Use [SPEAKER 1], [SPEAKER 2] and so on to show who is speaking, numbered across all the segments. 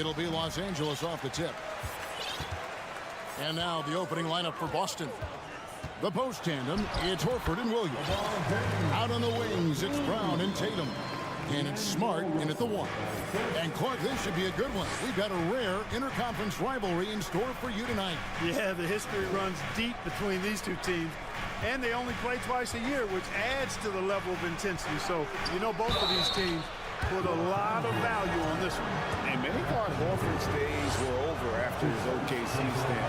[SPEAKER 1] It'll be Los Angeles off the tip. And now the opening lineup for Boston. The post tandem, it's Horford and Williams. Out on the wings, it's Brown and Tatum. And it's Smart in at the 1. And Clark, this should be a good one. We've got a rare interconference rivalry in store for you tonight.
[SPEAKER 2] Yeah, the history runs deep between these two teams. And they only play twice a year, which adds to the level of intensity. So, you know, both of these teams put a lot of value on this one.
[SPEAKER 3] And many thought Horford's days were over after his OKC stint,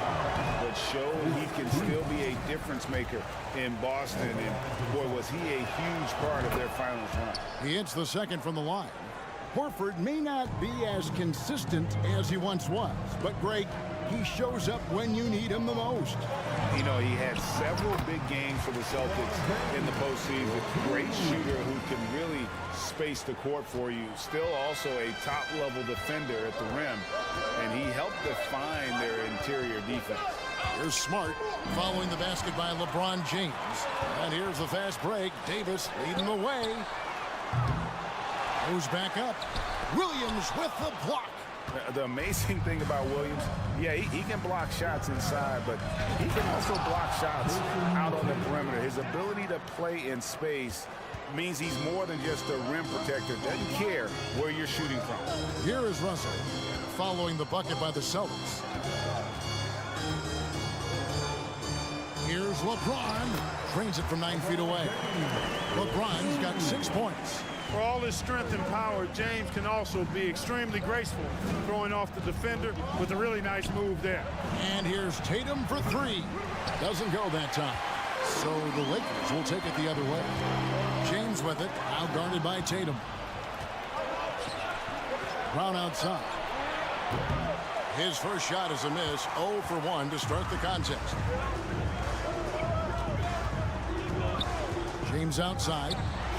[SPEAKER 3] but showed he can still be a difference maker in Boston. And, boy, was he a huge part of their finals run.
[SPEAKER 1] He hits the second from the line. Horford may not be as consistent as he once was, but Greg, he shows up when you need him the most.
[SPEAKER 3] You know, he had several big games for the Celtics in the postseason. Great shooter who can really space the court for you. Still also a top-level defender at the rim, and he helped define their interior defense.
[SPEAKER 1] Here's Smart following the basket by LeBron James. And here's the fast break. Davis leading the way. Goes back up. Williams with the block.
[SPEAKER 3] The amazing thing about Williams, yeah, he can block shots inside, but he can also block shots out on the perimeter. His ability to play in space means he's more than just a rim protector. Doesn't care where you're shooting from.
[SPEAKER 1] Here is Russell following the bucket by the Celtics. Here's LeBron. Trains it from 9 feet away. LeBron's got 6 points.
[SPEAKER 2] For all his strength and power, James can also be extremely graceful, throwing off the defender with a really nice move there.
[SPEAKER 1] And here's Tatum for 3. Doesn't go that time. So the Lakers will take it the other way. James with it, out guarded by Tatum. Brown outside. His first shot is a miss, 0 for 1 to start the contest. James outside,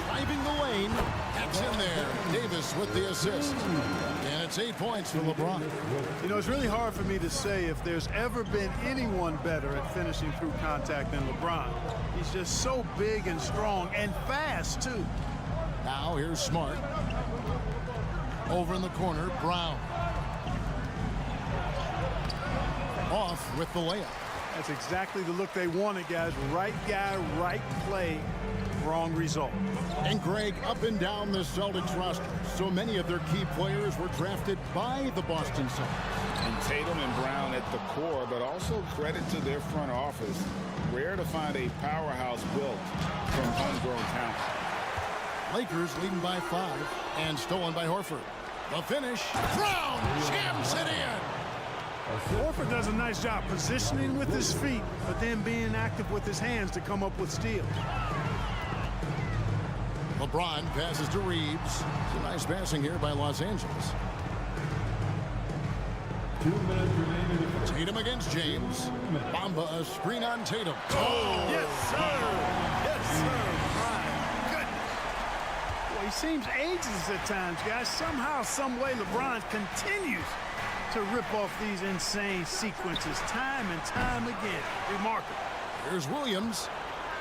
[SPEAKER 1] driving the lane. That's in there. Davis with the assist. And it's 8 points for LeBron.
[SPEAKER 2] You know, it's really hard for me to say if there's ever been anyone better at finishing through contact than LeBron. He's just so big and strong and fast, too.
[SPEAKER 1] Now here's Smart. Over in the corner, Brown. Off with the layup.
[SPEAKER 2] That's exactly the look they wanted, guys. Right guy, right play, wrong result.
[SPEAKER 1] And Greg, up and down the Celtics roster, so many of their key players were drafted by the Boston Celtics.
[SPEAKER 3] And Tatum and Brown at the core, but also credit to their front office. Rare to find a powerhouse built from homegrown talent.
[SPEAKER 1] Lakers leading by 5 and stolen by Horford. The finish, Brown jams it in.
[SPEAKER 2] Horford does a nice job positioning with his feet, but then being active with his hands to come up with steals.
[SPEAKER 1] LeBron passes to Reeves. Some nice passing here by Los Angeles.
[SPEAKER 4] 2 minutes remaining.
[SPEAKER 1] Tatum against James. Bamba a screen on Tatum.
[SPEAKER 2] Oh, yes, sir. Yes, sir. My goodness. Well, he seems ageless at times, guys. Somehow, some way, LeBron continues to rip off these insane sequences time and time again. Remarkable.
[SPEAKER 1] Here's Williams.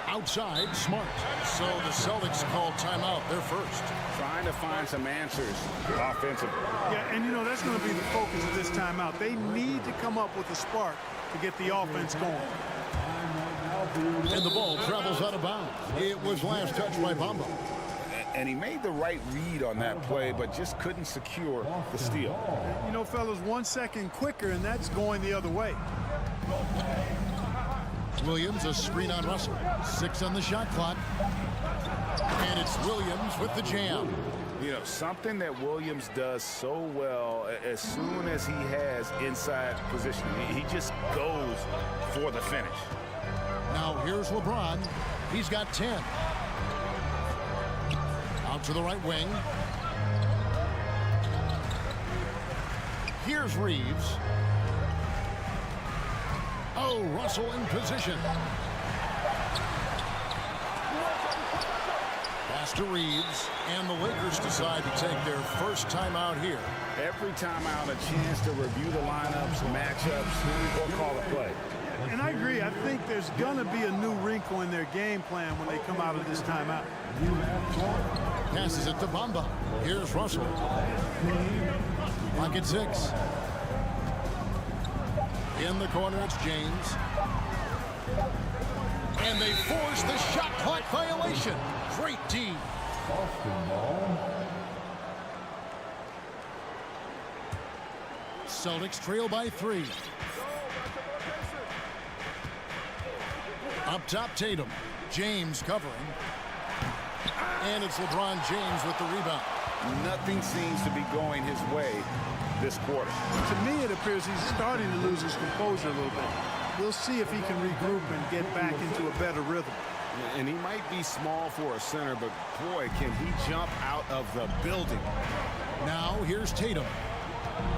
[SPEAKER 1] Outside, Smart. So the Celtics call timeout. They're first.
[SPEAKER 3] Trying to find some answers offensively.
[SPEAKER 2] Yeah, and you know, that's going to be the focus of this timeout. They need to come up with a spark to get the offense going.
[SPEAKER 1] And the ball travels out of bounds. It was last touched by Bamba.
[SPEAKER 3] And he made the right read on that play, but just couldn't secure the steal.
[SPEAKER 2] You know, fellas, 1 second quicker, and that's going the other way.
[SPEAKER 1] Williams, a screen on Russell. 6 on the shot clock. And it's Williams with the jam.
[SPEAKER 3] You know, something that Williams does so well, as soon as he has inside positioning, he just goes for the finish.
[SPEAKER 1] Now here's LeBron. He's got 10. Out to the right wing. Here's Reeves. Oh, Russell in position. Pass to Reeves, and the Lakers decide to take their first timeout here.
[SPEAKER 3] Every timeout, a chance to review the lineups, matchups, or call a play.
[SPEAKER 2] And I agree. I think there's going to be a new wrinkle in their game plan when they come out of this timeout.
[SPEAKER 1] Passes it to Bamba. Here's Russell. Clock at 6. In the corner, it's James. And they force the shot clock violation. Great D.
[SPEAKER 4] Boston ball.
[SPEAKER 1] Celtics trail by 3. Up top, Tatum. James covering. And it's LeBron James with the rebound.
[SPEAKER 3] Nothing seems to be going his way this quarter.
[SPEAKER 2] To me, it appears he's starting to lose his composure a little bit. We'll see if he can regroup and get back into a better rhythm.
[SPEAKER 3] And he might be small for a center, but boy, can he jump out of the building.
[SPEAKER 1] Now, here's Tatum.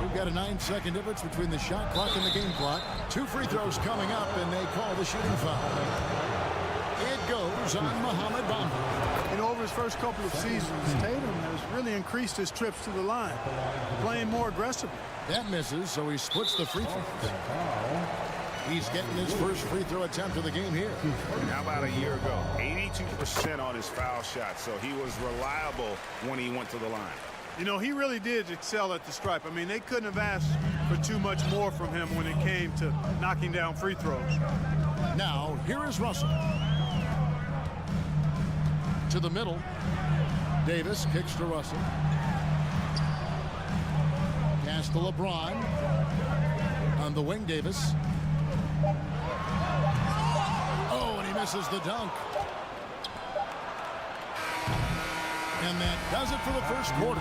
[SPEAKER 1] We've got a 9-second difference between the shot clock and the game clock. 2 free throws coming up, and they call the shooting foul. It goes on Mohamed Bamba.
[SPEAKER 2] And over his first couple of seasons, Tatum has really increased his trips to the line, playing more aggressively.
[SPEAKER 1] That misses, so he splits the free throws. He's getting his first free throw attempt of the game here.
[SPEAKER 3] How about a year ago? 82% on his foul shot, so he was reliable when he went to the line.
[SPEAKER 2] You know, he really did excel at the stripe. I mean, they couldn't have asked for too much more from him when it came to knocking down free throws.
[SPEAKER 1] Now, here is Russell. To the middle. Davis kicks to Russell. Pass to LeBron. On the wing, Davis. Oh, and he misses the dunk. And that does it for the first quarter.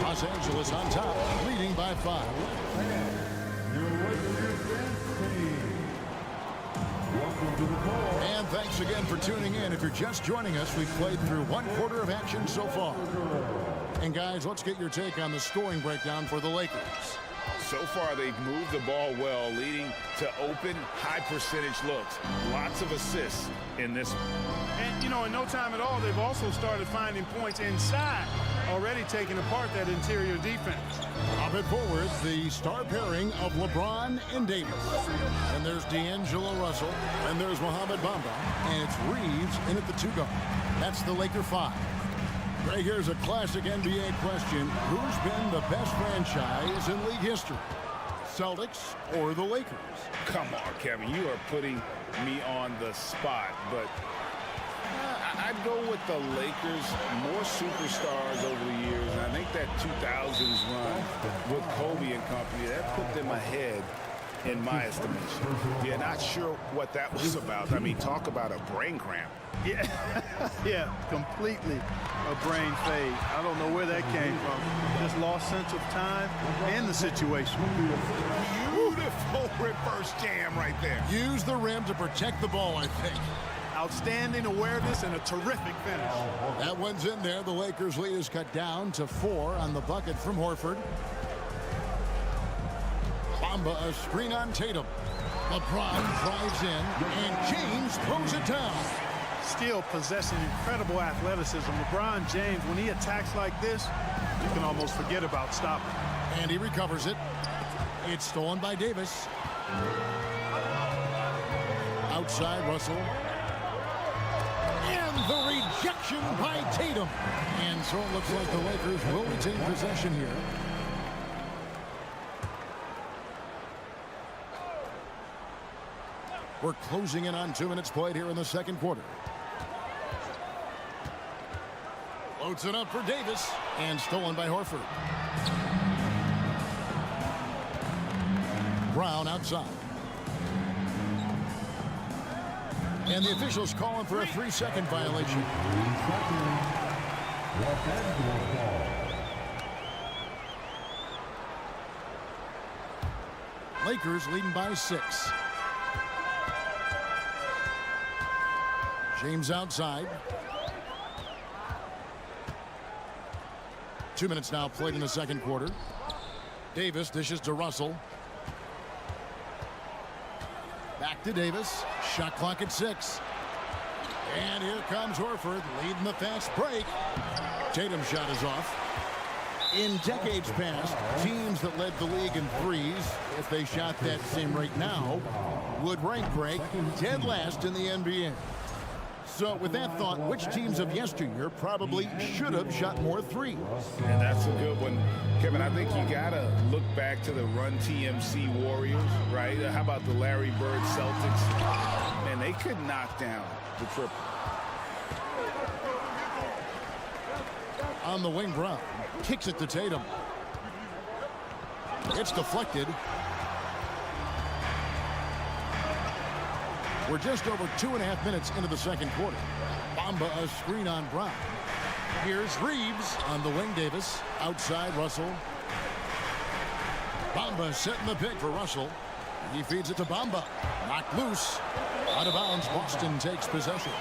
[SPEAKER 1] Los Angeles on top, leading by 5. And thanks again for tuning in. If you're just joining us, we've played through 1 quarter of action so far. And guys, let's get your take on the scoring breakdown for the Lakers.
[SPEAKER 3] So far, they've moved the ball well, leading to open, high-percentage looks. Lots of assists in this one.
[SPEAKER 2] And, you know, in no time at all, they've also started finding points inside, already taking apart that interior defense.
[SPEAKER 1] Up at forward, the star pairing of LeBron and Davis. And there's D'Angelo Russell, and there's Mohamed Bamba, and it's Reeves in at the 2 guard. That's the Laker 5. Right here's a classic NBA question. Who's been the best franchise in league history? Celtics or the Lakers?
[SPEAKER 3] Come on, Kevin, you are putting me on the spot, but I'd go with the Lakers. More superstars over the years, and I think that 2000s run with Kobe and company, that put them ahead in my estimation. Yeah, not sure what that was about. I mean, talk about a brain cramp.
[SPEAKER 2] Yeah, yeah, completely a brain fade. I don't know where that came from. Just lost sense of time and the situation.
[SPEAKER 3] Beautiful reverse jam right there.
[SPEAKER 1] Use the rim to protect the ball, I think.
[SPEAKER 2] Outstanding awareness and a terrific finish.
[SPEAKER 1] That one's in there. The Lakers' lead is cut down to 4 on the bucket from Horford. Bamba, a screen on Tatum. LeBron drives in, and James throws it down.
[SPEAKER 2] Still possessing incredible athleticism. LeBron James, when he attacks like this, you can almost forget about stopping.
[SPEAKER 1] And he recovers it. It's stolen by Davis. Outside, Russell. And the rejection by Tatum. And so it looks like the Lakers will retain possession here. We're closing in on 2 minutes played here in the second quarter. Loads it up for Davis. And stolen by Horford. Brown outside. And the officials calling for a 3-second violation. Lakers leading by 6. James outside. 2 minutes now played in the second quarter. Davis dishes to Russell. Back to Davis. Shot clock at 6. And here comes Horford leading the fast break. Tatum's shot is off. In decades past, teams that led the league in threes, if they shot that same rate now, would rank break dead last in the NBA. So with that thought, which teams of yesteryear probably should have shot more threes?
[SPEAKER 3] And that's a good one. Kevin, I think you got to look back to the Run TMC Warriors, right? How about the Larry Bird Celtics? And they could knock down the triple.
[SPEAKER 1] On the wing, Brown kicks it to Tatum. It's deflected. We're just over 2.5 minutes into the second quarter. Bamba a screen on Brown. Here's Reeves on the wing. Davis outside Russell. Bamba setting the pick for Russell. He feeds it to Bamba. Knocked loose. Out of bounds. Boston takes possession.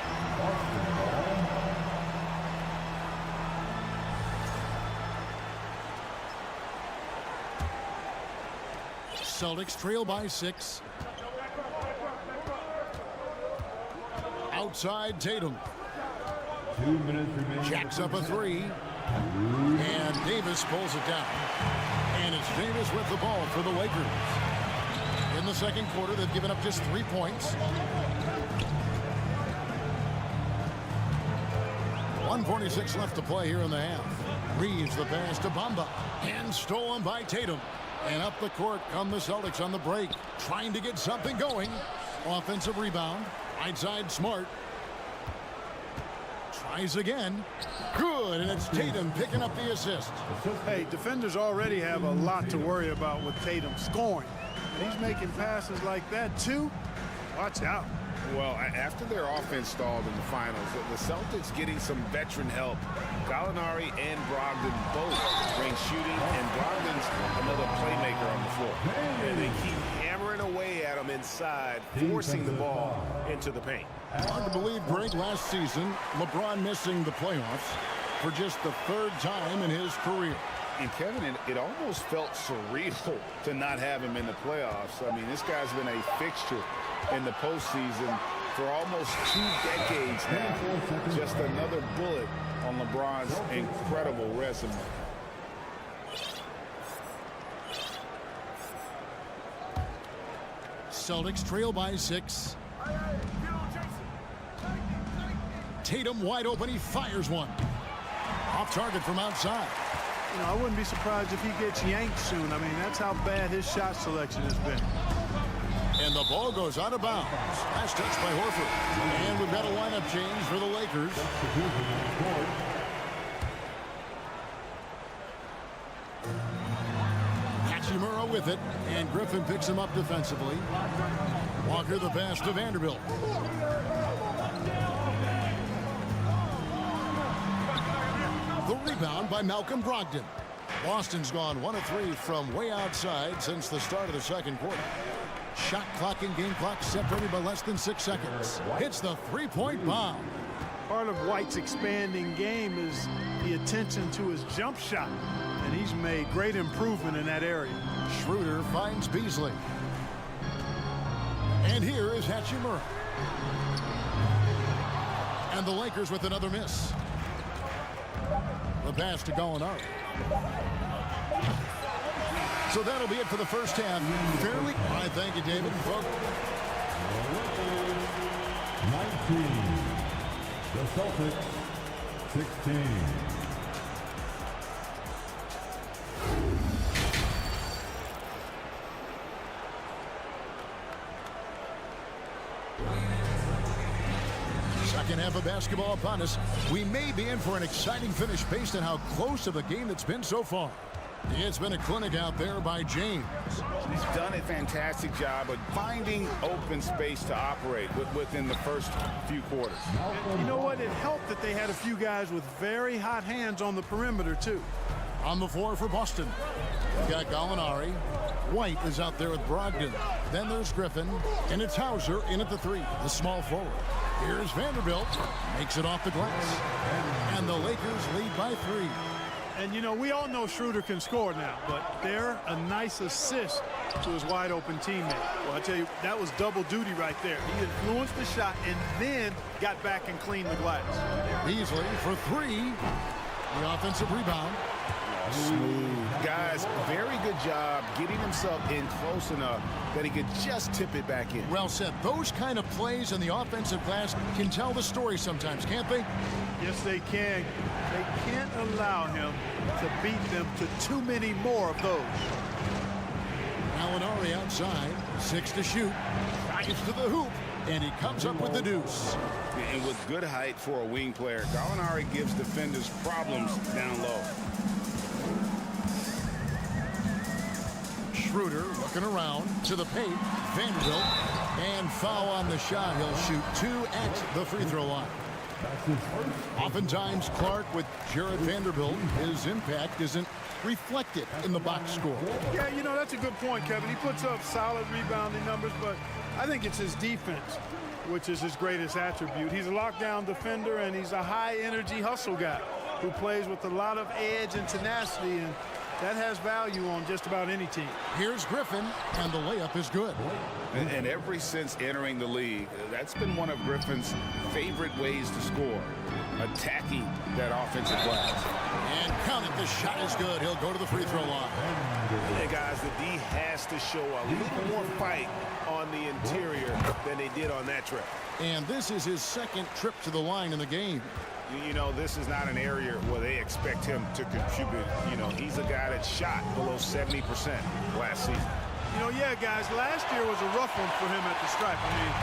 [SPEAKER 1] Celtics trail by 6. Outside Tatum.
[SPEAKER 4] 2 minutes remaining.
[SPEAKER 1] Jacks up a 3. And Davis pulls it down. And it's Davis with the ball for the Lakers. In the second quarter, they've given up just 3 points. 1:46 left to play here in the half. Reeves the pass to Bamba. And stolen by Tatum. And up the court come the Celtics on the break. Trying to get something going. Offensive rebound. Right side Smart. Tries again. Good, and it's Tatum picking up the assist.
[SPEAKER 2] Hey, defenders already have a lot to worry about with Tatum scoring. He's making passes like that, too. Watch out.
[SPEAKER 3] Well, after their offense stalled in the finals, the Celtics getting some veteran help. Gallinari and Brogdon both bring shooting, and Brogdon's another playmaker on the floor. And they keep hammering away at him inside, forcing the ball into the paint.
[SPEAKER 1] Hard to believe, Greg, last season, LeBron missing the playoffs for just the 3rd time in his career.
[SPEAKER 3] And Kevin, it almost felt surreal to not have him in the playoffs. I mean, this guy's been a fixture in the postseason for almost 2 decades now. Just another bullet on LeBron's incredible resume.
[SPEAKER 1] Celtics trail by 6. Tatum wide open. He fires one. Off target from outside.
[SPEAKER 2] You know, I wouldn't be surprised if he gets yanked soon. I mean, that's how bad his shot selection has been.
[SPEAKER 1] And the ball goes out of bounds. Last touch by Horford. And we've got a lineup change for the Lakers. Hachimura with it. And Griffin picks him up defensively. Walker the pass to Vanderbilt. The rebound by Malcolm Brogdon. Boston's gone 1 of 3 from way outside since the start of the second quarter. Shot clock and game clock separated by less than 6 seconds. Hits the 3-point bomb.
[SPEAKER 2] Part of White's expanding game is the attention to his jump shot, and he's made great improvement in that area.
[SPEAKER 1] Schroeder finds Beasley. And here is Hachimura. And the Lakers with another miss. The pass to Gallinari. So that'll be it for the first half. Fairly. All right, thank you, David.
[SPEAKER 4] 19. The Celtics, 16.
[SPEAKER 1] Second half of basketball upon us. We may be in for an exciting finish based on how close of a game it's been so far. It's been a clinic out there by James.
[SPEAKER 3] He's done a fantastic job of finding open space to operate within the first few quarters.
[SPEAKER 2] And you know what? It helped that they had a few guys with very hot hands on the perimeter, too.
[SPEAKER 1] On the floor for Boston. We've got Gallinari. White is out there with Brogdon. Then there's Griffin. And it's Hauser in at the 3, the small forward. Here's Vanderbilt. Makes it off the glass. And the Lakers lead by 3.
[SPEAKER 2] And, you know, we all know Schroeder can score now, but they're a nice assist to his wide-open teammate. Well, I tell you, that was double duty right there. He influenced the shot and then got back and cleaned the glass.
[SPEAKER 1] Beasley for 3. The offensive rebound.
[SPEAKER 3] Smooth. Guys, very good job getting himself in close enough that he could just tip it back in.
[SPEAKER 1] Well said. Those kind of plays in the offensive glass can tell the story sometimes, can't they?
[SPEAKER 2] Yes, they can. They can't allow him to beat them to too many more of those.
[SPEAKER 1] Gallinari outside, 6 to shoot, drives to the hoop, and he comes up with the deuce.
[SPEAKER 3] And with good height for a wing player, Gallinari gives defenders problems down low.
[SPEAKER 1] Schroeder looking around to the paint. Vanderbilt, and foul on the shot. He'll shoot 2 at the free throw line. Oftentimes, Clark, with Jared Vanderbilt, his impact isn't reflected in the box score.
[SPEAKER 2] Yeah, you know, that's a good point, Kevin. He puts up solid rebounding numbers, but I think it's his defense, which is his greatest attribute. He's a lockdown defender, and he's a high-energy hustle guy who plays with a lot of edge and tenacity, and that has value on just about any team.
[SPEAKER 1] Here's Griffin, and the layup is good.
[SPEAKER 3] And ever since entering the league, that's been one of Griffin's favorite ways to score, attacking that offensive glass.
[SPEAKER 1] And count it, the shot is good. He'll go to the free throw line.
[SPEAKER 3] Hey, guys, the D has to show a little more fight on the interior than they did on that trip.
[SPEAKER 1] And this is his second trip to the line in the game.
[SPEAKER 3] You know, this is not an area where they expect him to contribute. You know, he's a guy that shot below 70% last season.
[SPEAKER 2] You know, yeah, guys, last year was a rough one for him at the stripe. I mean,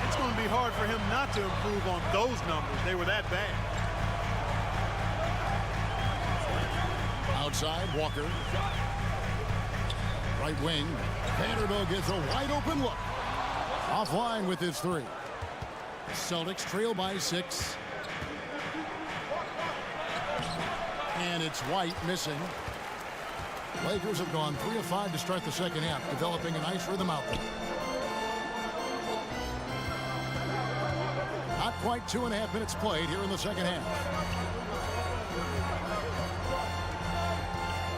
[SPEAKER 2] it's going to be hard for him not to improve on those numbers. They were that bad.
[SPEAKER 1] Outside, Walker. Right wing. Vanderbilt gets a wide open look. Offline with his 3. Celtics trail by 6. And it's White missing. Lakers have gone 3 of 5 to start the second half, developing a nice rhythm out there. Not quite 2.5 minutes played here in the second half.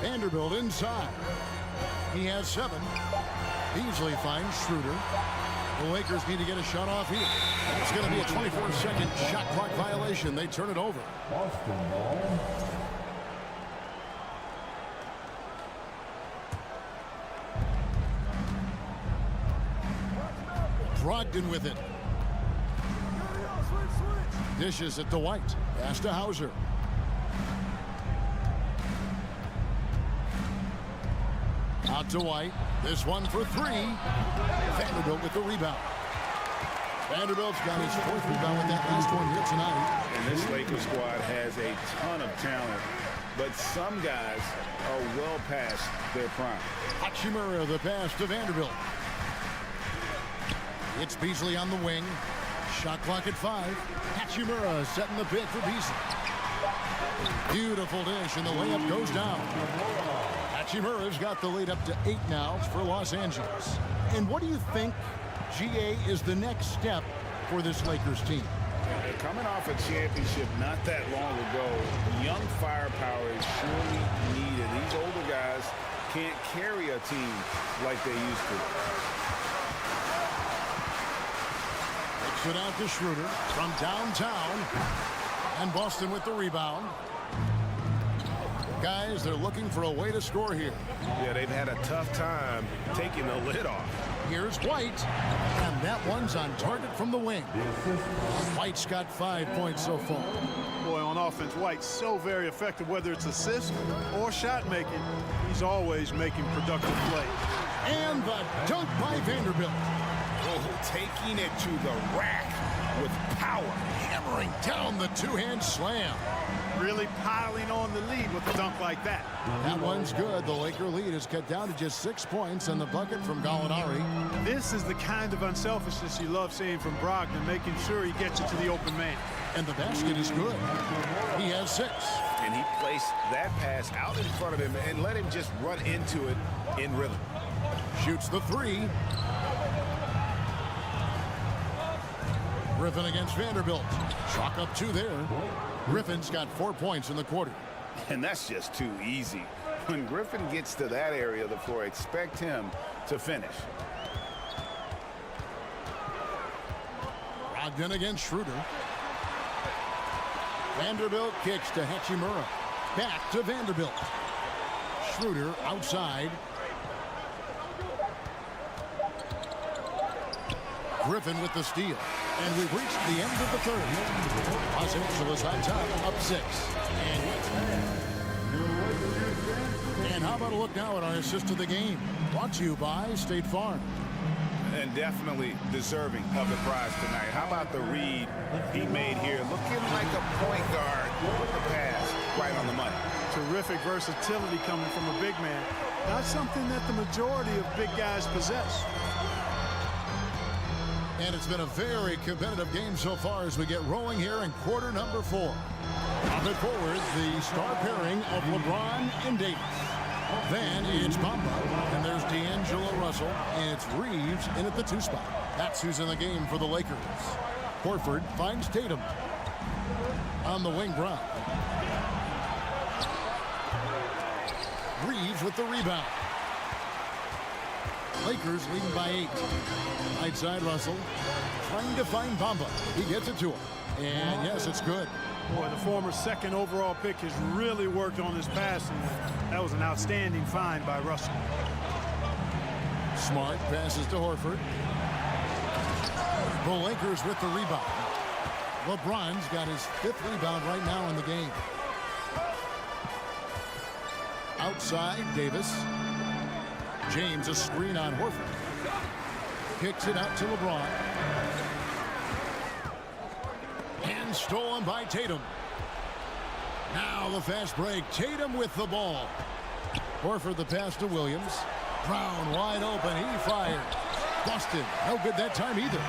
[SPEAKER 1] Vanderbilt inside. He has 7. Beasley finds Schroeder. The Lakers need to get a shot off here. That's going to be a 24-second shot clock violation. They turn it over.
[SPEAKER 4] Boston ball.
[SPEAKER 1] Brogdon with it. Dishes it to White. Pass to Hauser. Out to White. This one for 3. Vanderbilt with the rebound. Vanderbilt's got his 4th rebound with that last one here tonight.
[SPEAKER 3] And this Lakers squad has a ton of talent, but some guys are well past their prime.
[SPEAKER 1] Hachimura, the pass to Vanderbilt. It's Beasley on the wing. Shot clock at 5. Hachimura setting the bid for Beasley. Beautiful dish, and the layup goes down. Hachimura's got the lead up to 8 now for Los Angeles. And what do you think, GA, is the next step for this Lakers team?
[SPEAKER 3] Coming off a championship not that long ago, young firepower is surely needed. These older guys can't carry a team like they used to.
[SPEAKER 1] It out to Schroeder from downtown, and Boston with the rebound. Guys, they're looking for a way to score here.
[SPEAKER 3] Yeah, they've had a tough time taking the lid off.
[SPEAKER 1] Here's White, and that one's on target from the wing. White's got 5 points so far.
[SPEAKER 2] Boy, on offense, White's so very effective, whether it's assist or shot making. He's always making productive plays.
[SPEAKER 1] And the dunk by Vanderbilt.
[SPEAKER 3] Oh, taking it to the rack with power.
[SPEAKER 1] Hammering down the 2-hand slam.
[SPEAKER 2] Really piling on the lead with a dunk like that.
[SPEAKER 1] That one's good. The Laker lead is cut down to just 6 points, and the bucket from Gallinari.
[SPEAKER 2] This is the kind of unselfishness you love seeing from Brogdon, making sure he gets it to the open man.
[SPEAKER 1] And the basket is good. He has 6.
[SPEAKER 3] And he placed that pass out in front of him and let him just run into it in rhythm.
[SPEAKER 1] Shoots the 3. Griffin against Vanderbilt. Chalk up 2 there. Griffin's got 4 points in the quarter.
[SPEAKER 3] And that's just too easy. When Griffin gets to that area of the floor, expect him to finish.
[SPEAKER 1] Brogdon against Schroeder. Vanderbilt kicks to Hachimura. Back to Vanderbilt. Schroeder outside. Griffin with the steal. And we've reached the end of the third. Los Angeles on top, up 6. And how about a look now at our assist of the game? Brought to you by State Farm.
[SPEAKER 3] And definitely deserving of the prize tonight. How about the read he made here? Looking like a point guard with the pass right on the money.
[SPEAKER 2] Terrific versatility coming from a big man. Not something that the majority of big guys possess.
[SPEAKER 1] And it's been a very competitive game so far as we get rolling here in quarter number 4. Up and forward, the star pairing of LeBron and Davis. Then it's Bamba, and there's D'Angelo Russell, and it's Reeves in at the 2 spot. That's who's in the game for the Lakers. Horford finds Tatum. On the wing, Brown. Reeves with the rebound. Lakers leading by 8. Right side, Russell trying to find Bamba. He gets it to him. And yes, it's good.
[SPEAKER 2] Boy, the former second overall pick has really worked on his passing. That was an outstanding find by Russell.
[SPEAKER 1] Smart passes to Horford. The Lakers with the rebound. LeBron's got his 5th rebound right now in the game. Outside, Davis. James, a screen on Horford. Kicks it out to LeBron. And stolen by Tatum. Now the fast break. Tatum with the ball. Horford the pass to Williams. Brown wide open. He fired. Busted. No good that time either.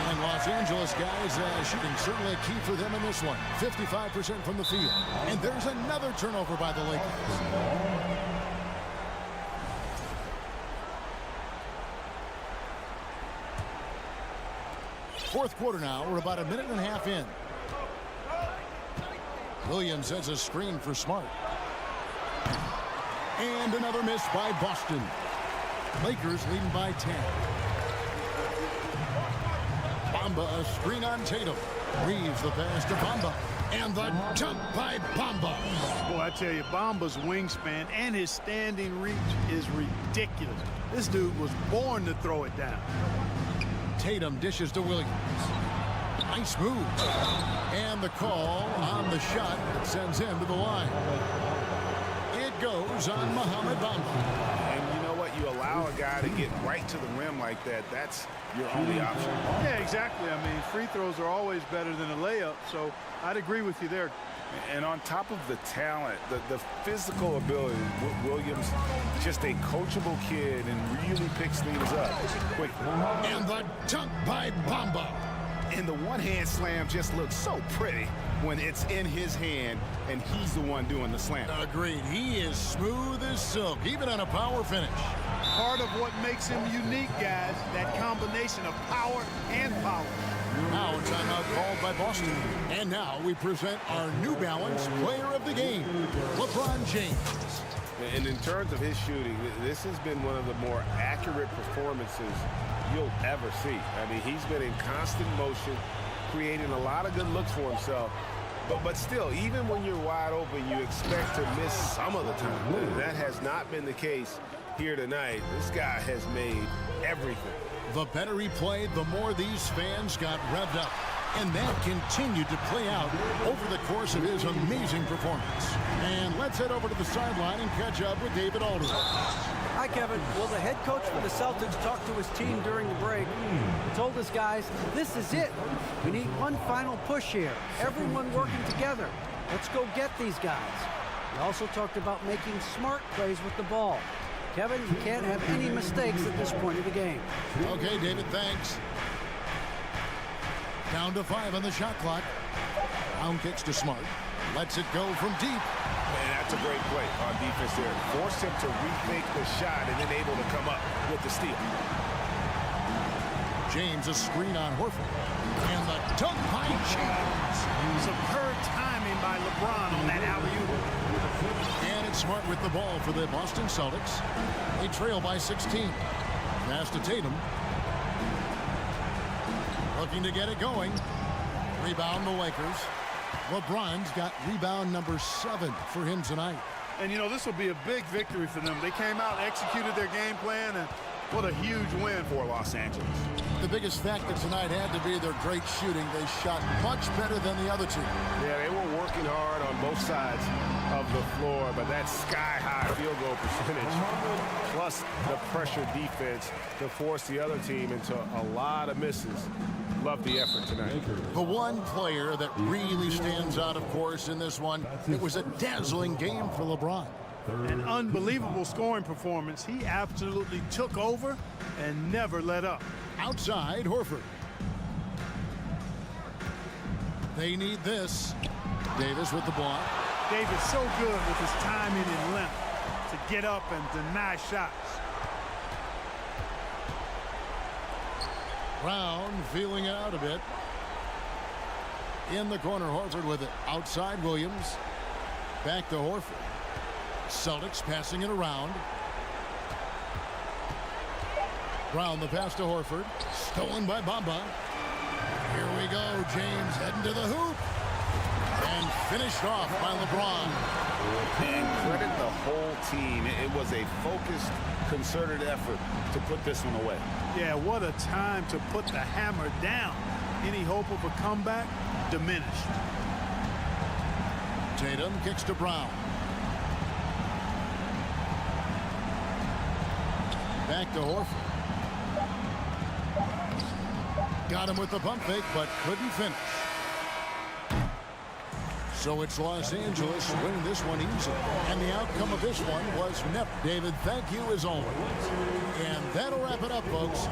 [SPEAKER 1] And Los Angeles guys shooting certainly a key for them in this one. 55% from the field. And there's another turnover by the Lakers. Fourth quarter now. We're about a minute and a half in. Williams has a screen for Smart. And another miss by Boston. Lakers leading by 10. Bamba, a screen on Tatum. Reeves the pass to Bamba. And the jump by Bamba.
[SPEAKER 2] Boy, I tell you, Bamba's wingspan and his standing reach is ridiculous. This dude was born to throw it down.
[SPEAKER 1] Tatum dishes to Williams. Nice move. And the call on the shot that sends him to the line. It goes on Mohamed Bamba.
[SPEAKER 3] And you know what? You allow a guy to get right to the rim like that. That's your only option.
[SPEAKER 2] Yeah, exactly. I mean, free throws are always better than a layup, so I'd agree with you there.
[SPEAKER 3] And on top of the talent, the physical ability, Williams, just a coachable kid and really picks things up quickly.
[SPEAKER 1] And the dunk by Bamba.
[SPEAKER 3] And the one-hand slam just looks so pretty when it's in his hand and he's the one doing the slam.
[SPEAKER 1] Agreed. He is smooth as silk, even on a power finish.
[SPEAKER 2] Part of what makes him unique, guys, that combination of power and power.
[SPEAKER 1] Now a timeout called by Boston. And now we present our New Balance player of the game, LeBron James.
[SPEAKER 3] And in terms of his shooting, this has been one of the more accurate performances you'll ever see. I mean, he's been in constant motion, creating a lot of good looks for himself. But still, even when you're wide open, you expect to miss some of the time. That has not been the case here tonight. This guy has made everything.
[SPEAKER 1] The better he played, the more these fans got revved up. And that continued to play out over the course of his amazing performance. And let's head over to the sideline and catch up with David Aldridge.
[SPEAKER 5] Hi, Kevin. Well, the head coach for the Celtics talked to his team during the break. He told his guys, this is it. We need one final push here. Everyone working together. Let's go get these guys. He also talked about making smart plays with the ball. Kevin, you can't have any mistakes at this point of the game.
[SPEAKER 1] Okay, David, thanks. Down to 5 on the shot clock. Brown kicks to Smart. Lets it go from deep.
[SPEAKER 3] And that's a great play on defense there. Forced him to rethink the shot and then able to come up with the steal.
[SPEAKER 1] James, a screen on Horford. And the dunk by James.
[SPEAKER 2] Superb timing by LeBron on that alley-oop.
[SPEAKER 1] And it's Smart with the ball for the Boston Celtics. They trail by 16. Pass to Tatum. Looking to get it going. Rebound the Lakers. LeBron's got rebound number 7 for him tonight.
[SPEAKER 2] And, you know, this will be a big victory for them. They came out, executed their game plan, and what a huge win for Los Angeles.
[SPEAKER 1] The biggest factor tonight had to be their great shooting. They shot much better than the other two.
[SPEAKER 3] Yeah, they were working hard on both sides of the floor, but that sky-high field goal percentage, plus the pressure defense to force the other team into a lot of misses. Love the effort tonight.
[SPEAKER 1] The one player that really stands out, of course, in this one, it was a dazzling game for LeBron.
[SPEAKER 2] An unbelievable scoring performance. He absolutely took over and never let up.
[SPEAKER 1] Outside, Horford. They need this. Davis with the block.
[SPEAKER 2] Davis so good with his timing and length to get up and deny shots.
[SPEAKER 1] Brown feeling it out a bit. In the corner, Horford with it. Outside, Williams. Back to Horford. Celtics passing it around. Brown the pass to Horford. Stolen by Bamba. Here we go. James heading to the hoop. And finished off by LeBron.
[SPEAKER 3] And credit the whole team. It was a focused, concerted effort to put this one away.
[SPEAKER 2] Yeah, what a time to put the hammer down. Any hope of a comeback diminished.
[SPEAKER 1] Tatum kicks to Brown. Back to Horford. Got him with the pump fake, but couldn't finish. So it's Los Angeles winning this one easily. And the outcome of this one was never. David, thank you as always. And that'll wrap it up, folks.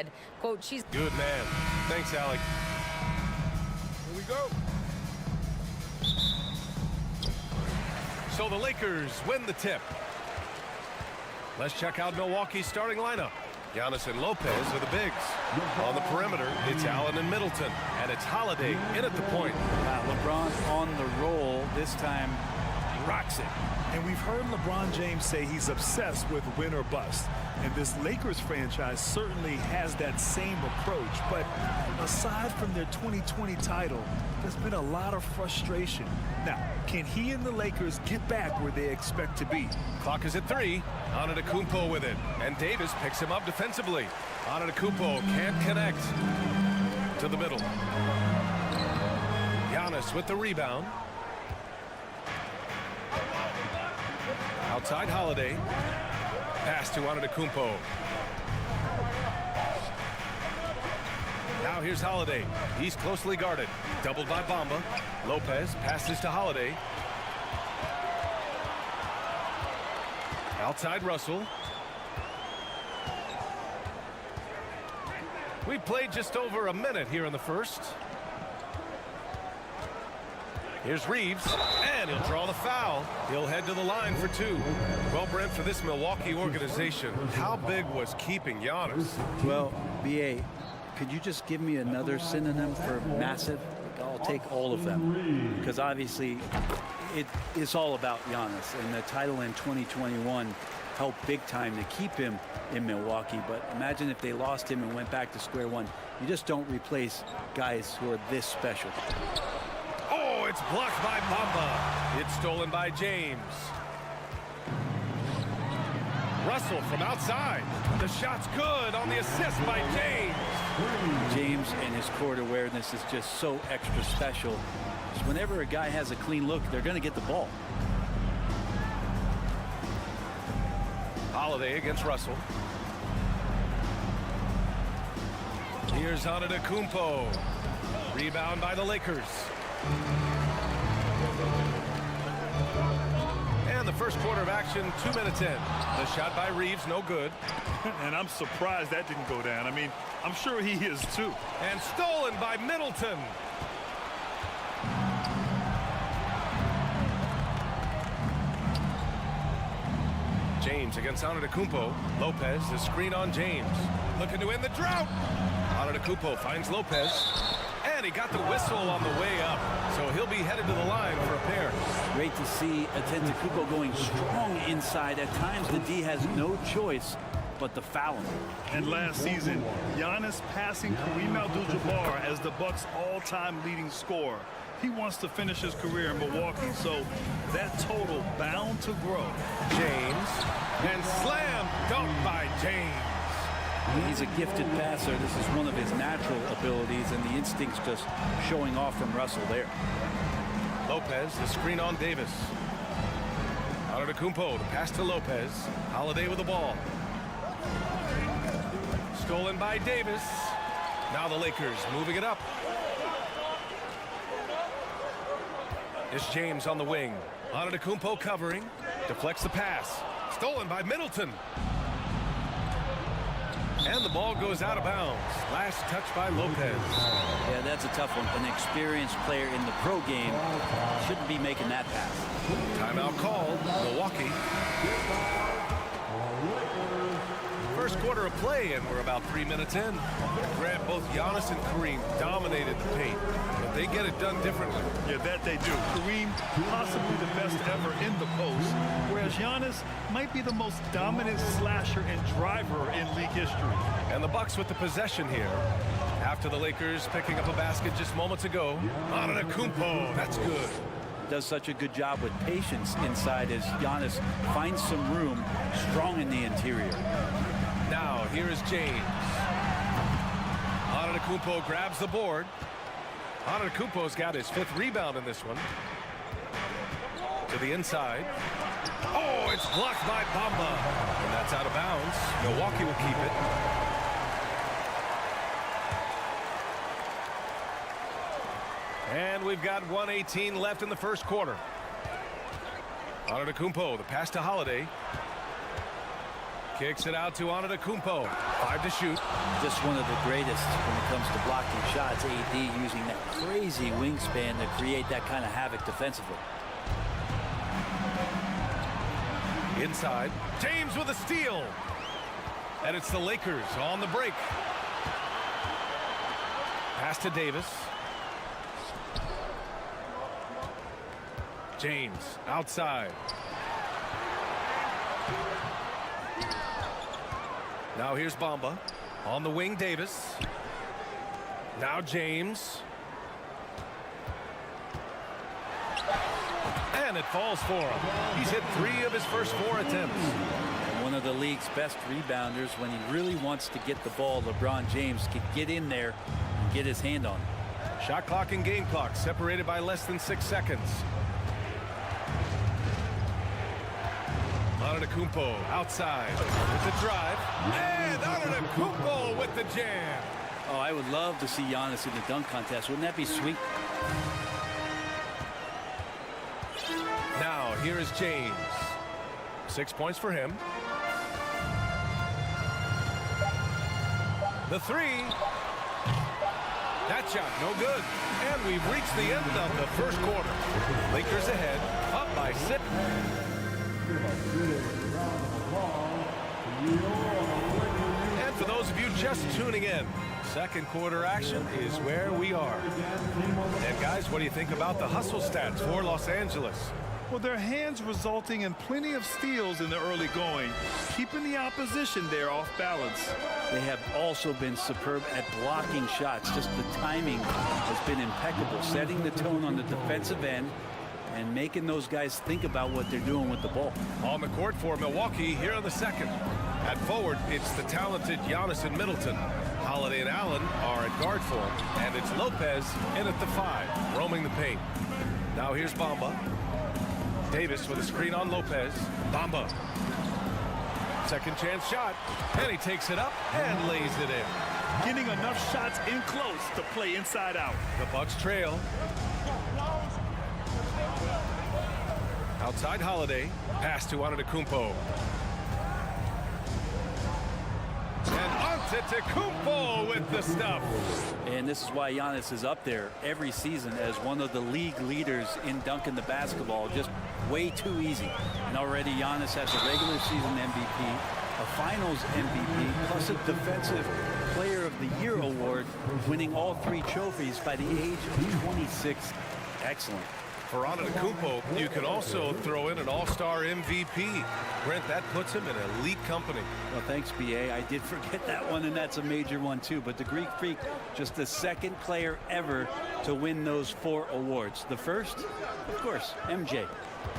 [SPEAKER 6] said, quote, she's
[SPEAKER 7] good man. Thanks, Alec.
[SPEAKER 3] Here we go.
[SPEAKER 7] So the Lakers win the tip. Let's check out Milwaukee's starting lineup. Giannis and Lopez are the bigs. On the perimeter, it's Allen and Middleton. And it's Holiday in at the point.
[SPEAKER 8] Wow, LeBron on the roll. This time, rocks it.
[SPEAKER 9] And we've heard LeBron James say he's obsessed with win or bust. And this Lakers franchise certainly has that same approach. But aside from their 2020 title, there's been a lot of frustration. Now, can he and the Lakers get back where they expect to be?
[SPEAKER 7] Clock is at 3. Antetokounmpo with it. And Davis picks him up defensively. Antetokounmpo can't connect. To the middle. Giannis with the rebound. Outside Holiday. Pass to Antetokounmpo. Now here's Holiday. He's closely guarded. Doubled by Bamba. Lopez passes to Holiday. Outside Russell. We played just over a minute here in the first. Here's Reeves, and he'll draw the foul. He'll head to the line for 2. Well, Brent, for this Milwaukee organization, how big was keeping Giannis?
[SPEAKER 8] Well, B.A., could you just give me another synonym for massive? I'll take all of them. Because obviously, it's all about Giannis. And the title in 2021 helped big time to keep him in Milwaukee. But imagine if they lost him and went back to square one. You just don't replace guys who are this special.
[SPEAKER 7] Oh, it's blocked by Bamba. It's stolen by James. Russell from outside. The shot's good on the assist by James.
[SPEAKER 8] James and his court awareness is just so extra special. Because whenever a guy has a clean look, they're going to get the ball.
[SPEAKER 7] Holiday against Russell. Here's Antetokounmpo. Rebound by the Lakers. And the first quarter of action, 2 minutes in. The shot by Reeves, no good.
[SPEAKER 9] And I'm surprised that didn't go down. I mean, I'm sure he is too.
[SPEAKER 7] And stolen by Middleton. James against Antetokounmpo. Lopez, the screen on James. Looking to end the drought. Antetokounmpo finds Lopez. And he got the whistle on the way up. So he'll be headed to the line for a pair.
[SPEAKER 8] Great to see Antetokounmpo going strong inside. At times, the D has no choice but to foul him.
[SPEAKER 9] And last season, Giannis passing Kareem Abdul-Jabbar as the Bucks' all-time leading scorer. He wants to finish his career in Milwaukee, so that total bound to grow.
[SPEAKER 7] James, and slam dunk by James.
[SPEAKER 8] He's a gifted passer. This is one of his natural abilities, and the instincts just showing off from Russell there.
[SPEAKER 7] Lopez, the screen on Davis. Antetokounmpo, the pass to Lopez. Holiday with the ball. Stolen by Davis. Now the Lakers moving it up. It's James on the wing. Antetokounmpo covering. Deflects the pass. Stolen by Middleton. And the ball goes out of bounds. Last touch by Lopez.
[SPEAKER 8] Yeah, that's a tough one. An experienced player in the pro game shouldn't be making that pass.
[SPEAKER 7] Timeout called. Milwaukee. First quarter of play, and we're about 3 minutes in. Grant, both Giannis and Kareem dominated the paint, but they get it done differently.
[SPEAKER 9] Yeah, that they do. Kareem, possibly the best ever in the post, whereas Giannis might be the most dominant slasher and driver in league history.
[SPEAKER 7] And the Bucks with the possession here. After the Lakers picking up a basket just moments ago. Antetokounmpo, that's good.
[SPEAKER 8] Does such a good job with patience inside as Giannis finds some room, strong in the interior.
[SPEAKER 7] Now, here is James. Antetokounmpo grabs the board. Antetokounmpo's got his 5th rebound in this one. To the inside. Oh, it's blocked by Bamba. And that's out of bounds. Milwaukee will keep it. And we've got 1:18 left in the first quarter. Antetokounmpo, the pass to Holiday. Kicks it out to Antetokounmpo. 5 to shoot.
[SPEAKER 8] Just one of the greatest when it comes to blocking shots. AD using that crazy wingspan to create that kind of havoc defensively.
[SPEAKER 7] Inside. James with a steal. And it's the Lakers on the break. Pass to Davis. James outside. Now here's Bamba. On the wing, Davis. Now James. And it falls for him. He's hit 3 of his first 4 attempts.
[SPEAKER 8] One of the league's best rebounders. When he really wants to get the ball, LeBron James can get in there and get his hand on it.
[SPEAKER 7] Shot clock and game clock separated by less than 6 seconds. Antetokounmpo outside with the drive. And Antetokounmpo with the jam.
[SPEAKER 8] Oh, I would love to see Giannis in the dunk contest. Wouldn't that be sweet?
[SPEAKER 7] Now here is James. 6 points for him. The 3. That shot no good. And we've reached the end of the first quarter. Lakers ahead, up by 6. And for those of you just tuning in, second quarter action is where we are. And guys, what do you think about the hustle stats for Los Angeles?
[SPEAKER 9] Well, their hands resulting in plenty of steals in the early going, keeping the opposition there off balance.
[SPEAKER 8] They have also been superb at blocking shots. Just the timing has been impeccable, setting the tone on the defensive end and making those guys think about what they're doing with the ball.
[SPEAKER 7] On the court for Milwaukee here in the second. At forward, it's the talented Giannis and Middleton. Holiday and Allen are at guard for him, and it's Lopez in at the 5, roaming the paint. Now here's Bamba. Davis with a screen on Lopez. Bamba. Second chance shot, and he takes it up and lays it in.
[SPEAKER 9] Getting enough shots in close to play inside out.
[SPEAKER 7] The Bucks trail. Outside Holiday. Pass to Antetokounmpo. And Antetokounmpo with the stuff.
[SPEAKER 8] And this is why Giannis is up there every season as one of the league leaders in dunking the basketball. Just way too easy. And already Giannis has a regular season MVP, a finals MVP, plus a defensive player of the year award, winning all 3 trophies by the age of 26. Excellent.
[SPEAKER 7] For Antetokounmpo, you can also throw in an all-star MVP. Brent, that puts him in elite company.
[SPEAKER 8] Well, thanks, B.A. I did forget that one, and that's a major one, too. But the Greek Freak, just the second player ever to win those 4 awards. The first, of course, MJ.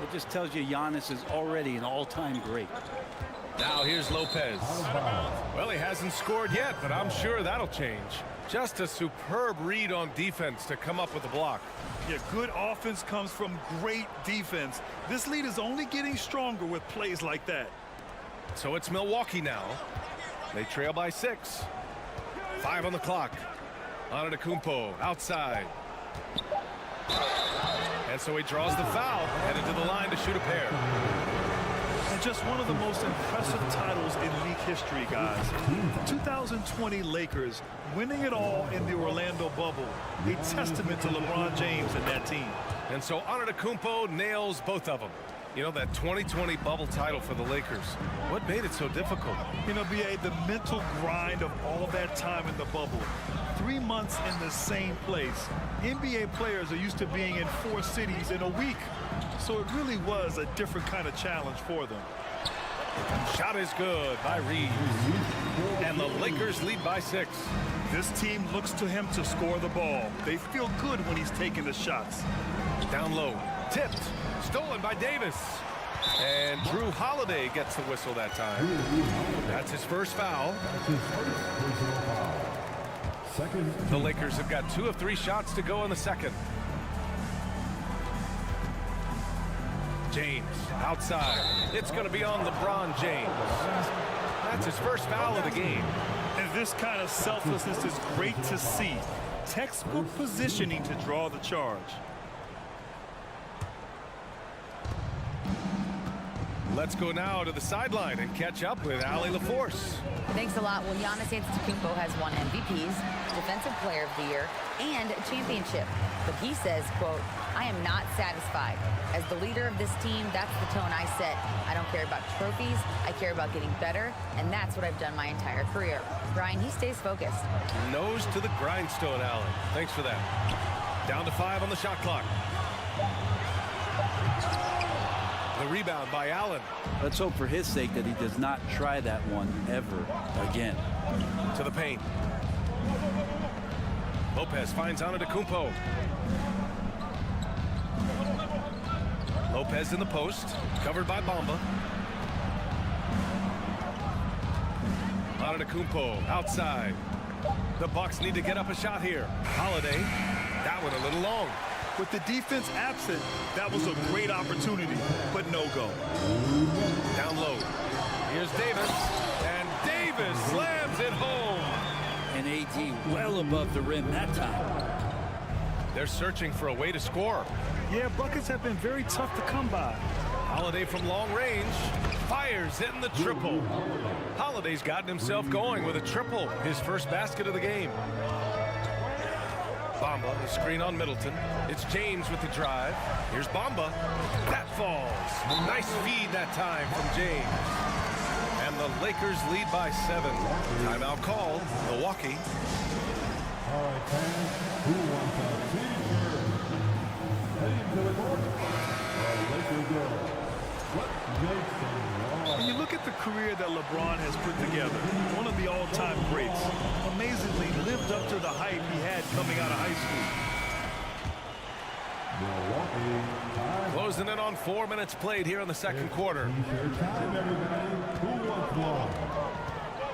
[SPEAKER 8] It just tells you Giannis is already an all-time great.
[SPEAKER 7] Now here's Lopez. Well, he hasn't scored yet, but I'm sure that'll change. Just a superb read on defense to come up with the block.
[SPEAKER 9] Yeah, good offense comes from great defense. This lead is only getting stronger with plays like that.
[SPEAKER 7] So it's Milwaukee now. They trail by 6. 5 on the clock. Antetokounmpo outside. And so he draws the foul, headed to the line to shoot a pair.
[SPEAKER 9] And just one of the most impressive titles in league history, guys. 2020 Lakers winning it all in the Orlando bubble. A testament to LeBron James and that team.
[SPEAKER 7] And so Antetokounmpo nails both of them. You know, that 2020 bubble title for the Lakers. What made it so difficult?
[SPEAKER 9] You know, B.A., the mental grind of all that time in the bubble. 3 months in the same place. NBA players are used to being in 4 cities in a week. So it really was a different kind of challenge for them.
[SPEAKER 7] Shot is good by Reed. And the Lakers lead by 6.
[SPEAKER 9] This team looks to him to score the ball. They feel good when he's taking the shots.
[SPEAKER 7] Down low. Tipped. Stolen by Davis. And Drew Holiday gets the whistle that time. That's his first foul. The Lakers have got 2 of 3 shots to go in the second. James outside. It's going to be on LeBron James. That's his first foul of the game.
[SPEAKER 9] And this kind of selflessness is great to see. Textbook positioning to draw the charge.
[SPEAKER 7] Let's go now to the sideline and catch up with Allie LaForce.
[SPEAKER 6] Thanks a lot. Well, Giannis Antetokounmpo has won MVPs, Defensive Player of the Year, and a championship. But he says, quote, "I am not satisfied. As the leader of this team, that's the tone I set. I don't care about trophies. I care about getting better, and that's what I've done my entire career." Brian, he stays focused.
[SPEAKER 7] Nose to the grindstone, Allen. Thanks for that. Down to 5 on the shot clock. The rebound by Allen.
[SPEAKER 8] Let's hope for his sake that he does not try that one ever again.
[SPEAKER 7] To the paint. Lopez finds Antetokounmpo. Lopez in the post, covered by Bamba. Antetokounmpo outside. The Bucks need to get up a shot here. Holiday, that one a little long.
[SPEAKER 9] With the defense absent, that was a great opportunity, but no go.
[SPEAKER 7] Down low. Here's Davis, and Davis slams it home.
[SPEAKER 8] And AD well above the rim that time.
[SPEAKER 7] They're searching for a way to score.
[SPEAKER 9] Yeah, buckets have been very tough to come by.
[SPEAKER 7] Holiday from long range fires in the triple. Holiday's gotten himself going with a triple, his first basket of the game. Bamba, the screen on Middleton. It's James with the drive. Here's Bamba. That falls. Nice feed that time from James. And the Lakers lead by 7. Timeout called. Milwaukee.
[SPEAKER 4] All right, fans, who wants a t-shirt? Heading to the court. The Lakers go. What makes them wrong?
[SPEAKER 9] When you look at the career that LeBron has put together, one of the all-time greats, amazingly lived up to the hype he had coming out of high school.
[SPEAKER 4] Milwaukee.
[SPEAKER 7] Closing in on 4 minutes played here in the second quarter.
[SPEAKER 4] T-shirt time, everybody. Who wants one?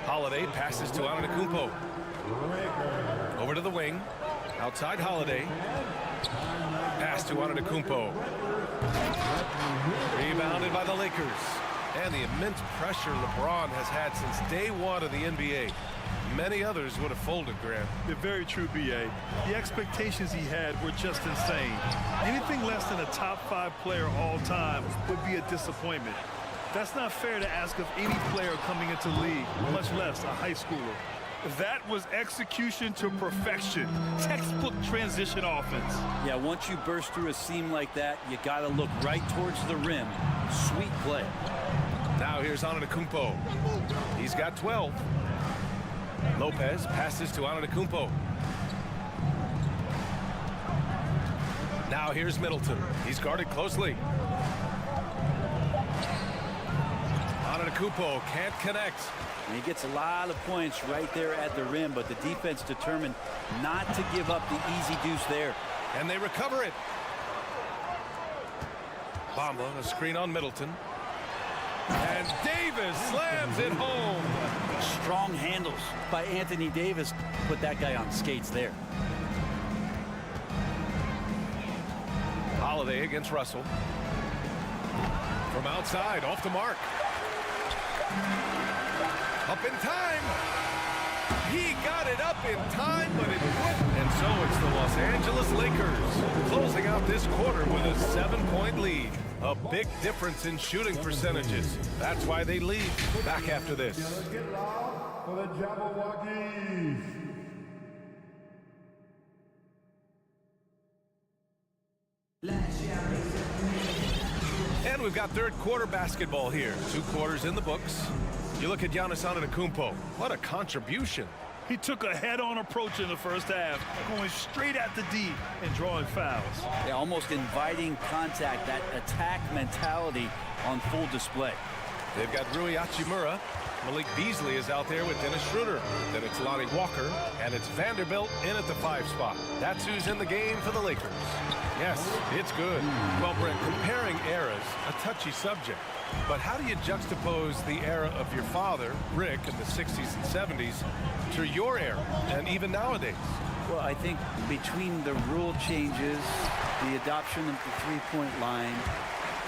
[SPEAKER 7] Holiday passes to Antetokounmpo. Over to the wing. Outside Holiday. Pass to Antetokounmpo. Rebounded by the Lakers. And the immense pressure LeBron has had since day one of the NBA. Many others would have folded, Grant.
[SPEAKER 9] They're very true, B.A. The expectations he had were just insane. Anything less than a top 5 player all time would be a disappointment. That's not fair to ask of any player coming into the league, much less a high schooler. That was execution to perfection. Textbook transition offense.
[SPEAKER 8] Yeah, once you burst through a seam like that, you got to look right towards the rim. Sweet play.
[SPEAKER 7] Now here's Antetokounmpo. He's got 12. Lopez passes to Antetokounmpo. Now here's Middleton. He's guarded closely. Antetokounmpo can't connect.
[SPEAKER 8] And he gets a lot of points right there at the rim, but the defense determined not to give up the easy deuce there.
[SPEAKER 7] And they recover it. Bamba, a screen on Middleton. And Davis slams it home.
[SPEAKER 8] Strong handles by Anthony Davis. Put that guy on skates there.
[SPEAKER 7] Holiday against Russell. From outside, off the mark. Up in time. He got it up in time, but it wouldn't. And so it's the Los Angeles Lakers closing out this quarter with a 7-point lead. A big difference in shooting percentages. That's why they lead. Back after this.
[SPEAKER 4] Let's get loud for the Jabberwockies.
[SPEAKER 7] And we've got third quarter basketball here. 2 quarters in the books. You look at Giannis Antetokounmpo. What a contribution.
[SPEAKER 9] He took a head-on approach in the first half, going straight at the D and drawing fouls.
[SPEAKER 8] Yeah, almost inviting contact, that attack mentality on full display.
[SPEAKER 7] They've got Rui Hachimura. Malik Beasley is out there with Dennis Schroeder. Then it's Lonnie Walker, and it's Vanderbilt in at the 5 spot. That's who's in the game for the Lakers. Yes, it's good. Well, Brent, comparing eras, a touchy subject. But how do you juxtapose the era of your father, Rick, in the 60s and 70s, to your era, and even nowadays?
[SPEAKER 8] Well, I think between the rule changes, the adoption of the three-point line,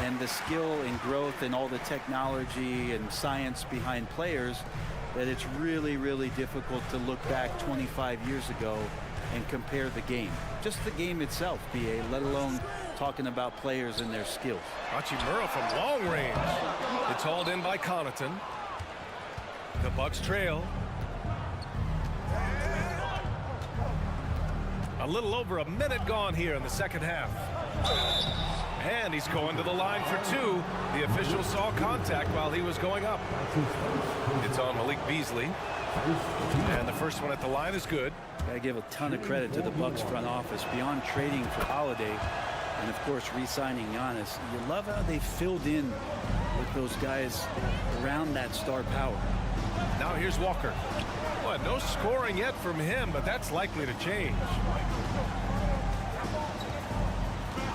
[SPEAKER 8] and the skill and growth and all the technology and science behind players, that it's really, really difficult to look back 25 years ago and compare the game. Just the game itself, B.A., let alone talking about players and their skills.
[SPEAKER 7] Hachimura from long range. It's hauled in by Connaughton. The Bucks trail. A little over a minute gone here in the second half. And he's going to the line for two. The official saw contact while he was going up. It's on Malik Beasley. And the first one at the line is good.
[SPEAKER 8] Got to give a ton of credit to the Bucks front office. Beyond trading for Holiday and, of course, re-signing Giannis, you love how they filled in with those guys around that star power.
[SPEAKER 7] Now here's Walker. Well, no scoring yet from him, but that's likely to change.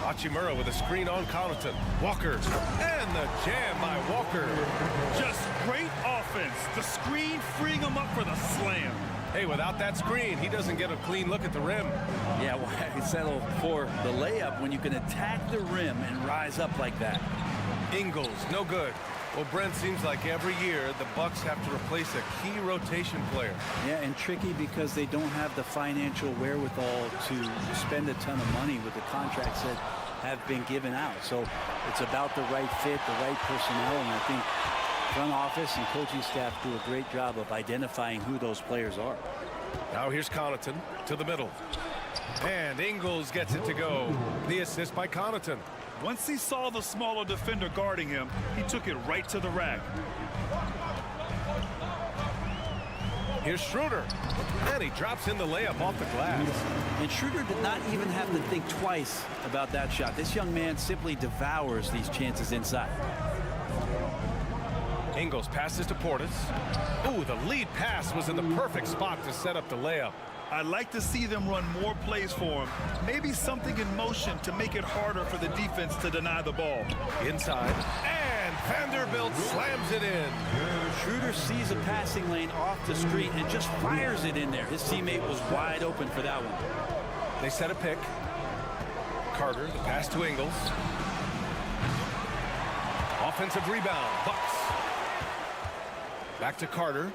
[SPEAKER 7] Hachimura with a screen on Connaughton. Walker, and the jam by Walker.
[SPEAKER 9] Just great offense. The screen freeing him up for the slam.
[SPEAKER 7] Hey, without that screen, he doesn't get a clean look at the rim.
[SPEAKER 8] Yeah, why settle for the layup when you can attack the rim and rise up like that?
[SPEAKER 7] Ingles, no good. Well, Brent, seems like every year the Bucks have to replace a key rotation player.
[SPEAKER 8] Yeah, and tricky because they don't have the financial wherewithal to spend a ton of money with the contracts that have been given out. So it's about the right fit, the right personnel, and I think front office and coaching staff do a great job of identifying who those players are.
[SPEAKER 7] Now here's Connaughton to the middle. And Ingles gets it to go. The assist by Connaughton.
[SPEAKER 9] Once he saw the smaller defender guarding him, he took it right to the rack.
[SPEAKER 7] Here's Schroeder. And he drops in the layup off the glass.
[SPEAKER 8] And Schroeder did not even have to think twice about that shot. This young man simply devours these chances inside.
[SPEAKER 7] Ingles passes to Portis. Ooh, the lead pass was in the perfect spot to set up the layup.
[SPEAKER 9] I'd like to see them run more plays for him. Maybe something in motion to make it harder for the defense to deny the ball.
[SPEAKER 7] Inside. And Vanderbilt slams it in.
[SPEAKER 8] Schroeder sees a passing lane off the screen and just fires it in there. His teammate was wide open for that one.
[SPEAKER 7] They set a pick. Carter, the pass to Ingles. Offensive rebound. Bucks. Back to Carter.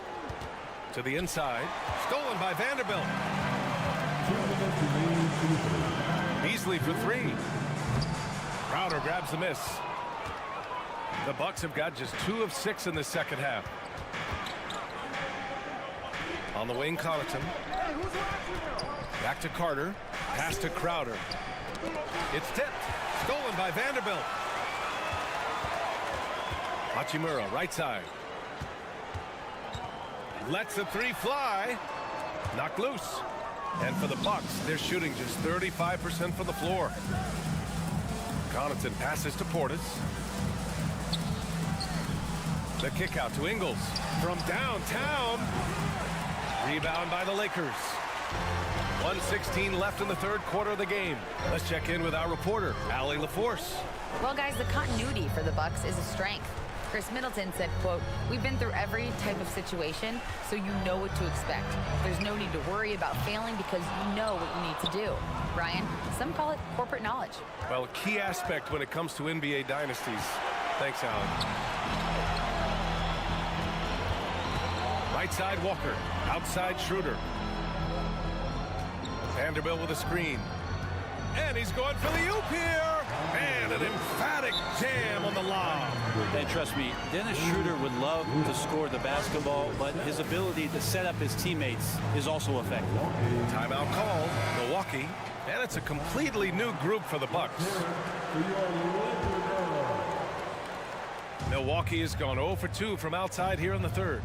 [SPEAKER 7] To the inside. Stolen by Vanderbilt. Beasley for three. Crowder grabs the miss. The Bucks have got just 2 of 6 in the second half. On the wing, Connaughton. Back to Carter. Pass to Crowder. It's tipped. Stolen by Vanderbilt. Hachimura, right side. Lets the three fly. Knocked loose. And for the Bucks, they're shooting just 35% from the floor. Connaughton passes to Portis. The kick out to Ingles from downtown. Rebound by the Lakers. 1:16 left in the third quarter of the game. Let's check in with our reporter, Allie LaForce.
[SPEAKER 6] Well, guys, the continuity for the Bucks is a strength. Chris Middleton said, quote, "We've been through every type of situation, so you know what to expect. There's no need to worry about failing because you know what you need to do." Brian, some call it corporate knowledge.
[SPEAKER 7] Well, a key aspect when it comes to NBA dynasties. Thanks, Alan. Right side, Walker. Outside, Schroeder. Vanderbilt with a screen. And he's going for the oop here. And an emphatic jam on the lob.
[SPEAKER 8] And trust me, Dennis Schroeder would love to score the basketball, but his ability to set up his teammates is also effective.
[SPEAKER 7] Timeout called, Milwaukee. And it's a completely new group for the Bucks. Milwaukee has gone 0 for 2 from outside here in the third.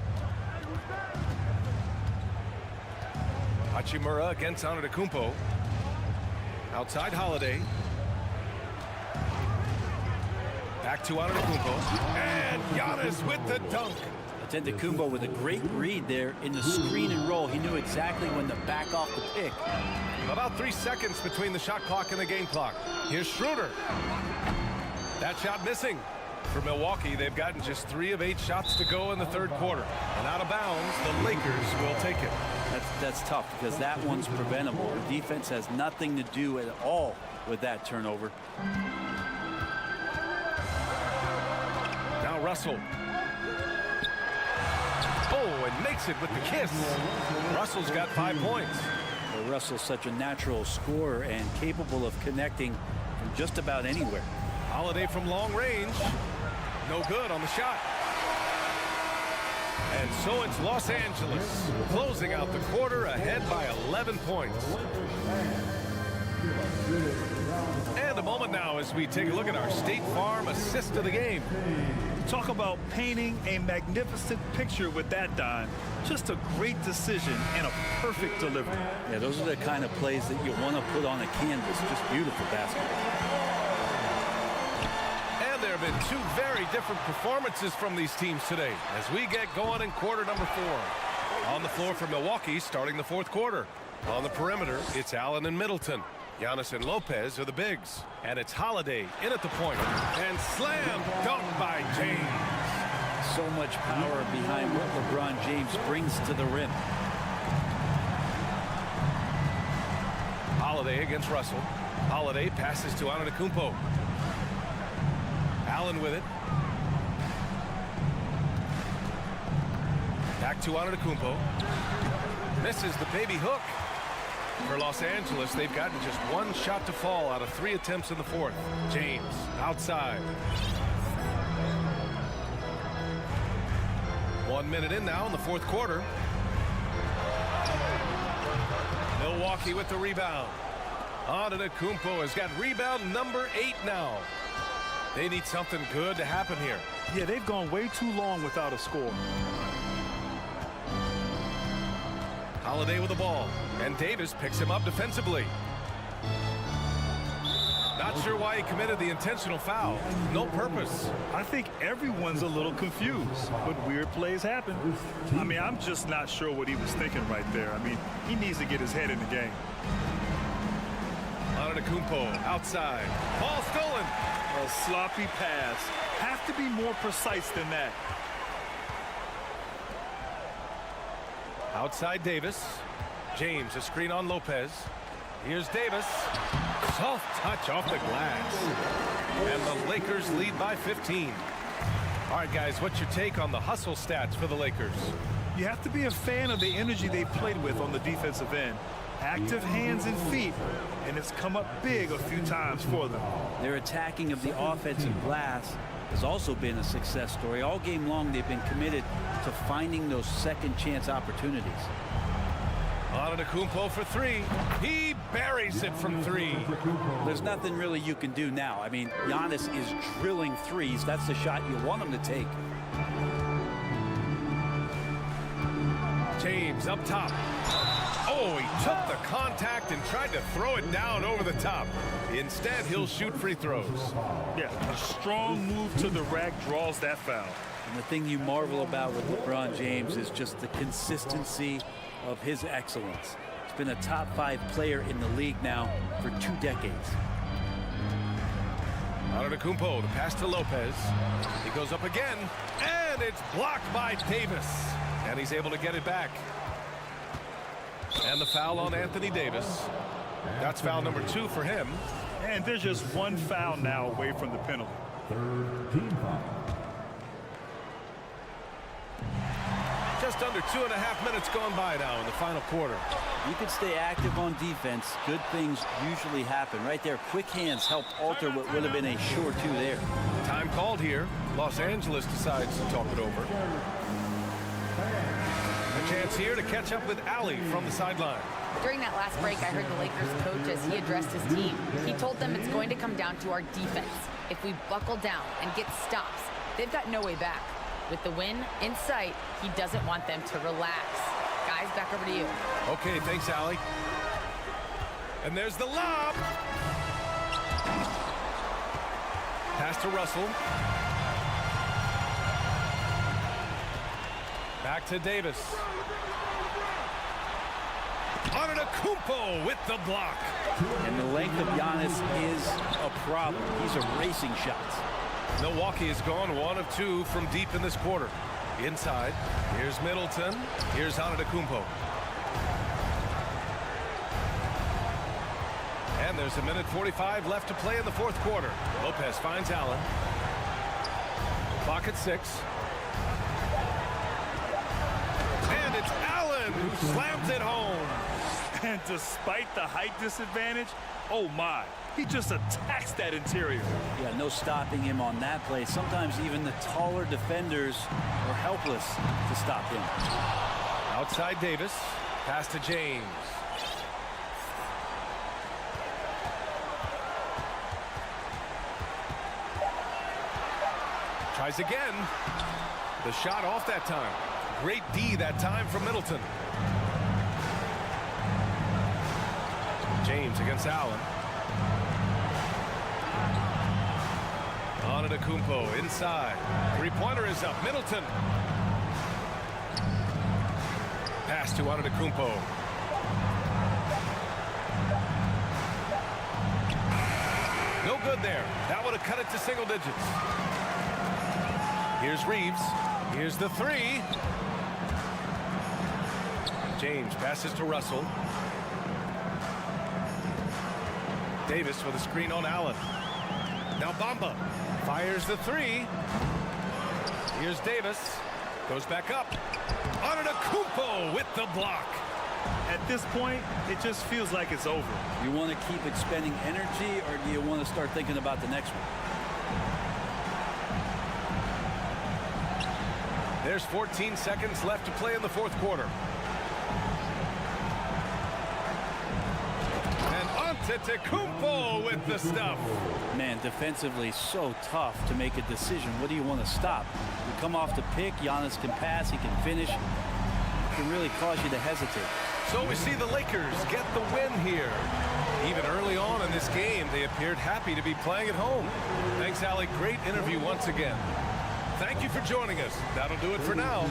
[SPEAKER 7] Hachimura against Antetokounmpo. Outside Holiday. Back to Antetokounmpo. And Giannis with the dunk.
[SPEAKER 8] Antetokounmpo with a great read there in the screen and roll. He knew exactly when to back off the pick.
[SPEAKER 7] About 3 seconds between the shot clock and the game clock. Here's Schroeder. That shot missing. For Milwaukee, they've gotten just 3 of 8 shots to go in the third quarter. And out of bounds, the Lakers will take it.
[SPEAKER 8] That's tough because that one's preventable. The defense has nothing to do at all with that turnover.
[SPEAKER 7] Now Russell. Oh, and makes it with the kiss. Russell's got 5 points.
[SPEAKER 8] But Russell's such a natural scorer and capable of connecting from just about anywhere.
[SPEAKER 7] Holiday from long range. No good on the shot. And so it's Los Angeles closing out the quarter ahead by 11 points. And a moment now as we take a look at our State Farm assist of the game.
[SPEAKER 9] Talk about painting a magnificent picture with that dime. Just a great decision and a perfect delivery.
[SPEAKER 8] Yeah, those are the kind of plays that you want to put on a canvas. Just beautiful basketball.
[SPEAKER 7] And there have been two very different performances from these teams today as we get going in quarter number 4. On the floor for Milwaukee starting the fourth quarter. On the perimeter, it's Allen and Middleton. Giannis and Lopez are the bigs. And it's Holiday in at the point. And slam dunk by James.
[SPEAKER 8] So much power behind what LeBron James brings to the rim.
[SPEAKER 7] Holiday against Russell. Holiday passes to Antetokounmpo. Allen with it. Back to Antetokounmpo. Misses the baby hook. For Los Angeles, they've gotten just one shot to fall out of 3 attempts in the fourth. James outside. 1 minute in now in the fourth quarter. Milwaukee with the rebound. Antetokounmpo has got rebound number 8 now. They need something good to happen here.
[SPEAKER 9] Yeah, they've gone way too long without a score.
[SPEAKER 7] Holiday with the ball, and Davis picks him up defensively. Not sure why he committed the intentional foul. No purpose.
[SPEAKER 9] I think everyone's a little confused, but weird plays happen. I mean, I'm just not sure what he was thinking right there. I mean, he needs to get his head in the game.
[SPEAKER 7] Antetokounmpo outside. Ball stolen.
[SPEAKER 9] A sloppy pass. Have to be more precise than that.
[SPEAKER 7] Outside Davis. James, a screen on Lopez. Here's Davis. Soft touch off the glass. And the Lakers lead by 15. All right, guys, what's your take on the hustle stats for the Lakers?
[SPEAKER 9] You have to be a fan of the energy they've played with on the defensive end. Active hands and feet, and it's come up big a few times for them.
[SPEAKER 8] Their attacking of the offensive glass has also been a success story. All game long, they've been committed to finding those second chance opportunities.
[SPEAKER 7] Antetokounmpo for 3. He buries it from 3.
[SPEAKER 8] There's nothing really you can do now. I mean, Giannis is drilling threes. That's the shot you want him to take.
[SPEAKER 7] James up top. Oh, he took the contact and tried to throw it down over the top. Instead, he'll shoot free throws.
[SPEAKER 9] Yeah, a strong move to the rack draws that foul.
[SPEAKER 8] And the thing you marvel about with LeBron James is just the consistency of his excellence. He's been a top 5 player in the league now for 2 decades.
[SPEAKER 7] Antetokounmpo, the pass to Lopez. He goes up again, and it's blocked by Davis. And he's able to get it back. And the foul on Anthony Davis. That's foul number 2 for him.
[SPEAKER 9] And there's just one foul now away from the penalty.
[SPEAKER 4] Third team foul.
[SPEAKER 7] Just under 2.5 minutes gone by now in the final quarter.
[SPEAKER 8] You can stay active on defense. Good things usually happen. Right there, quick hands helped alter what would have been a sure 2 there.
[SPEAKER 7] Time called here. Los Angeles decides to talk it over. A chance here to catch up with Ali from the sideline.
[SPEAKER 6] During that last break, I heard the Lakers coach as he addressed his team. He told them it's going to come down to our defense. If we buckle down and get stops, they've got no way back. With the win in sight, he doesn't want them to relax. Guys, back over to you.
[SPEAKER 7] Okay, thanks, Ali. And there's the lob. Pass to Russell. Back to Davis. Antetokounmpo with the block.
[SPEAKER 8] And the length of Giannis is a problem. He's erasing shots.
[SPEAKER 7] Milwaukee has gone 1 of 2 from deep in this quarter. Inside, here's Middleton. Here's Antetokounmpo. And there's 1:45 left to play in the fourth quarter. Lopez finds Allen. Clock at 6. And it's Allen who slams it home.
[SPEAKER 9] And despite the height disadvantage, oh my, he just attacks that interior.
[SPEAKER 8] Yeah, no stopping him on that play. Sometimes even the taller defenders are helpless to stop him.
[SPEAKER 7] Outside Davis. Pass to James. Tries again. The shot off that time. Great D that time from Middleton. James against Allen. Antetokounmpo inside. Three-pointer is up. Middleton. Pass to Antetokounmpo. No good there. That would have cut it to single digits. Here's Reeves. Here's the three. James passes to Russell. Davis with a screen on Allen. Now Bamba fires the three. Here's Davis. Goes back up. Antetokounmpo with the block.
[SPEAKER 9] At this point, it just feels like it's over.
[SPEAKER 8] You want to keep expending energy, or do you want to start thinking about the next one?
[SPEAKER 7] There's 14 seconds left to play in the fourth quarter. And Antetokounmpo with the stuff.
[SPEAKER 8] Man, defensively so tough to make a decision. What do you want to stop? You come off the pick, Giannis can pass, he can finish. It can really cause you to hesitate.
[SPEAKER 7] So we see the Lakers get the win here. Even early on in this game, they appeared happy to be playing at home. Thanks, Allie. Great interview once again. Thank you for joining us. That'll do it for now.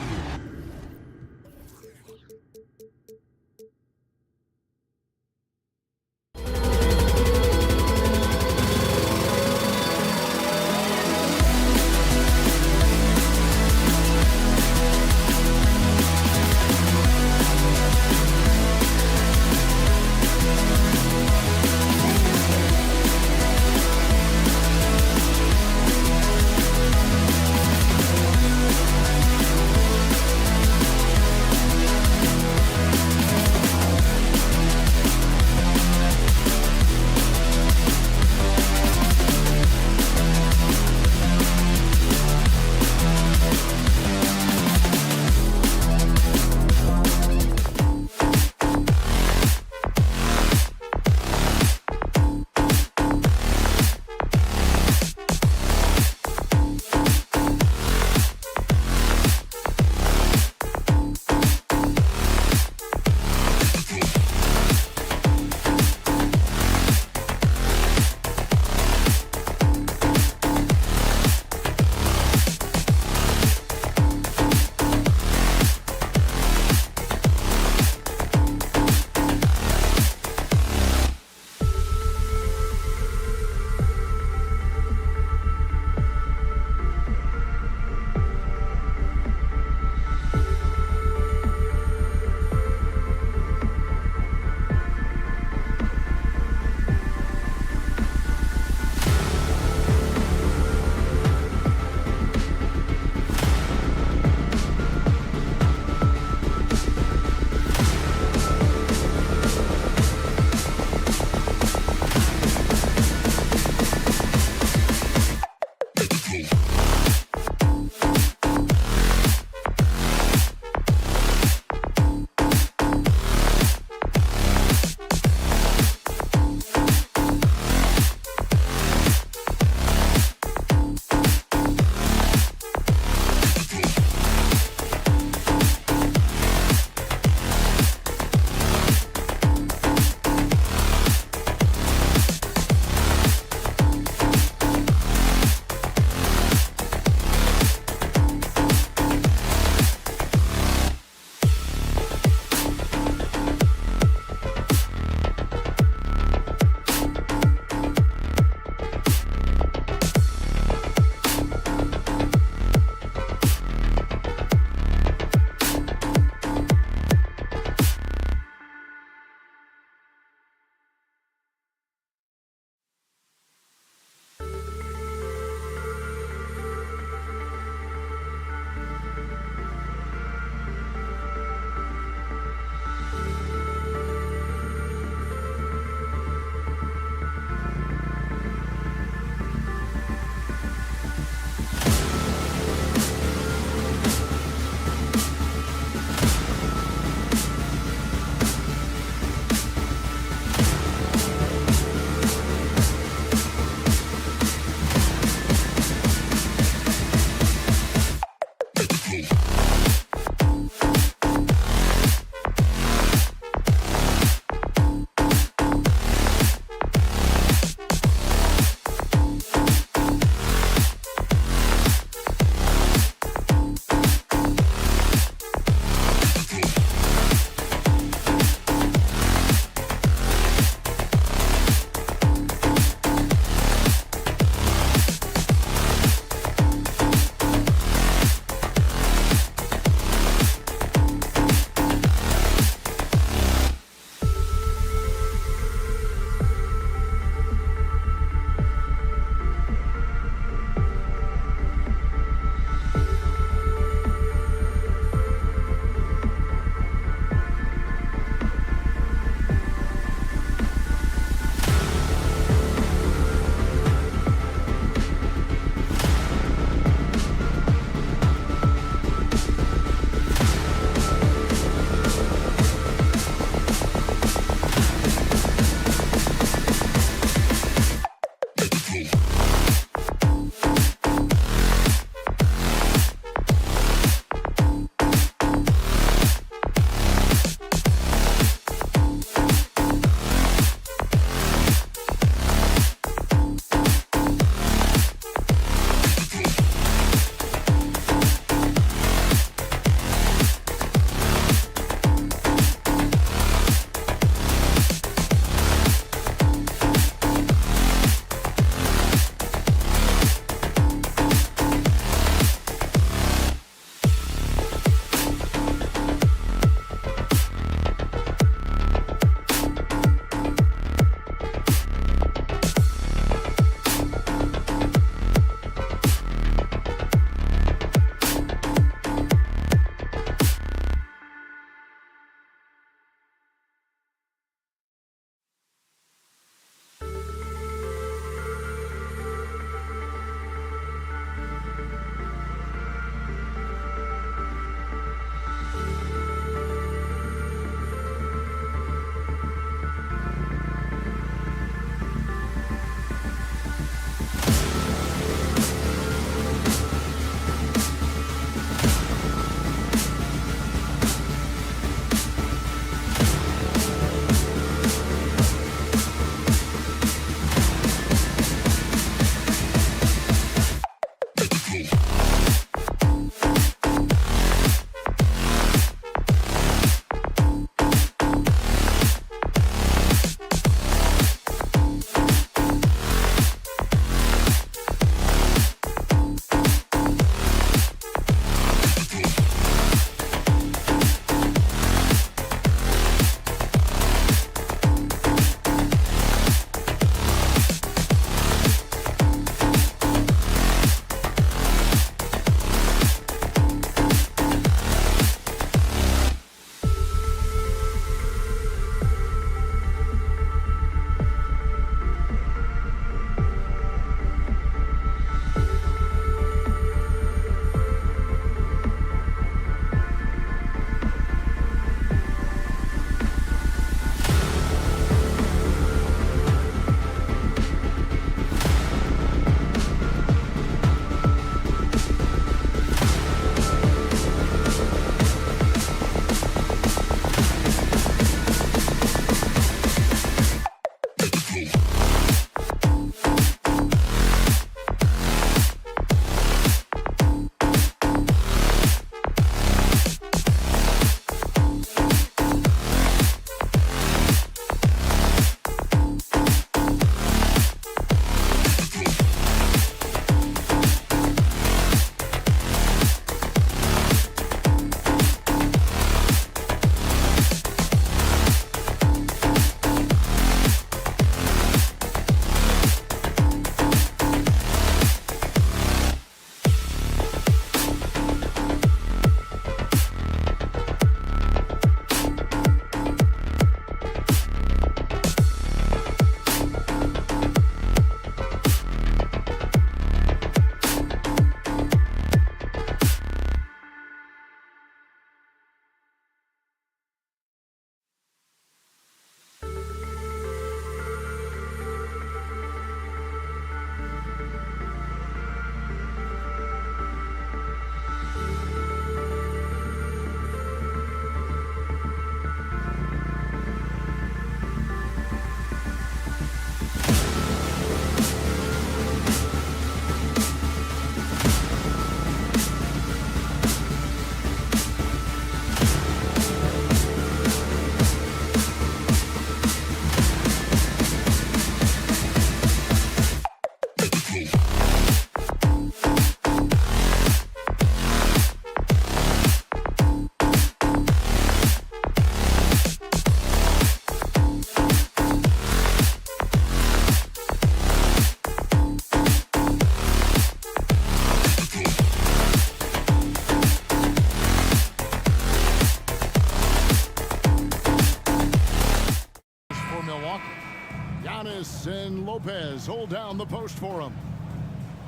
[SPEAKER 1] Lopez hold down the post for him.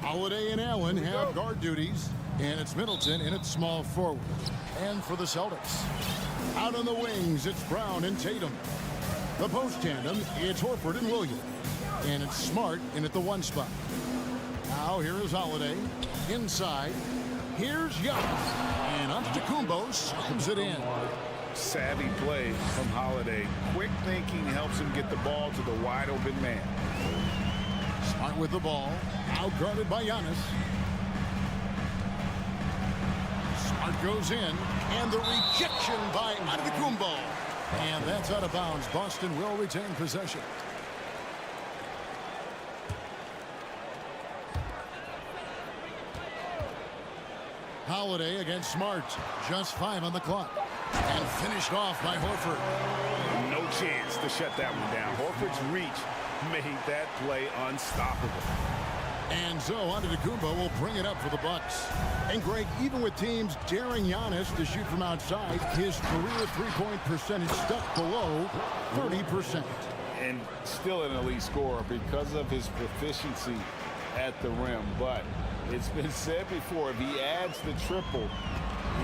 [SPEAKER 1] Holiday and Allen have guard duties, and it's Middleton in its small forward. And for the Celtics, out on the wings, it's Brown and Tatum. The post tandem, it's Horford and Williams. And it's Smart in at the 1 spot. Now here is Holiday. Inside, here's Giannis. And Antetokounmpo slams it in.
[SPEAKER 3] Savvy play from Holiday. Quick thinking helps him get the ball to the wide open man.
[SPEAKER 1] Smart with the ball. Out guarded by Giannis. Smart goes in. And the rejection by Antetokounmpo. And that's out of bounds. Boston will retain possession. Holiday against Smart. Just 5 on the clock. And finished off by Horford.
[SPEAKER 3] No chance to shut that one down. Horford's reach made that play unstoppable.
[SPEAKER 1] And so Antetokounmpo will bring it up for the Bucks. And Greg, even with teams daring Giannis to shoot from outside, his career three-point percentage stuck below 30%.
[SPEAKER 3] And still an elite scorer because of his proficiency at the rim. But it's been said before, if he adds the triple,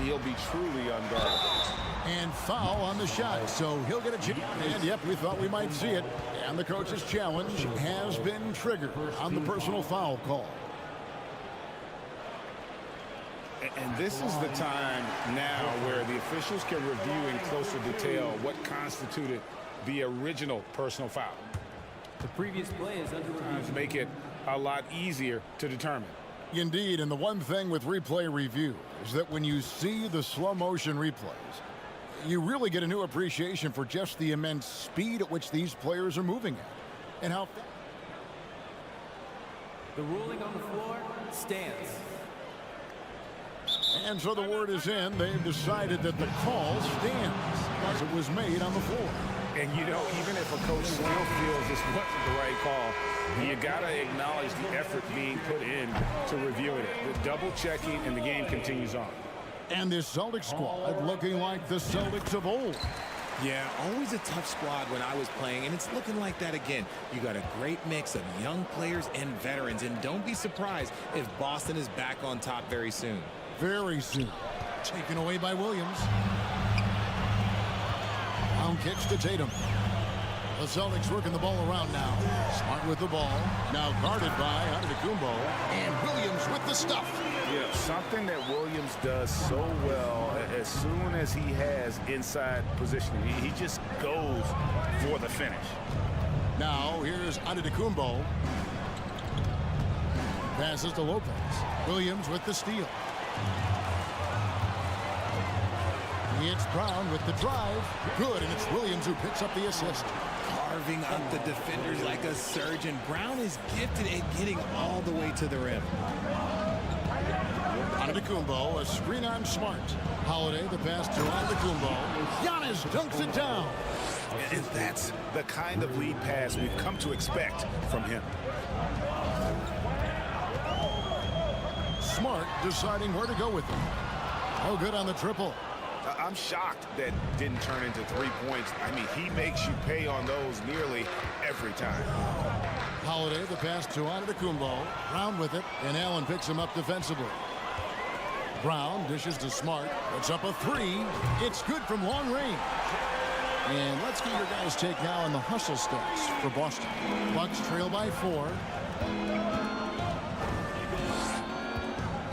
[SPEAKER 3] he'll be truly unguardable.
[SPEAKER 1] And foul on the shot, so he'll get a chip. And yep, we thought we might see it. And the coach's challenge has been triggered on the personal foul call.
[SPEAKER 3] And this is the time now where the officials can review in closer detail what constituted the original personal foul.
[SPEAKER 5] The previous play is under review.
[SPEAKER 3] Make it a lot easier to determine.
[SPEAKER 1] Indeed, and the one thing with replay review is that when you see the slow motion replays, you really get a new appreciation for just the immense speed at which these players are moving at. And how...
[SPEAKER 5] The ruling on the floor stands.
[SPEAKER 1] And so the word is in. They've decided that the call stands as it was made on the floor.
[SPEAKER 3] And, you know, even if a coach still feels this wasn't the right call, you got to acknowledge the effort being put in to reviewing it. The double checking, and the game continues on.
[SPEAKER 1] And this Celtics squad looking like the Celtics of old.
[SPEAKER 10] Yeah, always a tough squad when I was playing, and it's looking like that again. You got a great mix of young players and veterans, and don't be surprised if Boston is back on top very soon.
[SPEAKER 1] Very soon. Taken away by Williams. Brown kicks to Tatum. The Celtics working the ball around now. Smart with the ball. Now guarded by Antetokounmpo. And Williams with the stuff.
[SPEAKER 3] Yeah, something that Williams does so well as soon as he has inside positioning. He just goes for the finish.
[SPEAKER 1] Now here's Antetokounmpo. Passes to Lopez. Williams with the steal. It's Brown with the drive. Good, and it's Williams who picks up the assist.
[SPEAKER 10] Carving up the defenders like a surgeon. Brown is gifted at getting all the way to the rim.
[SPEAKER 1] Antetokounmpo, a screen on Smart. Holiday, the pass to Antetokounmpo. Giannis dunks it down.
[SPEAKER 3] And that's the kind of lead pass we've come to expect from him.
[SPEAKER 1] Smart deciding where to go with it. Oh, good on the triple.
[SPEAKER 3] I'm shocked that didn't turn into 3 points. I mean, he makes you pay on those nearly every time.
[SPEAKER 1] Holiday, the pass to Antetokounmpo. Brown with it, and Allen picks him up defensively. Brown dishes to Smart. Puts up a 3. It's good from long range. And let's get your guys' take now on the hustle stats for Boston. Bucks trail by 4.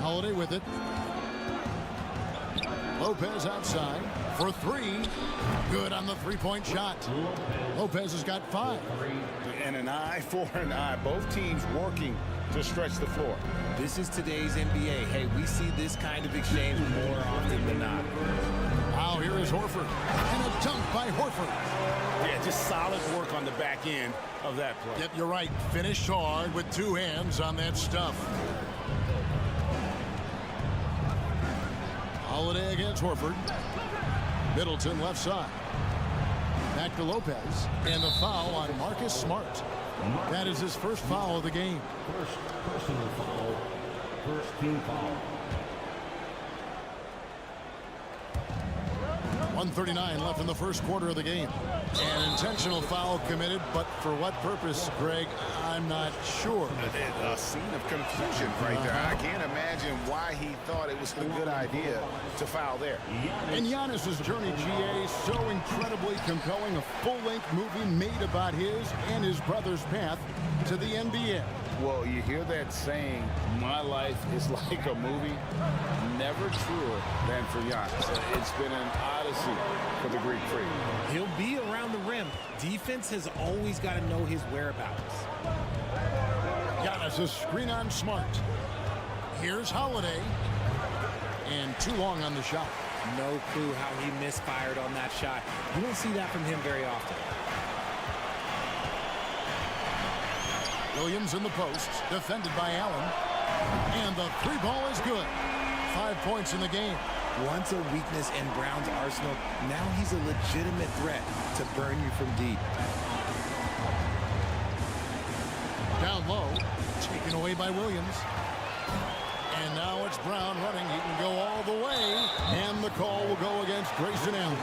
[SPEAKER 1] Holiday with it. Lopez outside for 3. Good on the three-point shot. Lopez has got 5.
[SPEAKER 3] And an eye for an eye. Both teams working to stretch the floor.
[SPEAKER 10] This is today's NBA. Hey, we see this kind of exchange more often than not.
[SPEAKER 1] Now here is Horford. And a dunk by Horford.
[SPEAKER 3] Yeah, just solid work on the back end of that play.
[SPEAKER 1] Yep, you're right. Finished hard with 2 hands on that stuff. Holiday against Horford. Middleton left side. Back to Lopez. And the foul on Marcus Smart. That is his first foul of the game.
[SPEAKER 4] First personal foul. First team foul.
[SPEAKER 1] 1:39 left in the first quarter of the game. An intentional foul committed, but for what purpose, Greg, I'm not sure.
[SPEAKER 3] A scene of confusion right there. I can't imagine why he thought it was a good idea to foul there.
[SPEAKER 1] And Giannis's journey, GA, so incredibly compelling. A full-length movie made about his and his brother's path to the NBA.
[SPEAKER 3] Well, you hear that saying, my life is like a movie. Never truer than for Giannis. It's been an odyssey for the Greek freak.
[SPEAKER 10] He'll be around the rim. Defense has always got to know his whereabouts.
[SPEAKER 1] Giannis a screen on Smart. Here's Holiday. And too long on the shot.
[SPEAKER 10] No clue how he misfired on that shot. You don't see that from him very often.
[SPEAKER 1] Williams in the post, defended by Allen. And the three ball is good. 5 points in the game.
[SPEAKER 10] Once a weakness in Brown's arsenal, now he's a legitimate threat to burn you from deep.
[SPEAKER 1] Down low, taken away by Williams. And now it's Brown running. He can go all the way. And the call will go against Grayson Allen.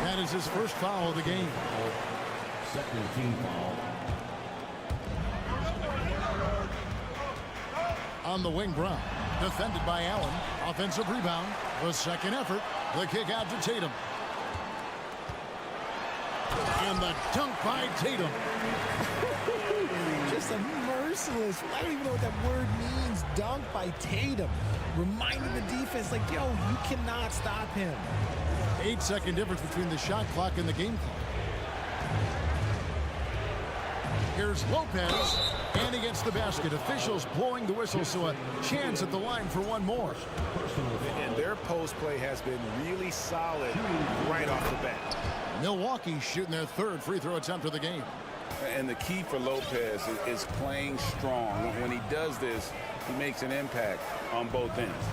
[SPEAKER 1] That is his first foul of the game.
[SPEAKER 4] Second team foul.
[SPEAKER 1] On the wing, Brown. Defended by Allen. Offensive rebound. The second effort. The kick out to Tatum. And the dunk by Tatum.
[SPEAKER 10] Just a merciless, I don't even know what that word means, dunk by Tatum. Reminding the defense, like, yo, you cannot stop him.
[SPEAKER 1] 8-second difference between the shot clock and the game clock. Here's Lopez, and he gets the basket. Officials blowing the whistle, so a chance at the line for one more.
[SPEAKER 3] And their post play has been really solid right off the bat.
[SPEAKER 1] Milwaukee shooting their third free throw attempt of the game.
[SPEAKER 3] And the key for Lopez is playing strong. When he does this, he makes an impact on both ends.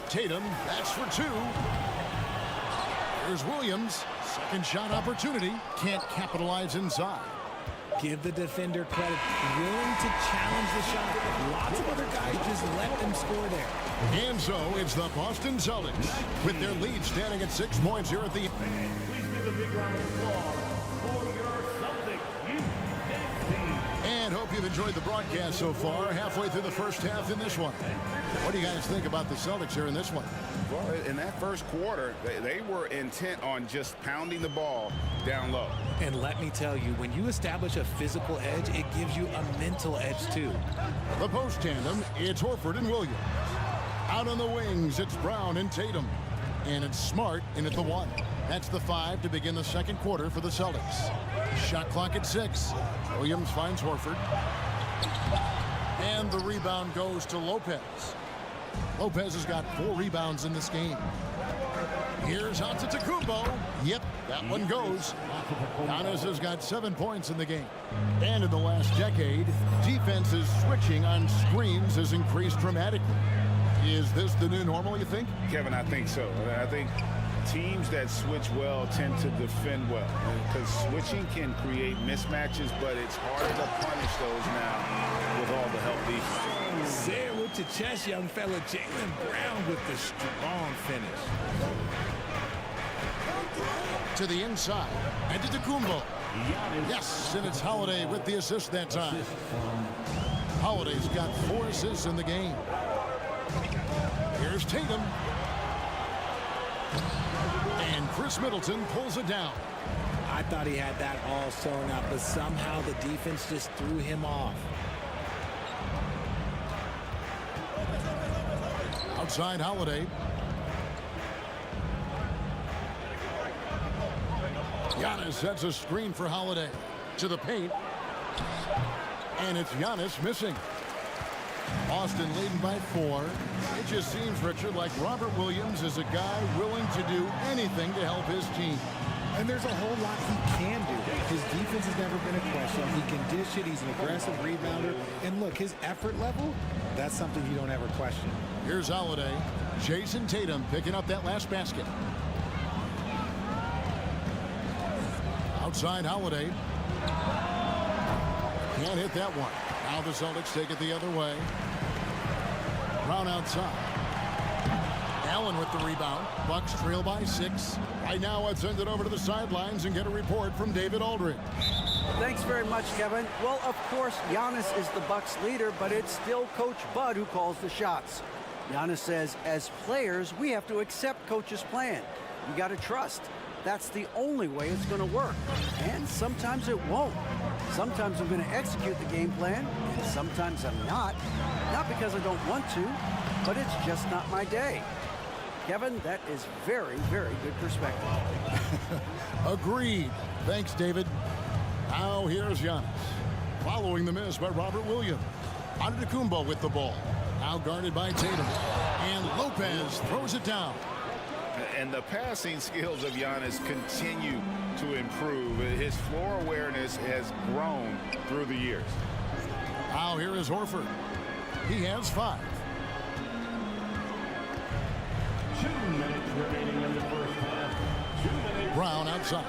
[SPEAKER 1] Tatum, that's for two. Here's Williams. Second shot opportunity. Can't capitalize inside.
[SPEAKER 10] Give the defender credit. Willing to challenge the shot. Lots of other guys just let them score there.
[SPEAKER 1] And so it's the Boston Celtics with their lead standing at 6 points here at the end.
[SPEAKER 4] Please give a big round of applause for your Celtics Youth team.
[SPEAKER 1] And hope you've enjoyed the broadcast so far. Halfway through the first half in this one. What do you guys think about the Celtics here in this one?
[SPEAKER 3] Well, in that first quarter, they were intent on just pounding the ball down low.
[SPEAKER 10] And let me tell you, when you establish a physical edge, it gives you a mental edge too.
[SPEAKER 1] The post tandem, it's Horford and Williams. Out on the wings, it's Brown and Tatum. And it's Smart in at the 1. That's the 5 to begin the second quarter for the Celtics. Shot clock at 6. Williams finds Horford. And the rebound goes to Lopez. Lopez has got 4 rebounds in this game. Here's Antetokounmpo. Yep, that one goes. Giannis has got 7 points in the game. And in the last decade, defenses switching on screens has increased dramatically. Is this the new normal, you think?
[SPEAKER 3] Kevin, I think so. I think teams that switch well tend to defend well. Because switching can create mismatches, but it's harder to punish those now with all the help defense.
[SPEAKER 10] Say it with your chest, young fella. Jaylen Brown with the strong finish.
[SPEAKER 1] To the inside. And to Antetokounmpo. Yes, and it's Holiday with the assist that time. Holiday's got 4 assists in the game. Here's Tatum. And Chris Middleton pulls it down.
[SPEAKER 10] I thought he had that all sewn up, but somehow the defense just threw him off.
[SPEAKER 1] Outside Holiday. Giannis sets a screen for Holiday. To the paint. And it's Giannis missing. Boston leading by 4. It just seems, Richard, like Robert Williams is a guy willing to do anything to help his team.
[SPEAKER 10] And there's a whole lot he can do. His defense has never been a question. He can dish it. He's an aggressive rebounder. And look, his effort level, that's something you don't ever question.
[SPEAKER 1] Here's Holiday. Jason Tatum picking up that last basket. Outside Holiday. Can't hit that one. Now the Celtics take it the other way. Brown outside. Allen with the rebound. Bucks trail by 6. Right now, let's send it over to the sidelines and get a report from David Aldridge.
[SPEAKER 5] Thanks very much, Kevin. Well, of course, Giannis is the Bucks leader, but it's still Coach Bud who calls the shots. Giannis says, as players, we have to accept Coach's plan. We got to trust. That's the only way it's going to work. And sometimes it won't. Sometimes I'm going to execute the game plan, and sometimes I'm not. Not because I don't want to, but it's just not my day. Kevin, that is very, very good perspective.
[SPEAKER 1] Agreed. Thanks, David. Now here's Giannis. Following the miss by Robert Williams. Antetokounmpo with the ball. Now guarded by Tatum. And Lopez throws it down.
[SPEAKER 3] And the passing skills of Giannis continue to improve. His floor awareness has grown through the years.
[SPEAKER 1] Now here is Horford. He has 5.
[SPEAKER 4] 2 minutes remaining in the first half. 2 minutes.
[SPEAKER 1] Brown outside.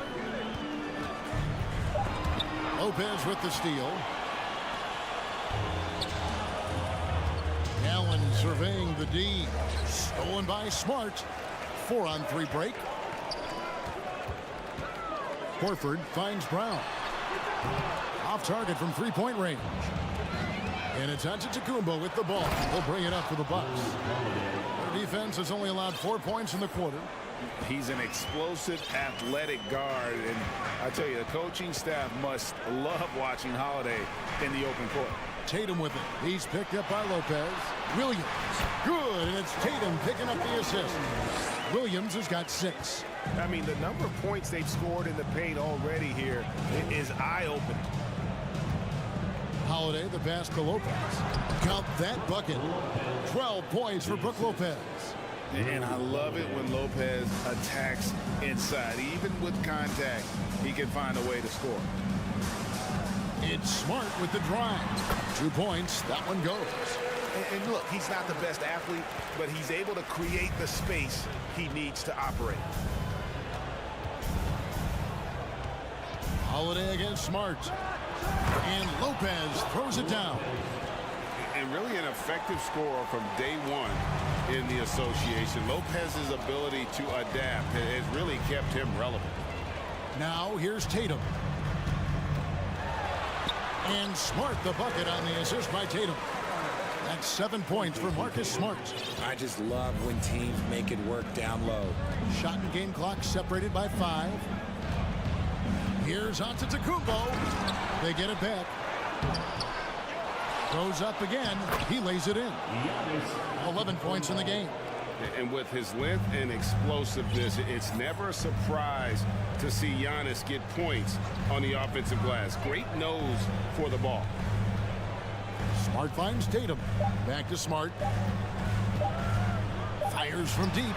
[SPEAKER 1] Lopez with the steal. Allen surveying the D. Stolen by Smart. 4-on-3 break. Horford finds Brown. Off target from 3-point range. And it's Antetokounmpo with the ball. He'll bring it up for the Bucks. Their defense has only allowed 4 points in the quarter.
[SPEAKER 3] He's an explosive, athletic guard. And I tell you, the coaching staff must love watching Holiday in the open court.
[SPEAKER 1] Tatum with it. He's picked up by Lopez. Williams. Good. And it's Tatum picking up the assist. Williams has got 6.
[SPEAKER 3] I mean, the number of points they've scored in the paint already here is eye-opening.
[SPEAKER 1] Holiday, the pass to Lopez. Count that bucket. 12 points for Brook Lopez.
[SPEAKER 3] And I love it when Lopez attacks inside. Even with contact, he can find a way to score.
[SPEAKER 1] It's Smart with the drive. 2 points. That one goes.
[SPEAKER 3] And look, he's not the best athlete, but he's able to create the space he needs to operate.
[SPEAKER 1] Holiday against Smart. And Lopez throws it down.
[SPEAKER 3] And really an effective scorer from day one in the association. Lopez's ability to adapt has really kept him relevant.
[SPEAKER 1] Now here's Tatum. And Smart the bucket on the assist by Tatum. That's 7 points for Marcus Smart.
[SPEAKER 10] I just love when teams make it work down low.
[SPEAKER 1] Shot and game clock separated by 5. Here's Antetokounmpo. They get it back. Goes up again. He lays it in. 11 points in the game.
[SPEAKER 3] And with his length and explosiveness, it's never a surprise to see Giannis get points on the offensive glass. Great nose for the ball.
[SPEAKER 1] Smart finds Tatum. Back to Smart. Fires from deep.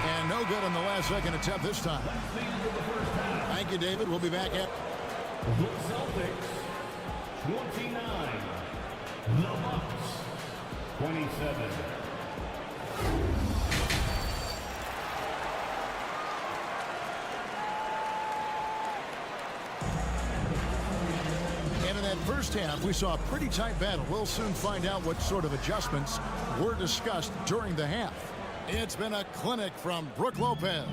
[SPEAKER 1] And no good on the last second attempt this time. Thank you, David. We'll be back at
[SPEAKER 4] The Celtics, 29. The Bucks, 27.
[SPEAKER 1] And in that first half, we saw a pretty tight battle. We'll soon find out what sort of adjustments were discussed during the half. It's been a clinic from Brook Lopez.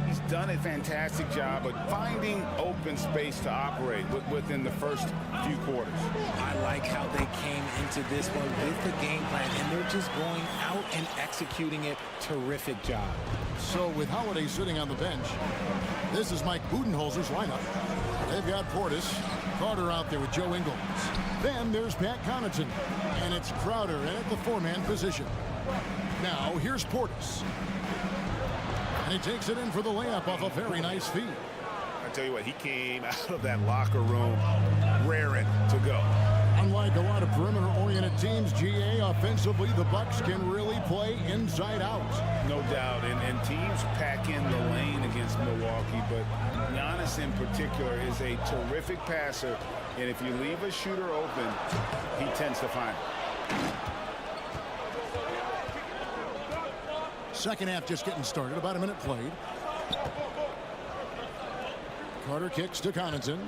[SPEAKER 3] He's done a fantastic job of finding open space to operate within the first few quarters.
[SPEAKER 10] I like how they came into this one with the game plan, and they're just going out and executing it. Terrific job.
[SPEAKER 1] So with Holiday sitting on the bench, this is Mike Budenholzer's lineup. They've got Portis, Carter out there with Joe Ingles. Then there's Pat Connaughton, and it's Crowder at the 4-man position. Now here's Portis. And he takes it in for the layup off a very nice feed.
[SPEAKER 3] I tell you what, he came out of that locker room raring to go.
[SPEAKER 1] Unlike a lot of perimeter-oriented teams, GA, offensively, the Bucks can really play inside out.
[SPEAKER 3] No doubt, and teams pack in the lane against Milwaukee, but Giannis in particular is a terrific passer, and if you leave a shooter open, he tends to find it.
[SPEAKER 1] Second half just getting started, about a minute played. Carter kicks to Connaughton.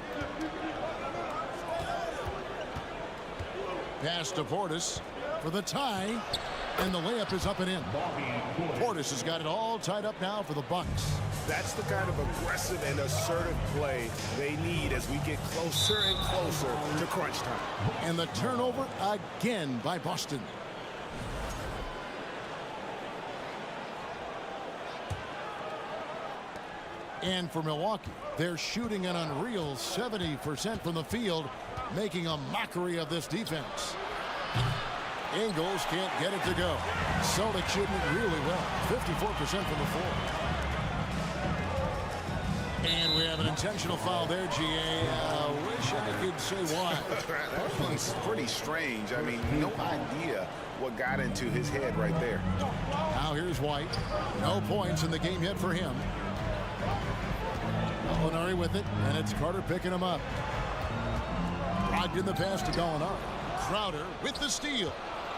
[SPEAKER 1] Pass to Portis for the tie. And the layup is up and in. Portis has got it all tied up now for the Bucks.
[SPEAKER 3] That's the kind of aggressive and assertive play they need as we get closer and closer to crunch time.
[SPEAKER 1] And the turnover again by Boston. And for Milwaukee, they're shooting an unreal 70% from the field, making a mockery of this defense. Ingles can't get it to go. Celtics shooting it really well, 54% from the floor. And we have an intentional foul there, GA. Wish I could say why.
[SPEAKER 3] That one's pretty strange. I mean, no idea what got into his head right there.
[SPEAKER 1] Now here's White. No points in the game yet for him. Gallinari with it, and it's Carter picking him up. Brogdon the pass to Gallinari. Crowder with the steal.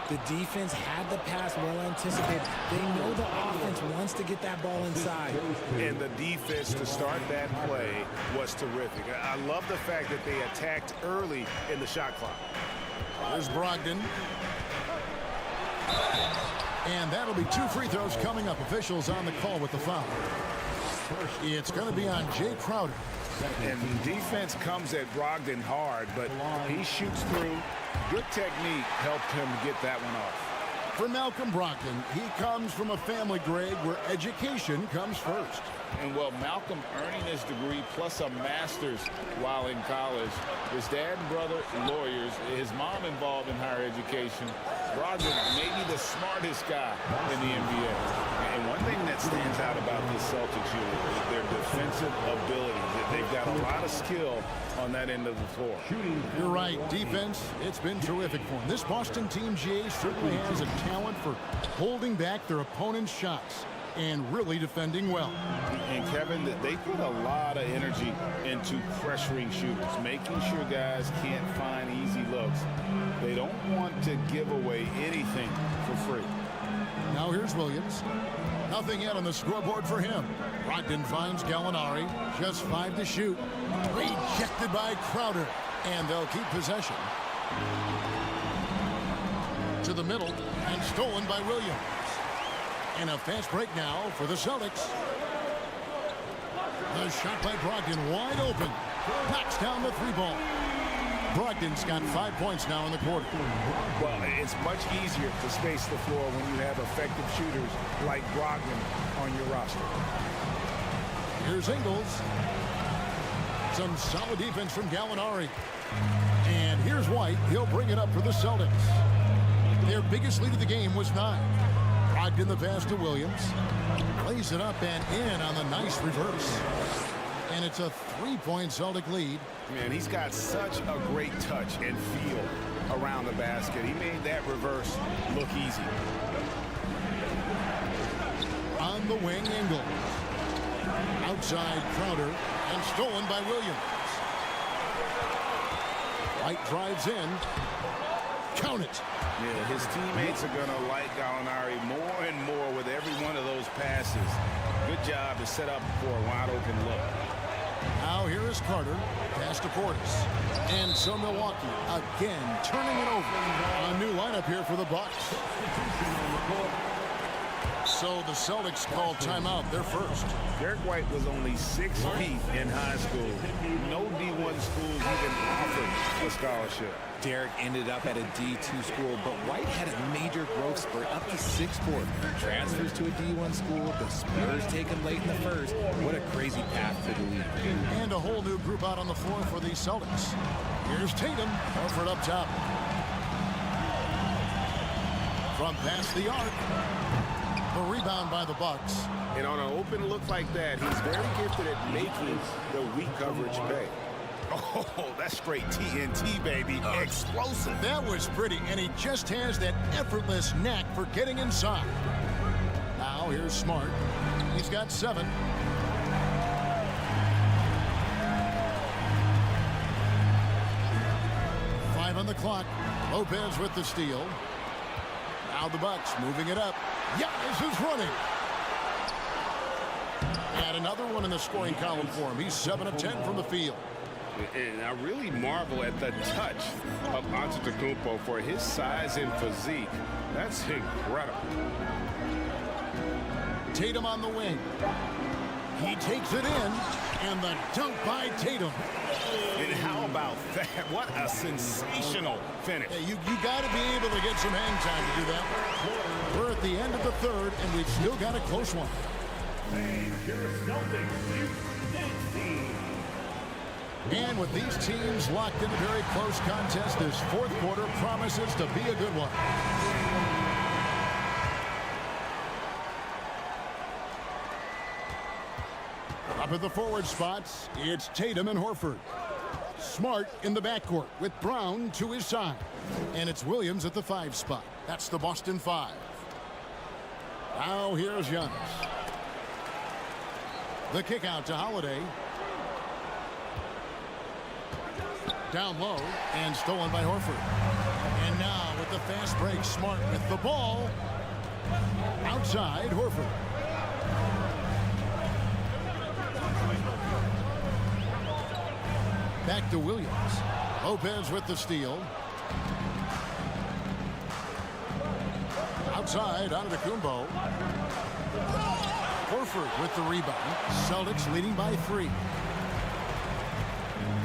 [SPEAKER 10] The defense had the pass well anticipated. They know the offense wants to get that ball inside.
[SPEAKER 3] And the defense to start that play was terrific. I love the fact that they attacked early in the shot clock.
[SPEAKER 1] There's Brogdon. And that'll be 2 free throws coming up. Officials on the call with the foul. It's going to be on Jay Crowder.
[SPEAKER 3] And defense comes at Brogdon hard, but he shoots through. Good technique helped him get that one off.
[SPEAKER 1] For Malcolm Brogdon, he comes from a family, Greg, where education comes first.
[SPEAKER 3] And well, Malcolm earning his degree plus a master's while in college. His dad and brother, lawyers. His mom involved in higher education. Brogdon may be the smartest guy in the NBA. And one thing that stands out about this Celtics unit is their defensive ability. They've got a lot of skill on that end of the floor.
[SPEAKER 1] You're right. Defense, it's been terrific for them. This Boston team, GA, certainly has a talent for holding back their opponent's shots and really defending well.
[SPEAKER 3] And Kevin, they put a lot of energy into pressuring shooters, making sure guys can't find easy looks. They don't want to give away anything for free.
[SPEAKER 1] Now here's Williams. Nothing yet on the scoreboard for him. Brogdon finds Gallinari. Just 5 to shoot. Rejected by Crowder. And they'll keep possession. To the middle and stolen by Williams. And a fast break now for the Celtics. The shot by Brogdon wide open. Knocks down the 3-ball. Brogdon's got 5 points now in the quarter.
[SPEAKER 3] Well, it's much easier to space the floor when you have effective shooters like Brogdon on your roster.
[SPEAKER 1] Here's Ingles. Some solid defense from Gallinari. And here's White. He'll bring it up for the Celtics. Their biggest lead of the game was 9. Brogdon the pass to Williams. Plays it up and in on the nice reverse. And it's a 3-point Celtic lead.
[SPEAKER 3] Man, he's got such a great touch and feel around the basket. He made that reverse look easy.
[SPEAKER 1] On the wing, Ingles. Outside Crowder and stolen by Williams. White drives in. Count it.
[SPEAKER 3] Yeah, his teammates are going to like Gallinari more and more with every one of those passes. Good job to set up for a wide open look.
[SPEAKER 1] Now here is Carter. Pass to Portis. And so Milwaukee again turning it over. A new lineup here for the Bucks. So the Celtics call timeout. They're first.
[SPEAKER 3] Derek White was only 6 feet in high school. No D1 schools even offered a scholarship.
[SPEAKER 10] Derek ended up at a D2 school, but White had a major growth spurt up to 6'4". Transfers to a D1 school. The Spurs take him late in the first. What a crazy path to the league.
[SPEAKER 1] And a whole new group out on the floor for the Celtics. Here's Tatum. Horford up top. From past the arc. The rebound by the Bucks.
[SPEAKER 3] And on an open look like that, he's very gifted at making the weak coverage pay. Oh, that's straight TNT, baby. Explosive.
[SPEAKER 1] That was pretty, and he just has that effortless knack for getting inside. Now here's Smart. He's got 7. Five on the clock. Lopez with the steal. Now the Bucks moving it up. Giannis is running. And another one in the scoring column for him. He's 7 of 10 from the field.
[SPEAKER 3] And I really marvel at the touch of Antetokounmpo for his size and physique. That's incredible.
[SPEAKER 1] Tatum on the wing. He takes it in, and the dunk by Tatum.
[SPEAKER 3] And how about that? What a sensational finish.
[SPEAKER 1] Hey, you got to be able to get some hang time to do that. We're at the end of the third, and we've still got a close one. And with these teams locked in a very close contest, this fourth quarter promises to be a good one. Up at the forward spots, it's Tatum and Horford. Smart in the backcourt with Brown to his side. And it's Williams at the 5 spot. That's the Boston 5. Now here's Giannis. The kick out to Holiday. Down low and stolen by Horford. And now with the fast break, Smart with the ball. Outside, Horford. Back to Williams. Lopez with the steal. Outside, Antetokounmpo. Horford with the rebound. Celtics leading by 3.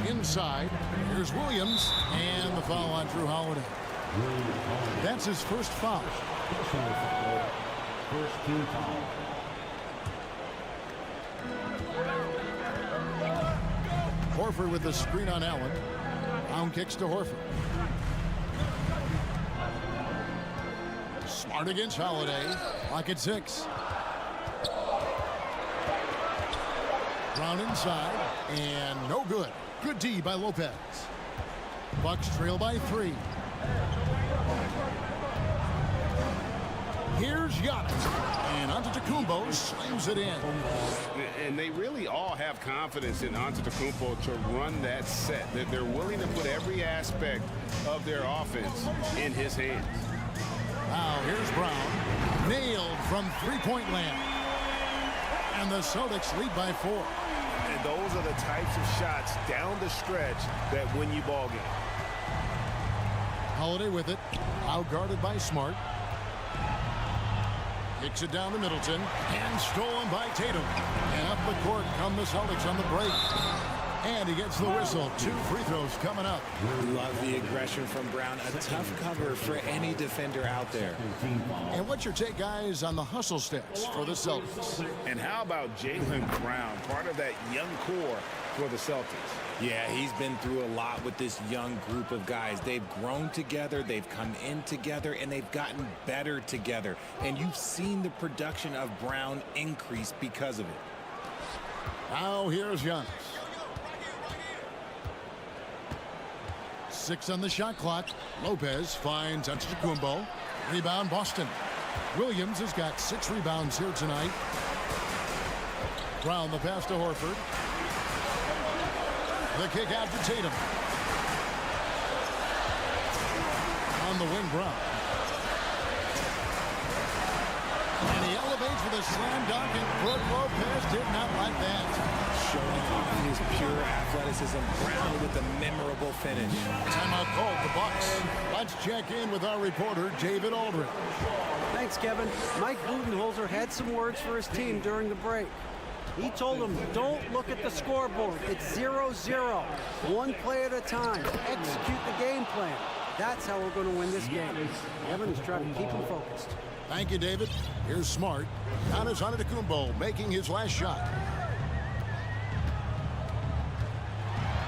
[SPEAKER 1] Inside, here's Williams, and the foul on Drew Holiday. That's his first foul.
[SPEAKER 4] First team foul.
[SPEAKER 1] Horford with the screen on Allen. Brown kicks to Horford. Smart against Holiday. Clock at 6. Brown inside, and no good. Good D by Lopez. Bucks trail by 3. Here's Giannis, and Antetokounmpo slams it in.
[SPEAKER 3] And they really all have confidence in Antetokounmpo to run that set. That they're willing to put every aspect of their offense in his hands.
[SPEAKER 1] Now here's Brown, nailed from three-point land. And the Celtics lead by 4.
[SPEAKER 3] And those are the types of shots down the stretch that win you ball game.
[SPEAKER 1] Holiday with it, out-guarded by Smart. Kicks it down to Middleton, and stolen by Tatum. And up the court come the Celtics on the break. And he gets the whistle. 2 free throws coming up.
[SPEAKER 10] Love the aggression from Brown. A tough cover for any defender out there.
[SPEAKER 1] And what's your take, guys, on the hustle stats for the Celtics?
[SPEAKER 3] And how about Jaylen Brown, part of that young core for the Celtics?
[SPEAKER 10] Yeah, he's been through a lot with this young group of guys. They've grown together, they've come in together, and they've gotten better together. And you've seen the production of Brown increase because of it.
[SPEAKER 1] Now here's Giannis. 6 on the shot clock. Lopez finds Antetokounmpo. Rebound Boston. Williams has got 6 rebounds here tonight. Brown the pass to Horford. The kick out to Tatum. On the wing, Brown. And he elevates with a slam dunk, and Brook Lopez did not like that.
[SPEAKER 10] Showing off his pure athleticism. Brown with a memorable finish.
[SPEAKER 1] Timeout called the Bucks. Let's check in with our reporter, David Aldridge.
[SPEAKER 5] Thanks, Kevin. Mike Budenholzer had some words for his team during the break. He told them, don't look at the scoreboard. It's 0-0. One play at a time. Execute the game plan. That's how we're going to win this game. Kevin is trying to keep them focused.
[SPEAKER 1] Thank you, David. Here's Smart. Giannis Antetokounmpo making his last shot.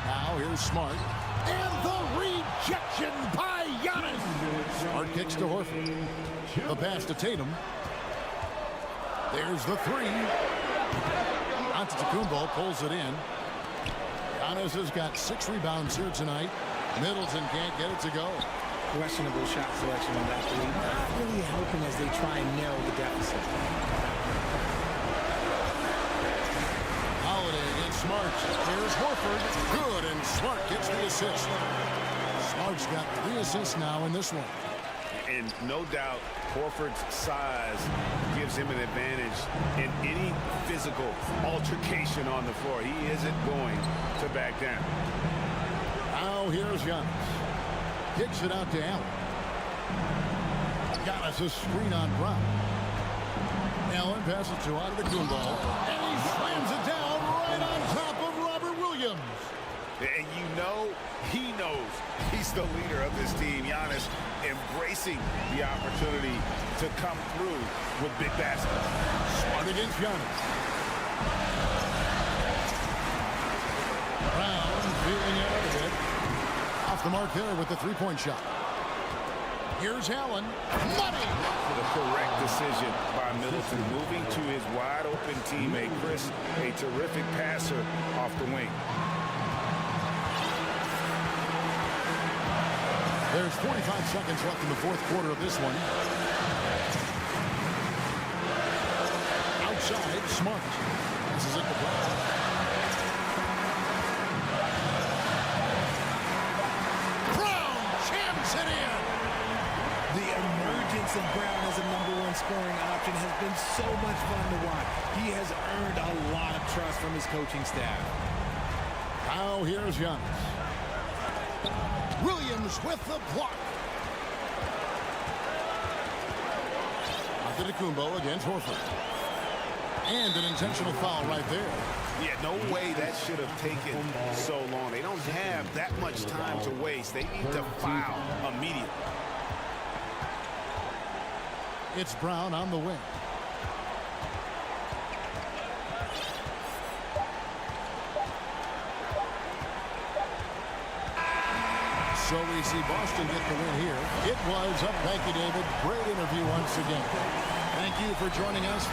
[SPEAKER 1] Now here's Smart. And the rejection by Giannis. Smart kicks to Horford. The pass to Tatum. There's the 3. Antetokounmpo pulls it in. Giannis has got 6 rebounds here tonight. Middleton can't get it to go.
[SPEAKER 10] Questionable shot selection on that 3. Not really helping as they try and narrow the deficit.
[SPEAKER 1] Holiday against Smart. Here's Horford. Good, and Smart gets the assist. Smart's got 3 assists now in this one.
[SPEAKER 3] And And no doubt, Horford's size gives him an advantage in any physical altercation on the floor. He isn't going to back down.
[SPEAKER 1] Now here's Giannis. Kicks it out to Allen. Giannis a screen on Brown. Allen passes to Antetokounmpo, and he slams it down right on top of Robert Williams.
[SPEAKER 3] And you know, he knows he's the leader of this team. Giannis embracing the opportunity to come through with big baskets.
[SPEAKER 1] Smart against Giannis. Brown feeling out of it. Off the mark there with the three-point shot. Here's Allen. Money!
[SPEAKER 3] The correct decision by Middleton, moving to his wide-open teammate, Chris, a terrific passer off the wing.
[SPEAKER 1] There's 45 seconds left in the fourth quarter of this one. Outside, Smart. This is it to Brown. Brown jams it in.
[SPEAKER 10] The emergence of Brown as a #1 scoring option has been so much fun to watch. He has earned a lot of trust from his coaching staff.
[SPEAKER 1] Now here's Giannis. Williams with the block. Antetokounmpo against Horford. And an intentional foul right there.
[SPEAKER 3] Yeah, no way that should have taken so long. They don't have that much time to waste. They need to foul immediately.
[SPEAKER 1] It's Brown on the wing. So we see Boston get the win here. It was up. Thank you, David. Great interview once again. Thank you for joining us.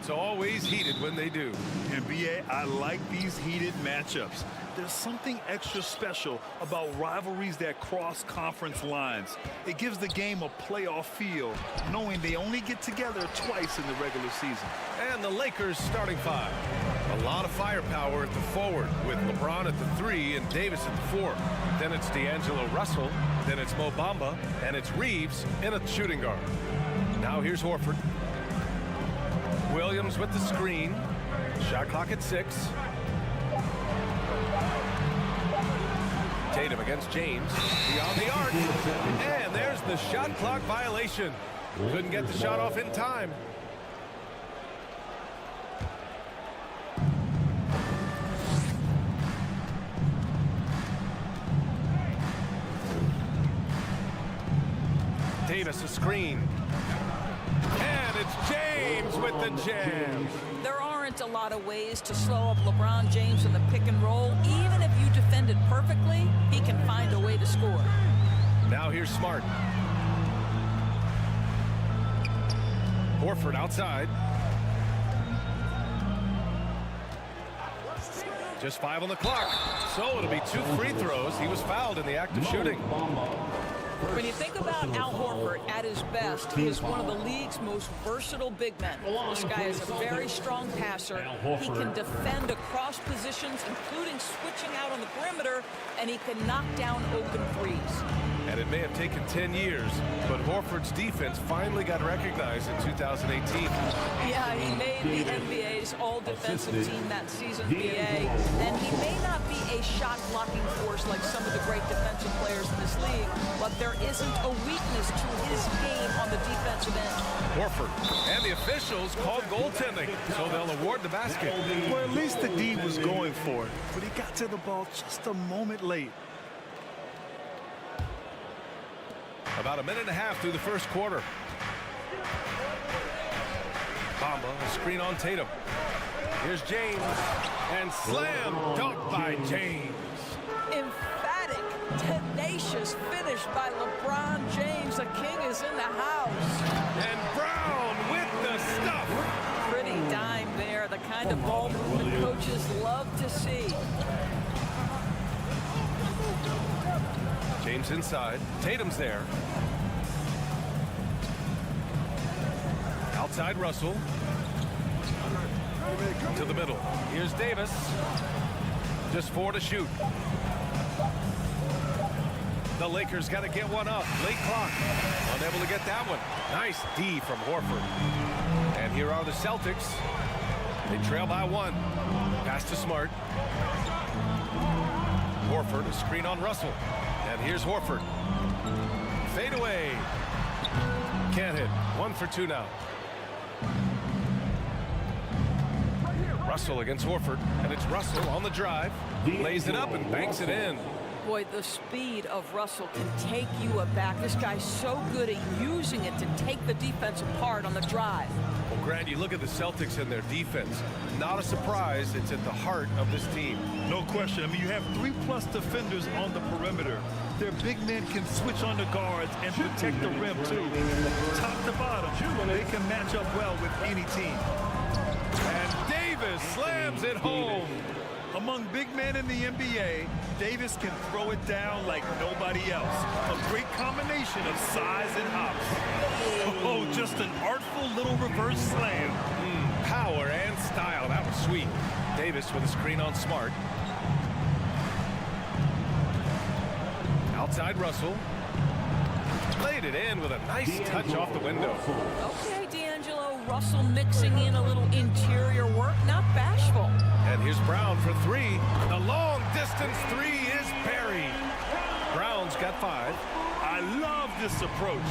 [SPEAKER 7] It's always heated when they do.
[SPEAKER 9] NBA, I like these heated matchups. There's something extra special about rivalries that cross conference lines. It gives the game a playoff feel, knowing they only get together twice in the regular season.
[SPEAKER 7] And the Lakers starting five. A lot of firepower at the forward with LeBron at the 3 and Davis at the 4. Then it's D'Angelo Russell, then it's Mo Bamba, and it's Reeves in a shooting guard. Now here's Horford. Williams with the screen. Shot clock at 6. Tatum against James. Beyond the arc. And there's the shot clock violation. Couldn't get the shot off in time. Davis a screen. And it's James with the jam.
[SPEAKER 11] There aren't a lot of ways to slow up LeBron James in the pick and roll. Even if you defend it perfectly, he can find a way to score.
[SPEAKER 7] Now here's Smart. Horford outside. Just 5 on the clock. So it'll be 2 free throws. He was fouled in the act of shooting.
[SPEAKER 11] When you think about Al Horford at his best, he is one of the league's most versatile big men. This guy is a very strong passer. He can defend across positions, including switching out on the perimeter, and he can knock down open threes.
[SPEAKER 7] And it may have taken 10 years, but Horford's defense finally got recognized in 2018.
[SPEAKER 11] Yeah, he made the NBA's all-defensive team that season, BA, and he may not be a shot-blocking force like some of the great defensive players in this league, but there isn't a weakness to his game on the defensive end.
[SPEAKER 7] Horford and the officials called goaltending, so they'll award the basket.
[SPEAKER 9] Well, at least the D was going for it, but he got to the ball just a moment late.
[SPEAKER 7] About a minute and a half through the first quarter. Bamba, a screen on Tatum. Here's James, and slam dunk by James.
[SPEAKER 11] Emphatic, tenacious finish by LeBron James. The king is in the house.
[SPEAKER 7] And Brown with the stuff.
[SPEAKER 11] Pretty dime there, the kind of ball movement coaches love to see.
[SPEAKER 7] James inside. Tatum's there. Outside Russell. To the middle. Here's Davis. Just 4 to shoot. The Lakers got to get one up. Late clock. Unable to get that one. Nice D from Horford. And here are the Celtics. They trail by 1. Pass to Smart. Horford, a screen on Russell. And here's Horford. Fade away. Can't hit. 1 for 2 now. Russell against Horford. And it's Russell on the drive. Lays it up and banks it in.
[SPEAKER 11] Boy, the speed of Russell can take you aback. This guy's so good at using it to take the defense apart on the drive.
[SPEAKER 7] Well, Grant, you look at the Celtics and their defense. Not a surprise. It's at the heart of this team.
[SPEAKER 9] No question. I mean, you have 3+ defenders on the perimeter. Their big men can switch on the guards and protect the rim, too. Top to bottom, they can match up well with any team.
[SPEAKER 7] And Davis slams it home.
[SPEAKER 9] Among big men in the NBA, Davis can throw it down like nobody else. A great combination of size and hops. Oh, just an artful little reverse slam.
[SPEAKER 7] Power and style. That was sweet. Davis with a screen on Smart. Outside Russell. Laid it in with a nice touch off the window.
[SPEAKER 11] Okay, D'Angelo Russell mixing in a little interior work, not bashful.
[SPEAKER 7] And here's Brown for 3. The long distance 3 is buried. Brown's got 5.
[SPEAKER 9] I love this approach.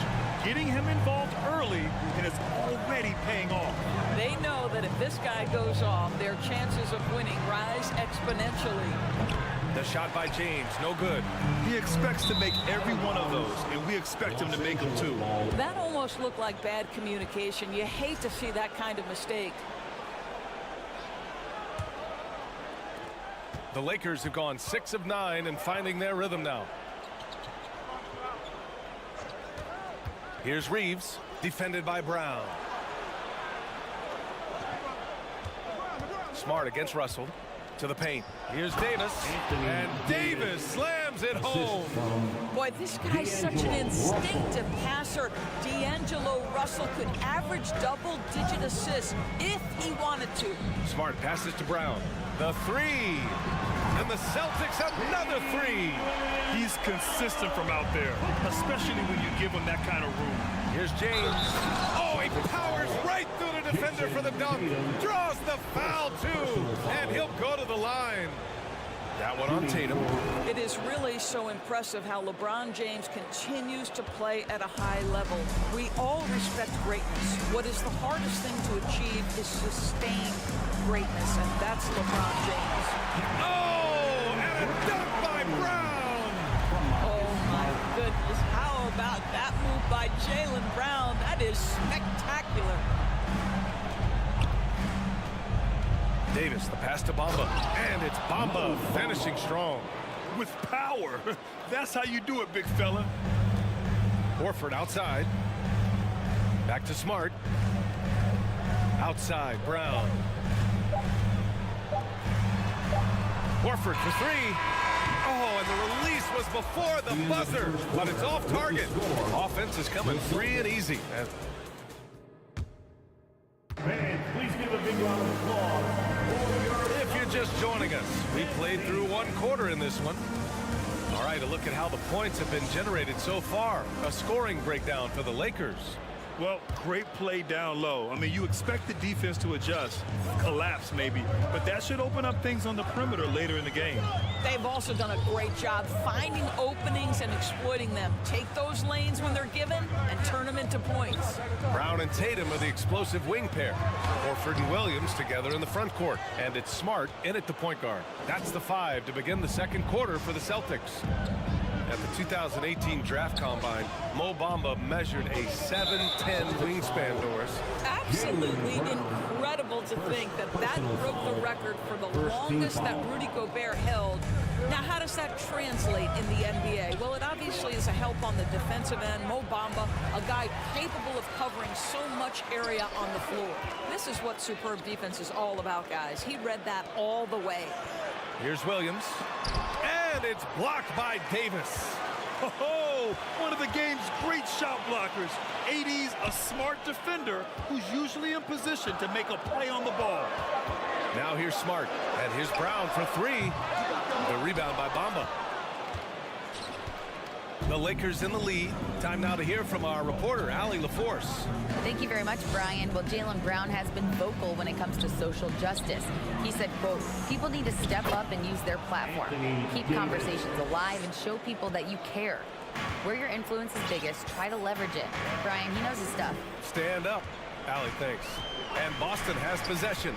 [SPEAKER 9] Getting him involved early, and it's already paying off.
[SPEAKER 11] They know that if this guy goes off, their chances of winning rise exponentially.
[SPEAKER 7] The shot by James, no good.
[SPEAKER 9] He expects to make every one of those, and we expect him to make them too.
[SPEAKER 11] That almost looked like bad communication. You hate to see that kind of mistake.
[SPEAKER 7] The Lakers have gone 6 of 9 and finding their rhythm now. Here's Reeves, defended by Brown. Smart against Russell. To the paint. Here's Davis. And Davis slams it home.
[SPEAKER 11] Boy, this guy's such an instinctive passer. D'Angelo Russell could average double-digit assists if he wanted to.
[SPEAKER 7] Smart passes to Brown. The three. And the Celtics another three.
[SPEAKER 9] He's consistent from out there, especially when you give him that kind of room.
[SPEAKER 7] Here's James. Oh, he powers right through the defender for the dunk. Draws the foul, too. And he'll go to the line. That one on Tatum.
[SPEAKER 11] It is really so impressive how LeBron James continues to play at a high level. We all respect greatness. What is the hardest thing to achieve is sustained greatness, and that's LeBron James.
[SPEAKER 7] Oh, and a dunk by Brown.
[SPEAKER 11] Oh, my goodness. How about that move by Jaylen Brown? That is spectacular.
[SPEAKER 7] Davis, the pass to Bamba. And it's Bamba finishing strong.
[SPEAKER 9] With power. That's how you do it, big fella.
[SPEAKER 7] Horford outside. Back to Smart. Outside, Brown. Horford for three. Oh, and the release was before the buzzer, but it's off target. Offense is coming free and easy.
[SPEAKER 4] Man, please give a big round of applause.
[SPEAKER 7] If you're just joining us, we played through one quarter in this one. All right, a look at how the points have been generated so far. A scoring breakdown for the Lakers.
[SPEAKER 9] Well, great play down low. I mean, you expect the defense to adjust, collapse maybe, but that should open up things on the perimeter later in the game.
[SPEAKER 11] They've also done a great job finding openings and exploiting them. Take those lanes when they're given and turn them into points.
[SPEAKER 7] Brown and Tatum are the explosive wing pair. Horford and Williams together in the front court. And it's Smart in at the point guard. That's the five to begin the second quarter for the Celtics. At the 2018 Draft Combine, Mo Bamba measured a 7'10" wingspan, Doris.
[SPEAKER 11] Absolutely incredible to think that that broke the record for the longest that Rudy Gobert held. Now, how does that translate in the NBA? Well, it obviously is a help on the defensive end. Mo Bamba, a guy capable of covering so much area on the floor. This is what superb defense is all about, guys. He read that all the way.
[SPEAKER 7] Here's Williams. And it's blocked by Davis.
[SPEAKER 9] Oh, one of the game's great shot blockers. AD's a smart defender who's usually in position to make a play on the ball.
[SPEAKER 7] Now here's Smart. And here's Brown for three. The rebound by Bamba. The Lakers in the lead. Time now to hear from our reporter, Allie LaForce.
[SPEAKER 6] Thank you very much, Brian. Well, Jaylen Brown has been vocal when it comes to social justice. He said, quote, people need to step up and use their platform. Keep conversations alive and show people that you care. Where your influence is biggest, try to leverage it. Brian, he knows his stuff.
[SPEAKER 7] Stand up. Allie, thanks. And Boston has possession.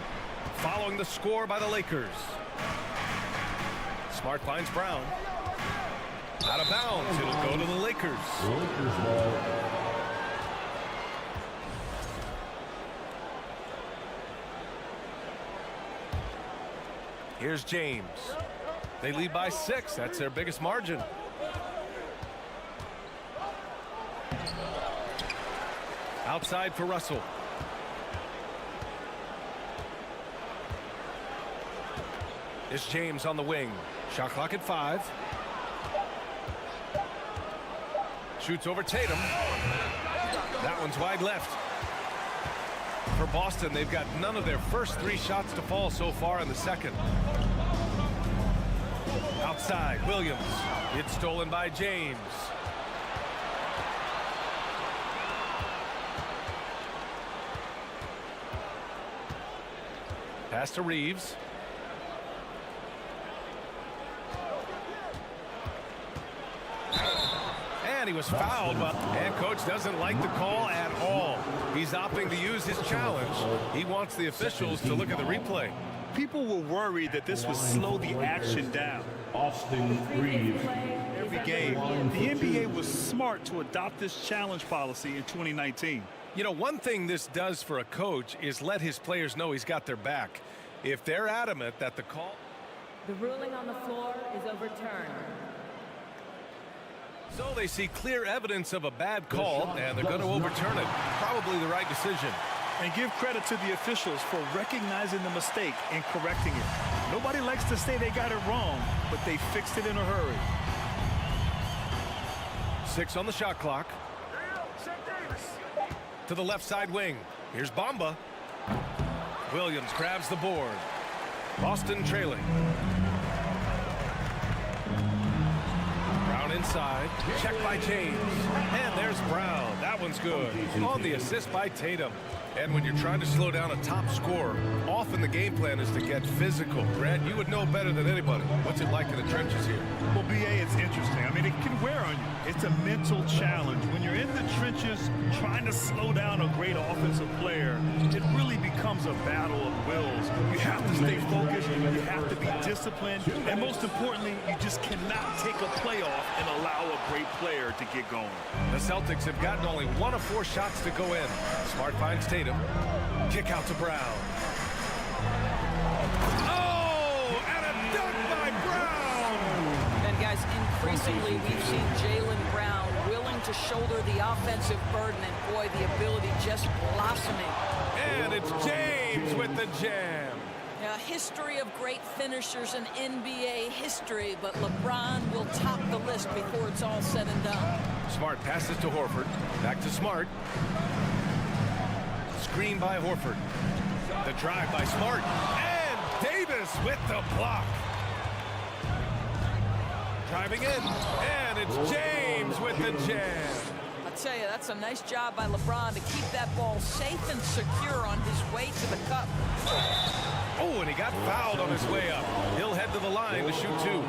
[SPEAKER 7] Following the score by the Lakers. Smart finds Brown. Out of bounds. It'll go to the Lakers. Here's James. They lead by 6. That's their biggest margin. Outside for Russell. It's James on the wing. Shot clock at 5. Shoots over Tatum. That one's wide left. For Boston, they've got none of their first 3 shots to fall so far in the second. Outside, Williams. It's stolen by James. Pass to Reeves. And he was fouled, and coach doesn't like the call at all. He's opting to use his challenge. He wants the officials to look at the replay.
[SPEAKER 9] People were worried that this would slow the action down.
[SPEAKER 4] Austin Reeves.
[SPEAKER 9] Every game, the NBA was smart to adopt this challenge policy in 2019.
[SPEAKER 7] You know, one thing this does for a coach is let his players know he's got their back. If they're adamant that the call...
[SPEAKER 12] The ruling on the floor is overturned.
[SPEAKER 7] So they see clear evidence of a bad call, and they're going to overturn it. Probably the right decision.
[SPEAKER 9] And give credit to the officials for recognizing the mistake and correcting it. Nobody likes to say they got it wrong, but they fixed it in a hurry.
[SPEAKER 7] 6 on the shot clock. To the left side wing. Here's Bamba. Williams grabs the board. Boston trailing. Brown inside. Check by James. And there's Brown. That one's good. On the assist by Tatum. And when you're trying to slow down a top scorer, often the game plan is to get physical. Grant, you would know better than anybody. What's it like in the trenches here?
[SPEAKER 9] Well, B.A., it's interesting. I mean, it can wear on you. It's a mental challenge. When you're in the trenches trying to slow down a great offensive player, it really becomes a battle of wills. You have to stay focused. You have to be disciplined. And most importantly, you just cannot take a play off and allow a great player to get going.
[SPEAKER 7] The Celtics have gotten only 1 of 4 shots to go in. Smart finds Tatum. Kick out to Brown. Oh, and a dunk by Brown!
[SPEAKER 11] And guys, increasingly we've seen Jaylen Brown willing to shoulder the offensive burden, and boy, the ability just blossoming.
[SPEAKER 7] And it's James with the jam.
[SPEAKER 11] A history of great finishers in NBA history, but LeBron will top the list before it's all said and done.
[SPEAKER 7] Smart passes to Horford. Back to Smart. Screen by Horford. The drive by Smart. And Davis with the block. Driving in. And it's James with the jam.
[SPEAKER 11] I tell you, that's a nice job by LeBron to keep that ball safe and secure on his way to the cup.
[SPEAKER 7] Oh, and he got fouled on his way up. He'll head to the line to shoot 2.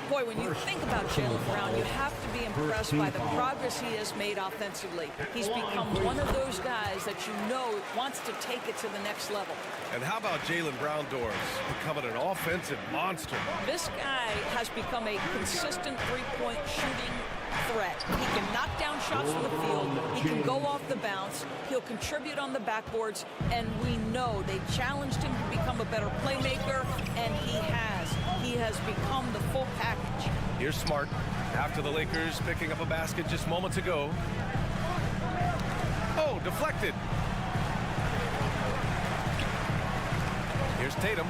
[SPEAKER 11] Boy, when you think about Jaylen Brown, you have to be impressed by the progress he has made offensively. He's become one of those guys that you know wants to take it to the next level.
[SPEAKER 7] And how about Jaylen Brown doors becoming an offensive monster?
[SPEAKER 11] This guy has become a consistent three-point shooting threat. He can knock down shots from the field. He can go off the bounce. He'll contribute on the backboards. And we know they challenged him to become a better playmaker, and he has. He has become the full package.
[SPEAKER 7] Here's Smart after the Lakers picking up a basket just moments ago. Oh, deflected. Here's Tatum.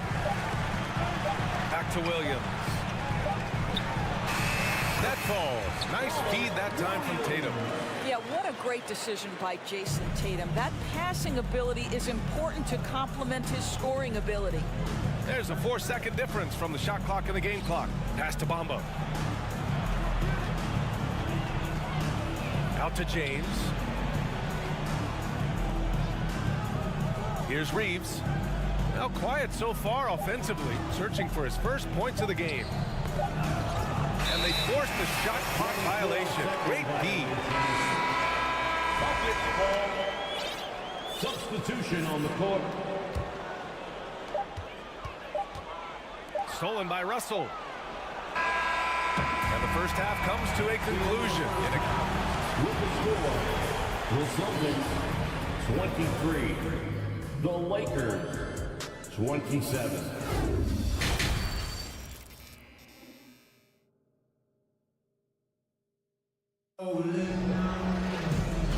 [SPEAKER 7] Back to Williams. That falls. Nice feed that time from Tatum.
[SPEAKER 11] Yeah, what a great decision by Jason Tatum. That passing ability is important to complement his scoring ability.
[SPEAKER 7] There's a 4-second difference from the shot clock and the game clock. Pass to Bamba. Out to James. Here's Reeves. Now quiet so far offensively, searching for his first points of the game. And they forced the shot clock violation. Great D.
[SPEAKER 4] Substitution on the court.
[SPEAKER 7] Stolen by Russell. And the first half comes to a conclusion.
[SPEAKER 4] With the score, the Celtics 23, the Lakers 27.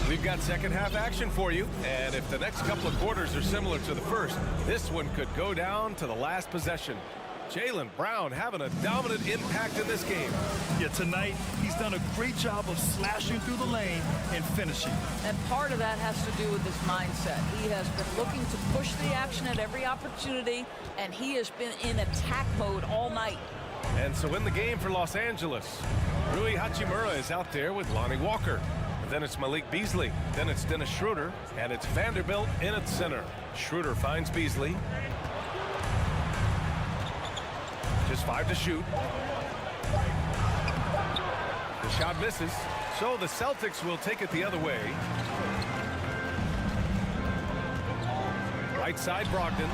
[SPEAKER 7] We've got second half action for you, and if the next couple of quarters are similar to the first, this one could go down to the last possession. Jaylen Brown having a dominant impact in this game.
[SPEAKER 9] Yeah, tonight he's done a great job of slashing through the lane and finishing.
[SPEAKER 11] And part of that has to do with his mindset. He has been looking to push the action at every opportunity, and he has been in attack mode all night.
[SPEAKER 7] And so in the game for Los Angeles, Rui Hachimura is out there with Lonnie Walker. And then it's Malik Beasley. Then it's Dennis Schroeder. And it's Vanderbilt in at center. Schroeder finds Beasley. Just 5 to shoot. The shot misses. So the Celtics will take it the other way. Right side, Brogdon.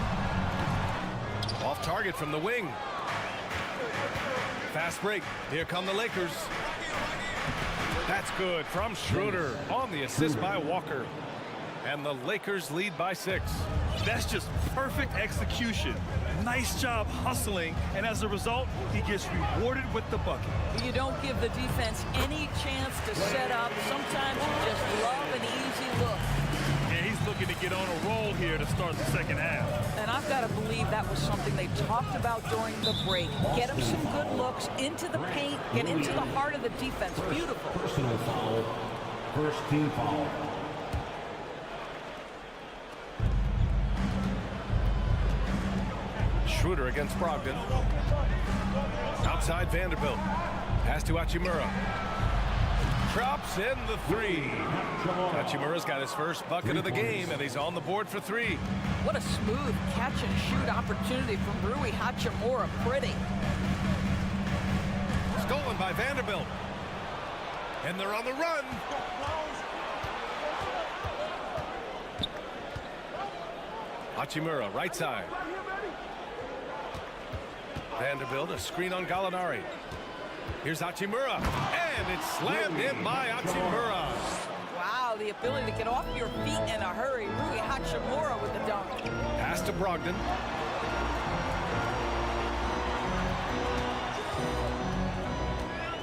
[SPEAKER 7] Off target from the wing. Fast break. Here come the Lakers. That's good from Schroeder on the assist by Walker. And the Lakers lead by 6.
[SPEAKER 9] That's just perfect execution. Nice job hustling, and as a result, he gets rewarded with the bucket.
[SPEAKER 11] You don't give the defense any chance to set up. Sometimes you just love an easy look.
[SPEAKER 9] And he's looked looking to get on a roll here to start the second half.
[SPEAKER 11] And I've got to believe that was something they talked about during the break. Get him some good looks into the paint, get into the heart of the defense. Beautiful.
[SPEAKER 4] Personal foul. First team foul.
[SPEAKER 7] Schroeder against Brogdon. Outside Vanderbilt. Pass to Hachimura. Drops in the three. Hachimura's got his first bucket of the game, and he's on the board for three.
[SPEAKER 11] What a smooth catch-and-shoot opportunity from Rui Hachimura. Pretty.
[SPEAKER 7] Stolen by Vanderbilt. And they're on the run. Hachimura, right side. Vanderbilt, a screen on Gallinari. Here's Hachimura, and it's slammed in by Hachimura.
[SPEAKER 11] Wow, the ability to get off your feet in a hurry. Rui Hachimura with the dunk.
[SPEAKER 7] Pass to Brogdon.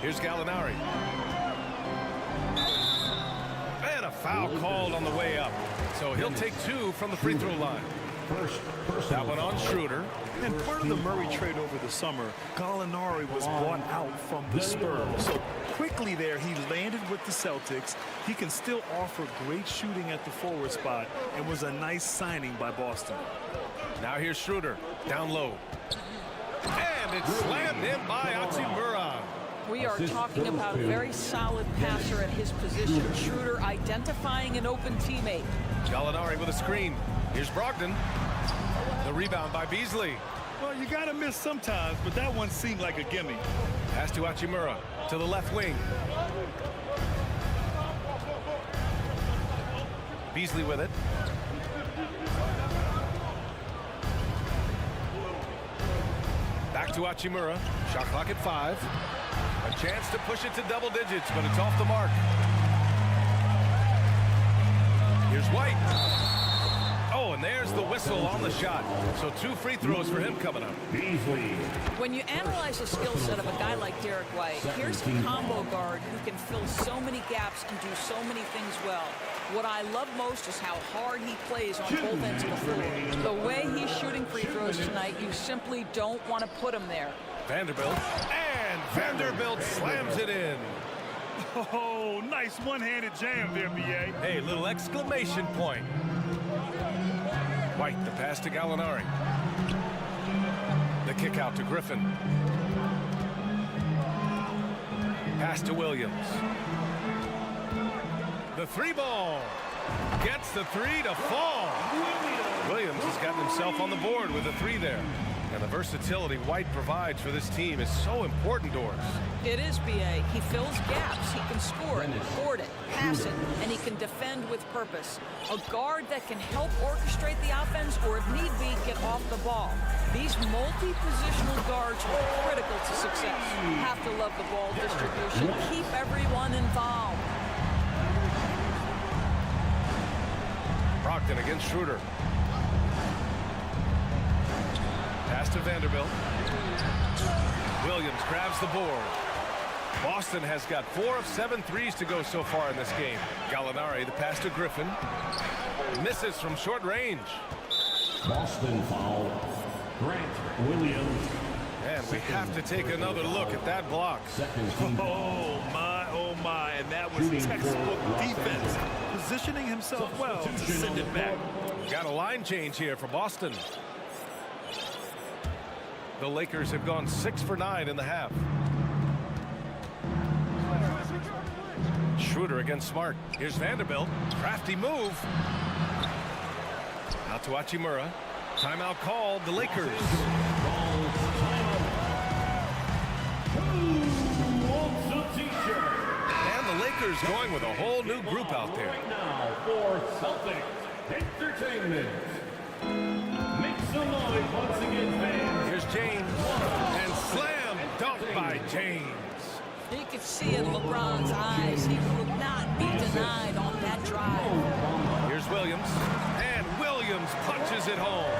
[SPEAKER 7] Here's Gallinari. And a foul called on the way up. So he'll take two from the free throw line. That one on Schroeder.
[SPEAKER 9] And part of the Murray trade over the summer, Gallinari was bought out from the Spurs. So quickly there, he landed with the Celtics. He can still offer great shooting at the forward spot and was a nice signing by Boston.
[SPEAKER 7] Now here's Schroeder, down low. And it's slammed in by Hachimura.
[SPEAKER 11] We are talking about a very solid passer at his position. Schroeder identifying an open teammate.
[SPEAKER 7] Gallinari with a screen. Here's Brogdon. The rebound by Beasley.
[SPEAKER 9] Well, you got to miss sometimes, but that one seemed like a gimme.
[SPEAKER 7] Pass to Hachimura to the left wing. Beasley with it. Back to Hachimura. Shot clock at 5. A chance to push it to double digits, but it's off the mark. Here's White. Oh, and there's the whistle on the shot. So 2 free throws for him coming up.
[SPEAKER 11] When you analyze the skill set of a guy like Derek White, here's a combo guard who can fill so many gaps and do so many things well. What I love most is how hard he plays on both ends of the floor. The way he's shooting free throws tonight, you simply don't want to put him there.
[SPEAKER 7] Vanderbilt, and Vanderbilt slams it in.
[SPEAKER 9] Oh, nice one-handed jam there, B.A.
[SPEAKER 7] Hey, little exclamation point. White, the pass to Gallinari. The kick out to Griffin. Pass to Williams. The 3 ball. Gets the 3 to fall. Williams has gotten himself on the board with a 3 there. And the versatility White provides for this team is so important to us.
[SPEAKER 11] It is, B.A. He fills gaps. He can score it, board it, pass it, and he can defend with purpose. A guard that can help orchestrate the offense or, if need be, get off the ball. These multi-positional guards are critical to success. You have to love the ball distribution. Keep everyone involved.
[SPEAKER 7] Brogdon against Schroeder. Pass to Vanderbilt. Williams grabs the board. Boston has got 4 of 7 threes to go so far in this game. Gallinari, the pass to Griffin. Misses from short range.
[SPEAKER 4] Boston foul. Grant Williams.
[SPEAKER 7] And we have to take another look at that block.
[SPEAKER 9] Oh, my, and that was textbook defense. Positioning himself well to send it back.
[SPEAKER 7] Got a line change here for Boston. The Lakers have gone 6 for 9 in the half. Schroeder against Smart. Here's Vanderbilt. Crafty move. Out to Hachimura. Timeout called. The Lakers. And the Lakers going with a whole new group out there.
[SPEAKER 4] Right now for Celtics Entertainment. Make some noise once again, fans.
[SPEAKER 7] Here's James. And slam dunk by James.
[SPEAKER 11] You could see in LeBron's eyes he would not be denied on that drive.
[SPEAKER 7] Here's Williams. And Williams punches it home.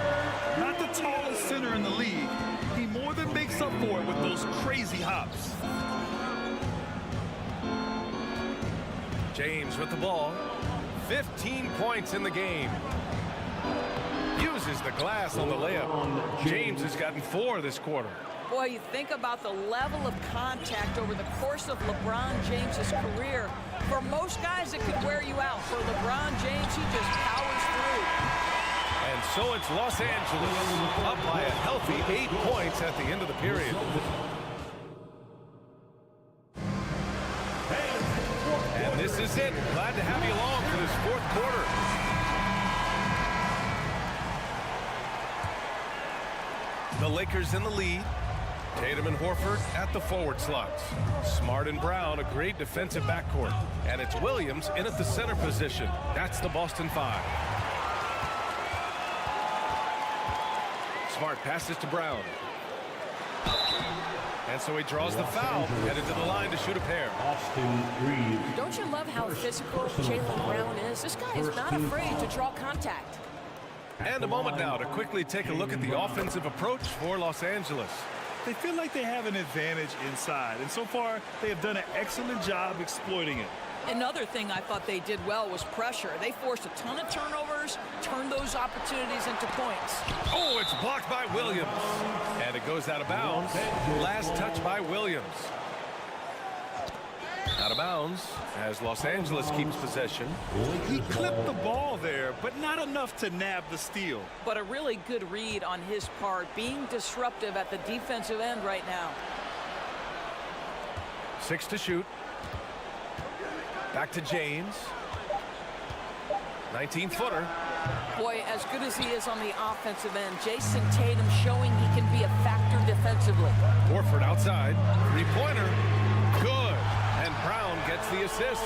[SPEAKER 9] Not the tallest center in the league. He more than makes up for it with those crazy hops.
[SPEAKER 7] James with the ball. 15 points in the game. Uses the glass on the layup. James has gotten 4 this quarter.
[SPEAKER 11] Boy, you think about the level of contact over the course of LeBron James's career. For most guys, it could wear you out. For LeBron James, he just powers through.
[SPEAKER 7] And so it's Los Angeles up by a healthy 8 points at the end of the period. And this is it. Glad to have you along for this 4th quarter. The Lakers in the lead. Tatum and Horford at the forward slots. Smart and Brown, a great defensive backcourt. And it's Williams in at the center position. That's the Boston 5. Smart passes to Brown. And so he draws the foul, headed to the line to shoot a pair.
[SPEAKER 12] Don't you love how physical Jaylen Brown is? This guy is not afraid to draw contact.
[SPEAKER 7] And a moment now to quickly take a look at the offensive approach for Los Angeles.
[SPEAKER 9] They feel like they have an advantage inside, and so far they have done an excellent job exploiting it.
[SPEAKER 11] Another thing I thought they did well was pressure. They forced a ton of turnovers, turned those opportunities into points.
[SPEAKER 7] Oh, it's blocked by Williams. And it goes out of bounds. Last touch by Williams. Out of bounds as Los Angeles keeps possession.
[SPEAKER 9] He clipped the ball there, but not enough to nab the steal.
[SPEAKER 11] But a really good read on his part, being disruptive at the defensive end right now.
[SPEAKER 7] 6 to shoot. Back to James. 19-footer.
[SPEAKER 11] Boy, as good as he is on the offensive end, Jason Tatum showing he can be a factor defensively.
[SPEAKER 7] Horford outside. 3-pointer. Good. And Brown gets the assist.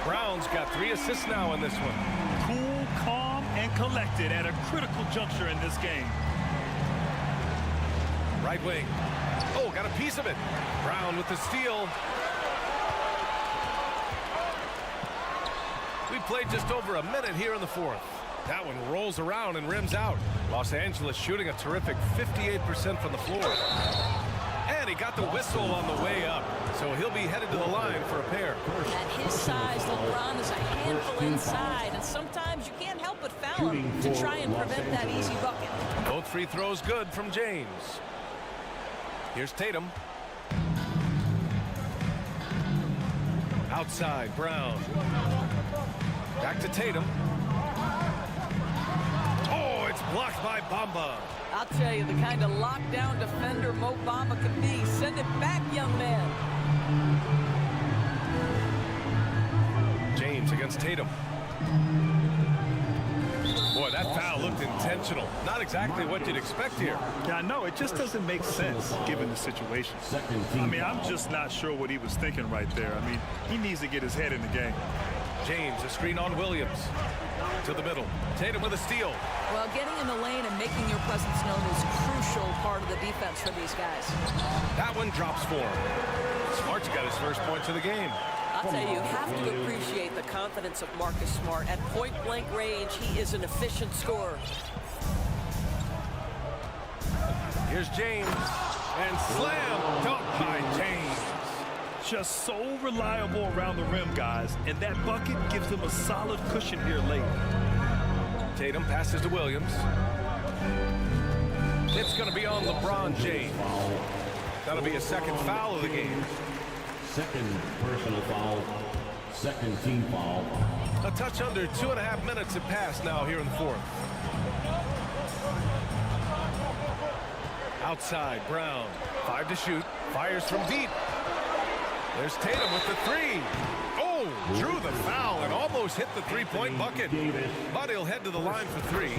[SPEAKER 7] Brown's got 3 assists now in this one.
[SPEAKER 9] Cool, calm, and collected at a critical juncture in this game.
[SPEAKER 7] Right wing. Oh, got a piece of it. Brown with the steal. We played just over a minute here in the 4th. That one rolls around and rims out. Los Angeles shooting a terrific 58% from the floor. And he got the whistle on the way up. So he'll be headed to the line for a pair.
[SPEAKER 11] At his size, LeBron is a handful inside. And sometimes you can't help but foul him to try and prevent that easy bucket.
[SPEAKER 7] Both free throws good from James. Here's Tatum. Outside, Brown. Back to Tatum. Oh, it's blocked by Bamba.
[SPEAKER 11] I'll tell you, the kind of lockdown defender Mo Bamba can be. Send it back, young man.
[SPEAKER 7] James against Tatum. Boy, that foul looked intentional. Not exactly what you'd expect here.
[SPEAKER 9] Yeah, I know. It just doesn't make sense given the situation. I mean, I'm just not sure what he was thinking right there. I mean, he needs to get his head in the game.
[SPEAKER 7] James, a screen on Williams. To the middle. Tatum with a steal.
[SPEAKER 11] Well, getting in the lane and making your presence known is a crucial part of the defense for these guys.
[SPEAKER 7] That one drops for him. Smart's got his first points of the game.
[SPEAKER 13] I'll tell you, you have to appreciate the confidence of Marcus Smart. At point-blank range, he is an efficient scorer.
[SPEAKER 7] Here's James. And slam dunk by James.
[SPEAKER 9] Just so reliable around the rim, guys. And that bucket gives him a solid cushion here late.
[SPEAKER 7] Tatum passes to Williams. It's going to be on LeBron James. That'll be a second foul of the game.
[SPEAKER 4] Second personal foul. Second team foul.
[SPEAKER 7] A touch under 2.5 minutes have passed now here in the 4th. Outside, Brown. 5 to shoot. Fires from deep. There's Tatum with the 3. Oh, drew the foul and almost hit the 3-point bucket. But he'll head to the line for 3.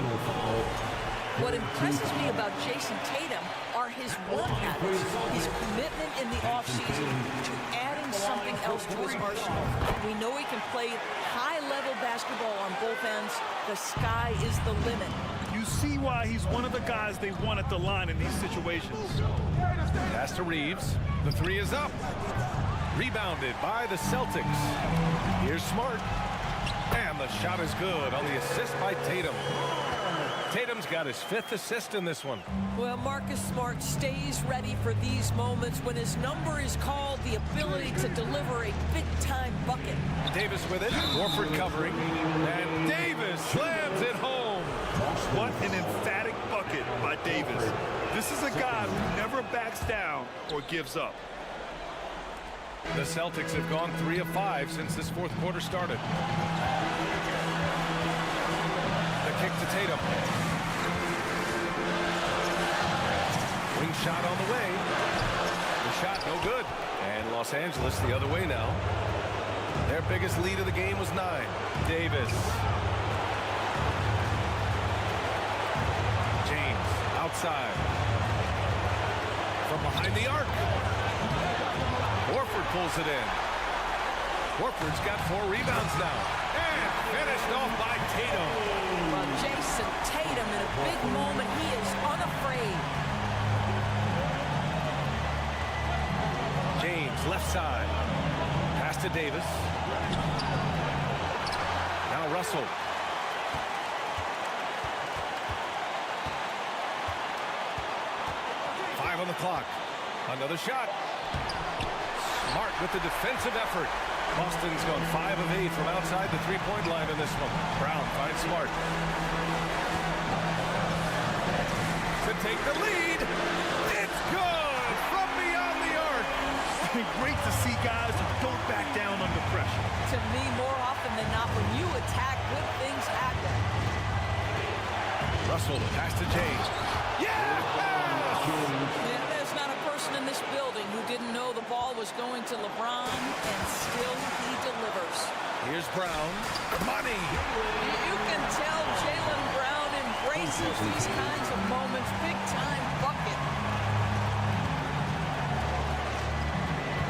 [SPEAKER 11] What impresses me about Jason Tatum are his work habits, his commitment in the offseason to adding something else to his arsenal. We know he can play high-level basketball on both ends. The sky is the limit.
[SPEAKER 9] You see why he's one of the guys they want at the line in these situations.
[SPEAKER 7] Pass to Reeves. The 3 is up. Rebounded by the Celtics. Here's Smart. And the shot is good on the assist by Tatum. Tatum's got his 5th assist in this one.
[SPEAKER 13] Well, Marcus Smart stays ready for these moments when his number is called, the ability to deliver a big-time bucket.
[SPEAKER 7] Davis with it. Warford covering. And Davis slams it home.
[SPEAKER 9] What an emphatic bucket by Davis. This is a guy who never backs down or gives up.
[SPEAKER 7] The Celtics have gone 3 of 5 since this 4th quarter started. The kick to Tatum. Wing shot on the way. The shot no good. And Los Angeles the other way now. Their biggest lead of the game was 9. Davis. James outside. From behind the arc. Warford pulls it in. Warford's got 4 rebounds now. And finished off by Tatum.
[SPEAKER 13] Well, Jason Tatum in a big moment. He is unafraid.
[SPEAKER 7] James left side. Pass to Davis. Now Russell. Five on the clock. Another shot. Smart with the defensive effort. Boston's gone 5 of 8 from outside the three-point line in this one. Brown finds Smart. To take the lead. It's good from beyond the arc.
[SPEAKER 9] Great to see guys who don't back down under pressure.
[SPEAKER 13] To me, more often than not, when you attack, good things happen.
[SPEAKER 7] Russell, pass to James. Yeah!
[SPEAKER 11] There's not a person in this building who didn't know the ball was going to LeBron, and still he delivers.
[SPEAKER 7] Here's Brown. Money!
[SPEAKER 11] You can tell Jaylen Brown embraces these kinds of moments. Big-time bucket.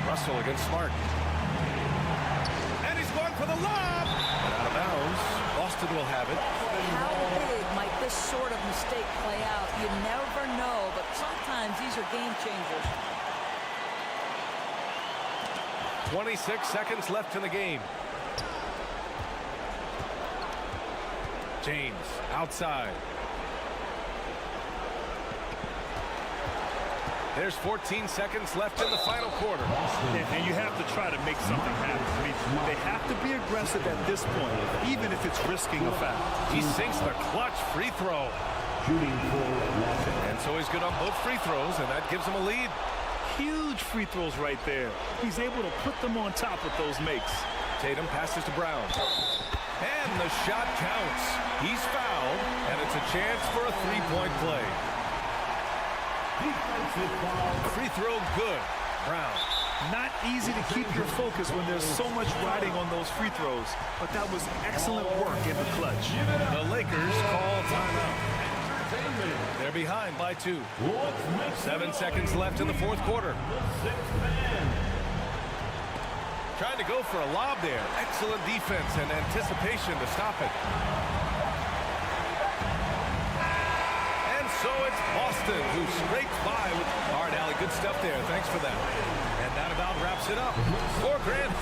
[SPEAKER 7] Russell against Smart. And he's going for the lob! And out of bounds. Boston will have it.
[SPEAKER 13] How big might this sort of mistake play out? You never know, but sometimes these are game changers.
[SPEAKER 7] 26 seconds left in the game. James outside. There's 14 seconds left in the final quarter.
[SPEAKER 9] And you have to try to make something happen. I mean, they have to be aggressive at this point, even if it's risking a foul.
[SPEAKER 7] He sinks the clutch free throw. And so he's good on both free throws, and that gives him a lead.
[SPEAKER 9] Huge free throws right there. He's able to put them on top with those makes.
[SPEAKER 7] Tatum passes to Brown. And the shot counts. He's fouled, and it's a chance for a three-point play. Free throw good. Brown.
[SPEAKER 9] Not easy to keep your focus when there's so much riding on those free throws, but that was excellent work in the clutch.
[SPEAKER 7] The Lakers call timeout. They're behind by 2. 7 seconds left in the 4th quarter. Trying to go for a lob there. Excellent defense and anticipation to stop it. And so it's Boston who scrapes by with hard alley. Good stuff there. Thanks for that. And that about wraps it up. For Grant.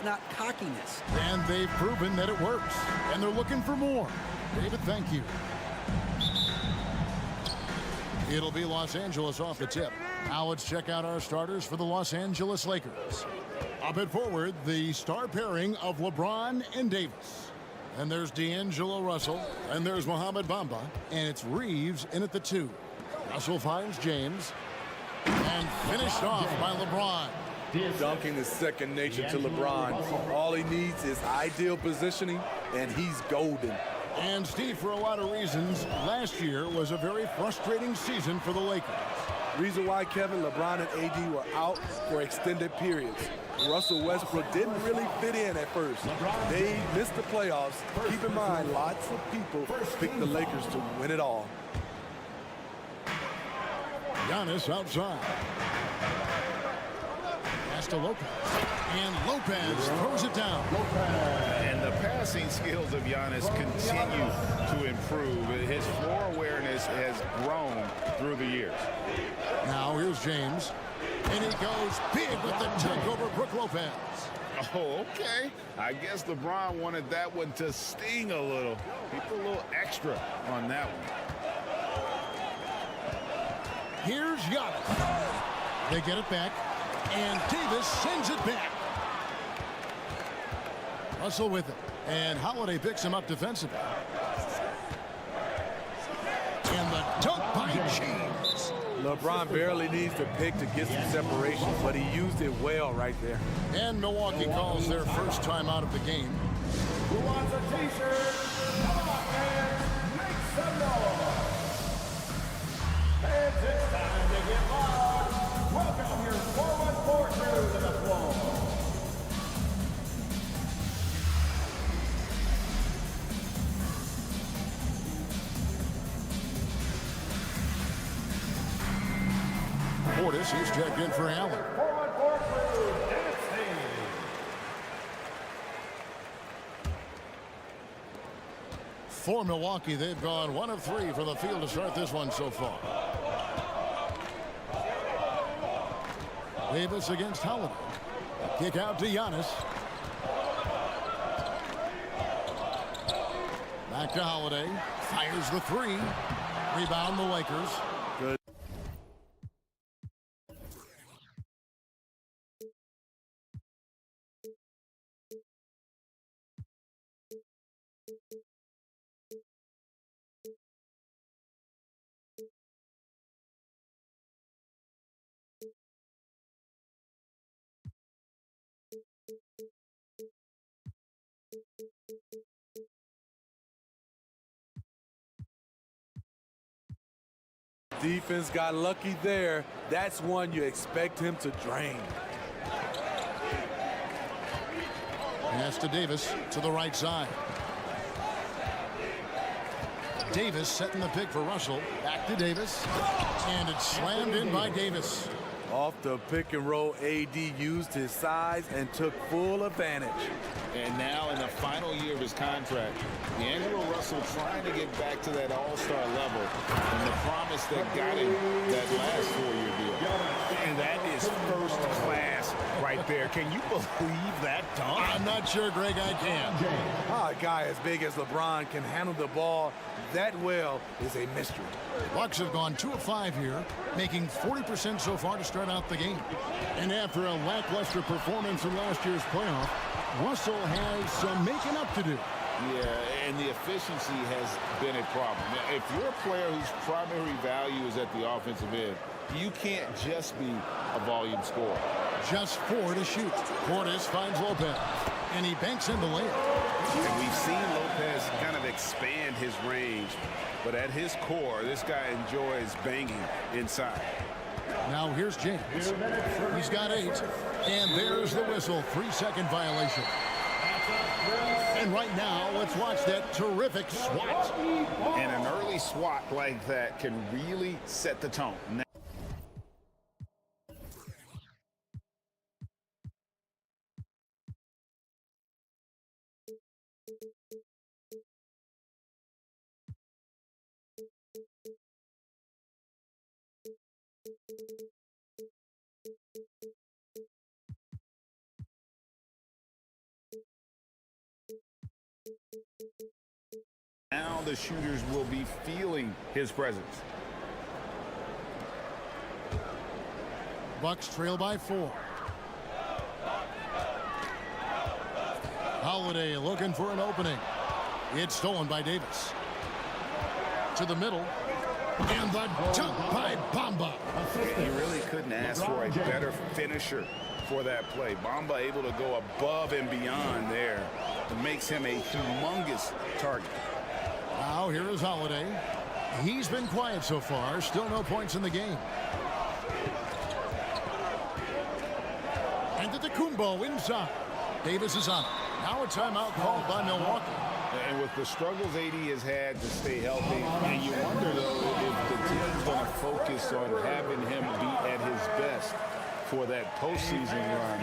[SPEAKER 5] It's not cockiness.
[SPEAKER 1] And they've proven that it works. And they're looking for more. David, thank you. It'll be Los Angeles off the tip. Now let's check out our starters for the Los Angeles Lakers. Up at forward, the star pairing of LeBron and Davis. And there's D'Angelo Russell, and there's Mohamed Bamba, and it's Reeves in at the 2. Russell finds James, and finished off by LeBron.
[SPEAKER 14] Dunking is second nature to LeBron. All he needs is ideal positioning, and he's golden.
[SPEAKER 1] And Steve, for a lot of reasons, last year was a very frustrating season for the Lakers.
[SPEAKER 14] Reason why, Kevin, LeBron and AD were out for extended periods. Russell Westbrook didn't really fit in at first. They missed the playoffs. Keep in mind, lots of people picked the Lakers to win it all.
[SPEAKER 1] Giannis outside. Pass to Lopez. And Lopez throws it down.
[SPEAKER 3] And the passing skills of Giannis continue to improve. His floor awareness has grown through the years.
[SPEAKER 1] Now here's James. And he goes big with the take over Brook Lopez.
[SPEAKER 3] Oh, okay. I guess LeBron wanted that one to sting a little. He put a little extra on that one.
[SPEAKER 1] Here's Giannis. They get it back. And Davis sends it back. Russell with it. And Holiday picks him up defensively. And the dunk by James.
[SPEAKER 14] LeBron barely needs to pick to get some separation, but he used it well right there.
[SPEAKER 1] And Milwaukee calls their first time out of the game.
[SPEAKER 4] Who wants a t-shirt? Come on, fans, make some noise. Fans, it's time to get loud. Welcome your forward court crew to the floor.
[SPEAKER 1] Portis, he's checked in for Allen.
[SPEAKER 4] Forward court crew, dancing.
[SPEAKER 1] For Milwaukee, they've gone 1 of 3 from the field to start this one so far. Davis against Holiday. Kick out to Giannis. Back to Holiday. Fires the 3. Rebound the Lakers.
[SPEAKER 14] Good. Defense got lucky there. That's one you expect him to drain.
[SPEAKER 1] Pass to Davis to the right side. Davis setting the pick for Russell. Back to Davis. And it's slammed in by Davis.
[SPEAKER 14] Off the pick and roll, AD used his size and took full advantage.
[SPEAKER 3] And now in the final year of his contract, D'Angelo Russell trying to get back to that all-star level and the promise that got him that last 4-year deal. And that is first class right there. Can you believe that dunk?
[SPEAKER 1] I'm not sure, Greg, I can.
[SPEAKER 14] A guy as big as LeBron can handle the ball that well is a mystery.
[SPEAKER 1] Bucks have gone 2 of 5 here, making 40% so far to start out the game. And after a lackluster performance in last year's playoff, Russell has some making up to do.
[SPEAKER 3] Yeah, and the efficiency has been a problem. Now, if you're a player whose primary value is at the offensive end, you can't just be a volume scorer.
[SPEAKER 1] Just 4 to shoot. Portis finds Lopez, and he banks in the layup.
[SPEAKER 3] And we've seen Lopez kind of expand his range, but at his core, this guy enjoys banging inside.
[SPEAKER 1] Now here's James. He's got 8, and there's the whistle. 3-second violation. And right now, let's watch that terrific swat.
[SPEAKER 3] And an early swat like that can really set the tone. Now the shooters will be feeling his presence.
[SPEAKER 1] Bucks trail by 4. Holiday looking for an opening. It's stolen by Davis. To the middle. And the dunk by Bamba.
[SPEAKER 3] You really couldn't ask for a better finisher for that play. Bamba able to go above and beyond there. It makes him a humongous target.
[SPEAKER 1] Now here is Holiday. He's been quiet so far. Still no points in the game. And Antetokounmpo inside. Davis is on it. Now a timeout called by Milwaukee.
[SPEAKER 3] And with the struggles AD has had to stay healthy, and you wonder, though, if the team's going to focus on having him be at his best for that postseason run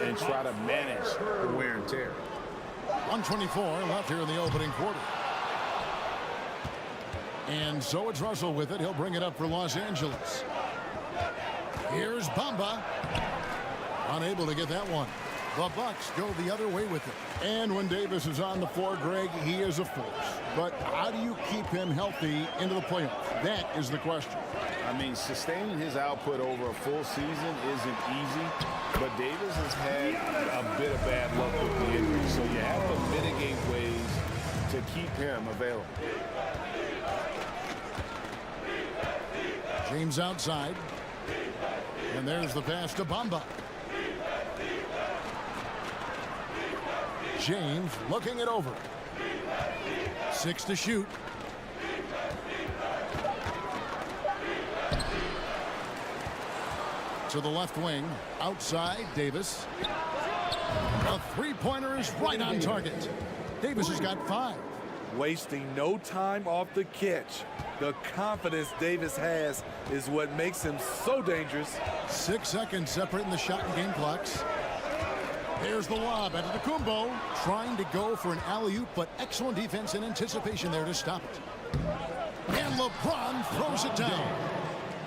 [SPEAKER 3] and try to manage the wear and tear.
[SPEAKER 1] 124 left here in the opening quarter. And so it's Russell with it. He'll bring it up for Los Angeles. Here's Bamba. Unable to get that one. The Bucks go the other way with it. And when Davis is on the floor, Greg, he is a force. But how do you keep him healthy into the playoffs? That is the question.
[SPEAKER 3] I mean, sustaining his output over a full season isn't easy, but Davis has had a bit of bad luck with the injury, so you have to mitigate ways to keep him available.
[SPEAKER 1] James outside. And there's the pass to Bamba. James looking it over. 6 to shoot. To the left wing. Outside, Davis. A three-pointer is right on target. Davis has got 5.
[SPEAKER 14] Wasting no time off the catch. The confidence Davis has is what makes him so dangerous.
[SPEAKER 1] 6 seconds separating the shot and game clocks. There's the lob. Antetokounmpo trying to go for an alley-oop, but excellent defense and anticipation there to stop it. And LeBron throws it down.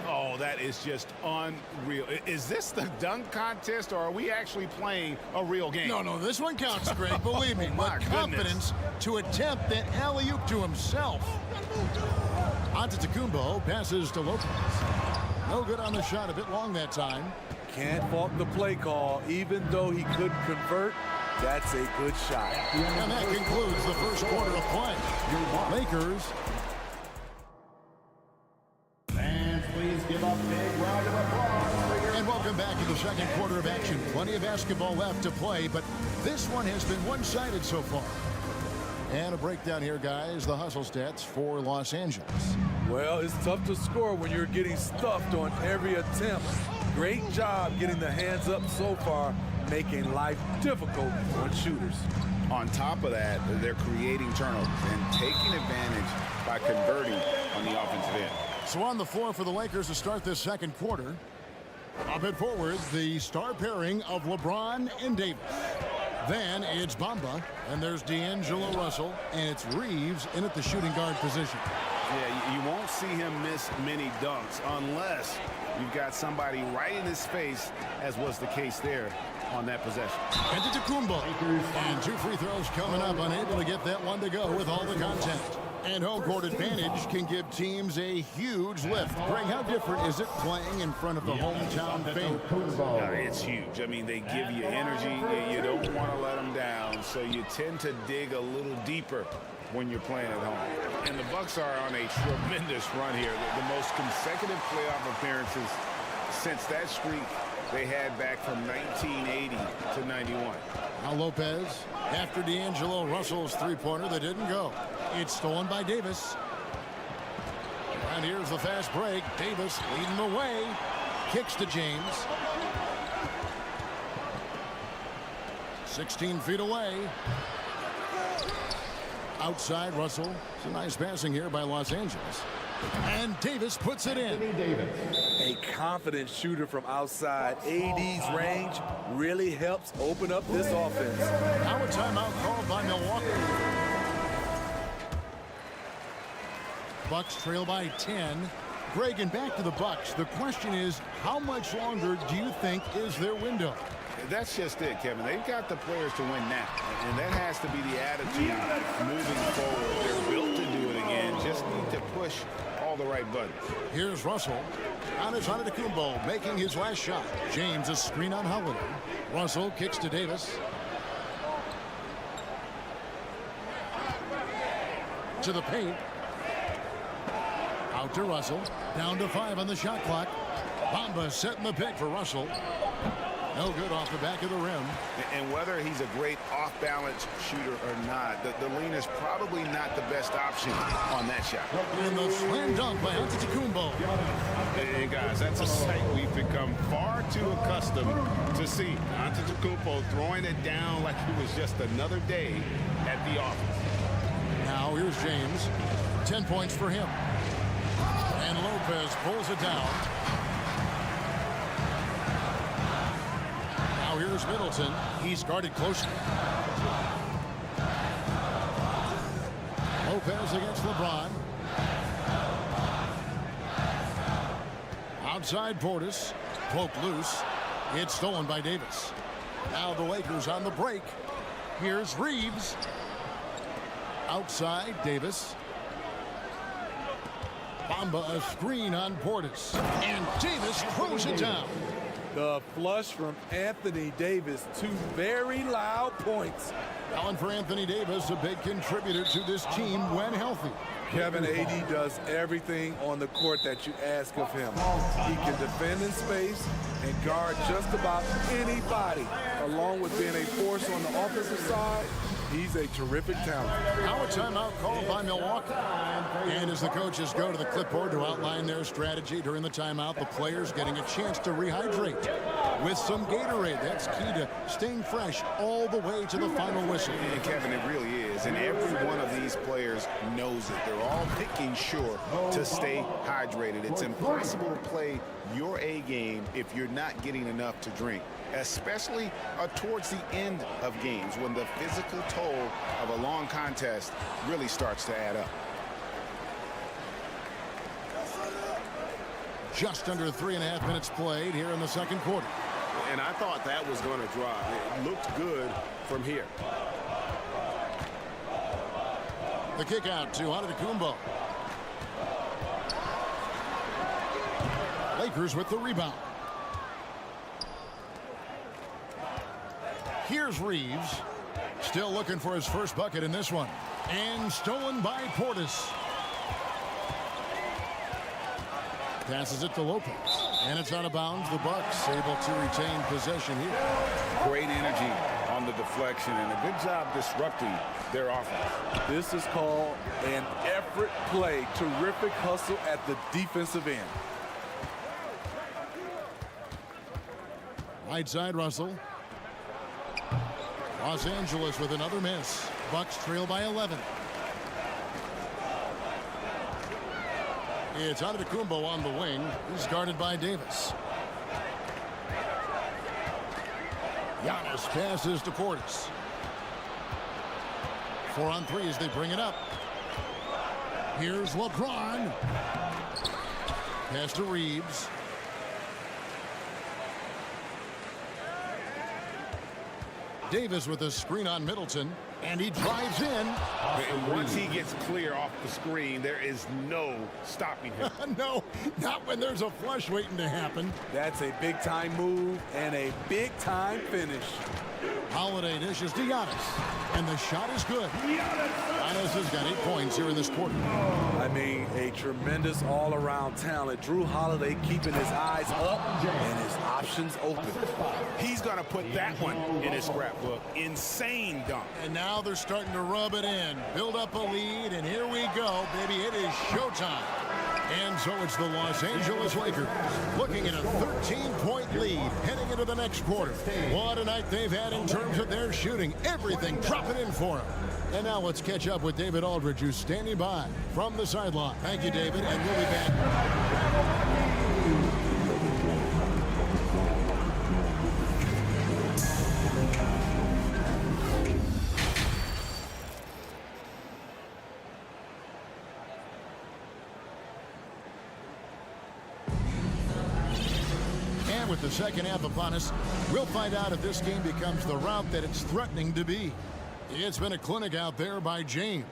[SPEAKER 3] Oh, that is just unreal. Is this the dunk contest, or are we actually playing a real game?
[SPEAKER 1] No, this one counts, Greg. Believe me.
[SPEAKER 3] My
[SPEAKER 1] confidence to attempt that alley-oop to himself. Antetokounmpo passes to Lopez. No good on the shot. A bit long that time.
[SPEAKER 14] Can't fault the play call. Even though he couldn't convert, that's a good shot.
[SPEAKER 1] And that concludes the first quarter of play. Lakers.
[SPEAKER 4] Fans, please give a big round of applause.
[SPEAKER 1] And welcome back to the second quarter of action. Plenty of basketball left to play, but this one has been one-sided so far. And a breakdown here, guys. The hustle stats for Los Angeles.
[SPEAKER 14] Well, it's tough to score when you're getting stuffed on every attempt. Great job getting the hands up so far, making life difficult on shooters.
[SPEAKER 3] On top of that, they're creating turnovers and taking advantage by converting on the offensive end.
[SPEAKER 1] So on the floor for the Lakers to start this second quarter. A bit forward, the star pairing of LeBron and Davis. Then it's Bamba, and there's D'Angelo Russell, and it's Reeves in at the shooting guard position.
[SPEAKER 3] Yeah, you won't see him miss many dunks unless you've got somebody right in his face, as was the case there on that possession.
[SPEAKER 1] Antetokounmpo, and 2 free throws coming up, unable to get that one to go with all the contact. And home court advantage can give teams a huge lift. Greg, how different is it playing in front of the hometown favorite?
[SPEAKER 3] It's huge. I mean, they give you energy. You don't want to let them down, so you tend to dig a little deeper when you're playing at home. And the Bucks are on a tremendous run here. The most consecutive playoff appearances since that streak they had back from 1980 to 91.
[SPEAKER 1] Now Lopez, after D'Angelo Russell's three-pointer that didn't go. It's stolen by Davis. And here's the fast break. Davis leading the way. Kicks to James. 16 feet away. Outside Russell. It's a nice passing here by Los Angeles. And Davis puts it in.
[SPEAKER 14] A confident shooter from outside. AD's range really helps open up this offense.
[SPEAKER 1] Now a timeout called by Milwaukee. Bucks trail by 10. Greg, and back to the Bucks. The question is, how much longer do you think is their window?
[SPEAKER 3] That's just it, Kevin. They've got the players to win now, and that has to be the attitude moving forward. They're built push all the right buttons.
[SPEAKER 1] Here's Russell. On his Antetokounmpo, making his last shot. James a screen on Holiday. Russell kicks to Davis. To the paint. Out to Russell. Down to 5 on the shot clock. Bamba setting the pick for Russell. No good off the back of the rim.
[SPEAKER 3] And whether he's a great off-balance shooter or not, the lean is probably not the best option on that shot.
[SPEAKER 1] And the slam dunk by Antetokounmpo.
[SPEAKER 3] And guys, that's a sight we've become far too accustomed to see. Antetokounmpo throwing it down like it was just another day at the office.
[SPEAKER 1] Now here's James. 10 points for him. And Lopez pulls it down. Now here's Middleton. He's guarded closely. Lopez against LeBron. Outside Portis. Poked loose. It's stolen by Davis. Now the Lakers on the break. Here's Reeves. Outside Davis. Bamba a screen on Portis. And Davis throws it down.
[SPEAKER 14] The flush from Anthony Davis. 2 very loud points.
[SPEAKER 1] And for Anthony Davis, a big contributor to this team when healthy.
[SPEAKER 14] Kevin, AD does everything on the court that you ask of him. He can defend in space and guard just about anybody. Along with being a force on the offensive side, he's a terrific talent.
[SPEAKER 1] Now a timeout called by Milwaukee. And as the coaches go to the clipboard to outline their strategy during the timeout, the players getting a chance to rehydrate with some Gatorade. That's key to staying fresh all the way to the final whistle.
[SPEAKER 3] And Kevin, it really is. And every one of these players knows it. They're all making sure to stay hydrated. It's impossible to play your A game if you're not getting enough to drink, especially towards the end of games when the physical toll of a long contest really starts to add up.
[SPEAKER 1] Just under 3.5 minutes played here in the second quarter.
[SPEAKER 3] And I thought that was going to drop. It looked good from here.
[SPEAKER 1] The kick out to Antetokounmpo. Lakers with the rebound. Here's Reeves. Still looking for his first bucket in this one. And stolen by Portis. Passes it to Lopez. And it's out of bounds. The Bucks able to retain possession here.
[SPEAKER 3] Great energy on the deflection and a good job disrupting their offense.
[SPEAKER 14] This is called an effort play. Terrific hustle at the defensive end.
[SPEAKER 1] Right side Russell. Los Angeles with another miss. Bucks trail by 11. It's Antetokounmpo on the wing. He's guarded by Davis. Giannis passes to Portis. 4 on 3 as they bring it up. Here's LeBron. Pass to Reeves. Davis with a screen on Middleton, and he drives in.
[SPEAKER 3] And once he gets clear off the screen, there is no stopping him.
[SPEAKER 1] No, not when there's a flush waiting to happen.
[SPEAKER 14] That's a big-time move and a big-time finish.
[SPEAKER 1] Holiday dishes to Giannis, and the shot is good. Giannis has got 8 points here in this quarter.
[SPEAKER 14] I mean, a tremendous all-around talent. Drew Holiday keeping his eyes up and his options open.
[SPEAKER 3] He's going to put that one in his scrapbook. Insane dunk.
[SPEAKER 1] And now they're starting to rub it in. Build up a lead, and here we go, baby. It is showtime. And so it's the Los Angeles Lakers looking at a 13-point lead heading into the next quarter. What a night they've had in terms of their shooting. Everything dropping in for them. And now let's catch up with David Aldridge, who's standing by from the sideline. Thank you, David, and we'll be back. With the second half upon us, we'll find out if this game becomes the route that it's threatening to be. It's been a clinic out there by James.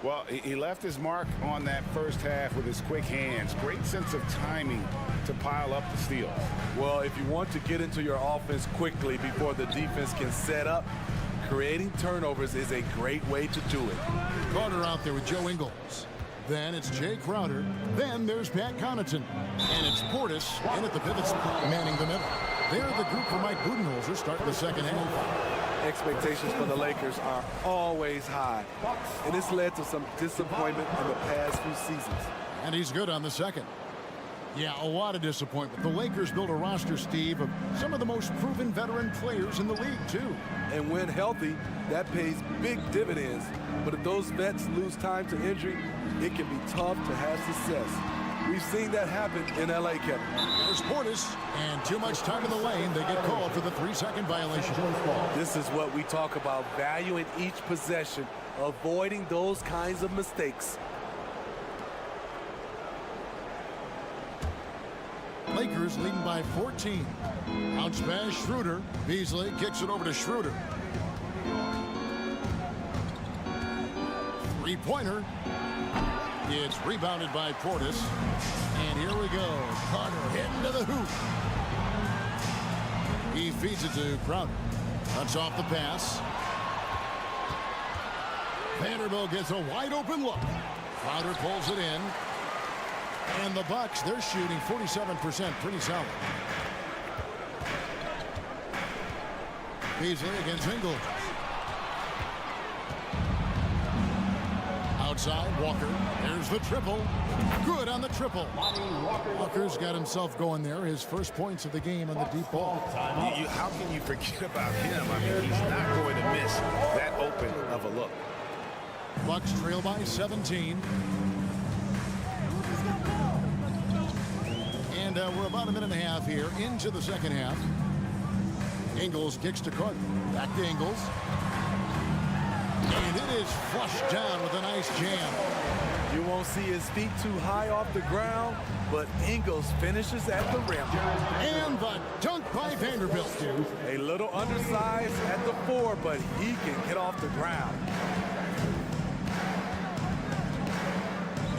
[SPEAKER 3] Well, he left his mark on that first half with his quick hands. Great sense of timing to pile up the steals.
[SPEAKER 14] Well, if you want to get into your offense quickly before the defense can set up, creating turnovers is a great way to do it.
[SPEAKER 1] Carter out there with Joe Ingles. Then it's Jay Crowder. Then there's Pat Connaughton. And it's Portis in at the pivot spot, manning the middle. They're the group for Mike Budenholzer starting the second half.
[SPEAKER 14] Expectations for the Lakers are always high, and it's led to some disappointment in the past few seasons.
[SPEAKER 1] And he's good on the second. Yeah, a lot of disappointment. The Lakers built a roster, Steve, of some of the most proven veteran players in the league, too.
[SPEAKER 14] And when healthy, that pays big dividends. But if those vets lose time to injury, it can be tough to have success. We've seen that happen in L.A., Kevin.
[SPEAKER 1] There's Portis, and too much time in the lane. They get called for the 3-second violation.
[SPEAKER 14] This is what we talk about, valuing each possession, avoiding those kinds of mistakes.
[SPEAKER 1] Lakers leading by 14. Bounce pass, Schroeder. Beasley kicks it over to Schroeder. Three-pointer. It's rebounded by Portis. And here we go. Carter heading to the hoop. He feeds it to Crowder. Cuts off the pass. Vanderbilt gets a wide open look. Crowder pulls it in. And the Bucks, they're shooting 47%. Pretty solid. Beasley against Ingles. Outside, Walker. There's the triple. Good on the triple. Walker's got himself going there. His first points of the game on the deep ball.
[SPEAKER 3] How can you forget about him? I mean, he's not going to miss that open of a look.
[SPEAKER 1] Bucks trail by 17. And we're about a minute and a half here into the second half. Ingles kicks to Carter. Back to Ingles. And it is flushed down with a nice jam.
[SPEAKER 14] You won't see his feet too high off the ground, but Ingles finishes at the rim.
[SPEAKER 1] And the dunk by Vanderbilt.
[SPEAKER 14] A little undersized at the 4, but he can get off the ground.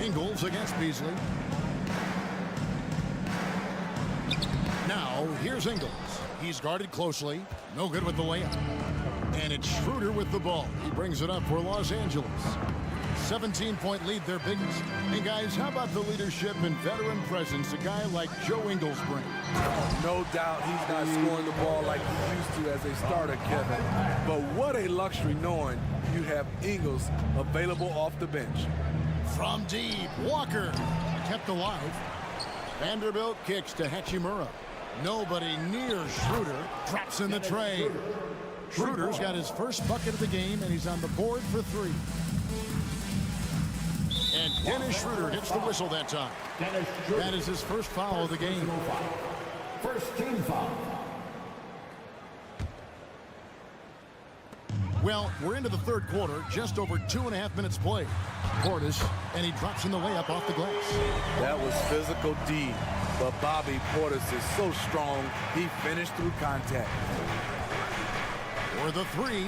[SPEAKER 1] Ingles against Beasley. Now, here's Ingles. He's guarded closely. No good with the layup. And it's Schroeder with the ball. He brings it up for Los Angeles. 17-point lead, their biggest. And guys, how about the leadership and veteran presence a guy like Joe Ingles brings?
[SPEAKER 14] No doubt he's not scoring the ball like he used to as a starter, Kevin. But what a luxury knowing you have Ingles available off the bench.
[SPEAKER 1] From deep, Walker kept alive. Vanderbilt kicks to Hachimura. Nobody near Schroeder. Drops in the tray. Schroeder's got his first bucket of the game, and he's on the board for 3. And Dennis Schroeder hits the whistle that time. That is his first foul of the game.
[SPEAKER 4] First team foul.
[SPEAKER 1] Well, we're into the third quarter, just over 2.5 minutes played. Portis, and he drops in the layup off the glass.
[SPEAKER 14] That was physical D, but Bobby Portis is so strong, he finished through contact.
[SPEAKER 1] For the 3,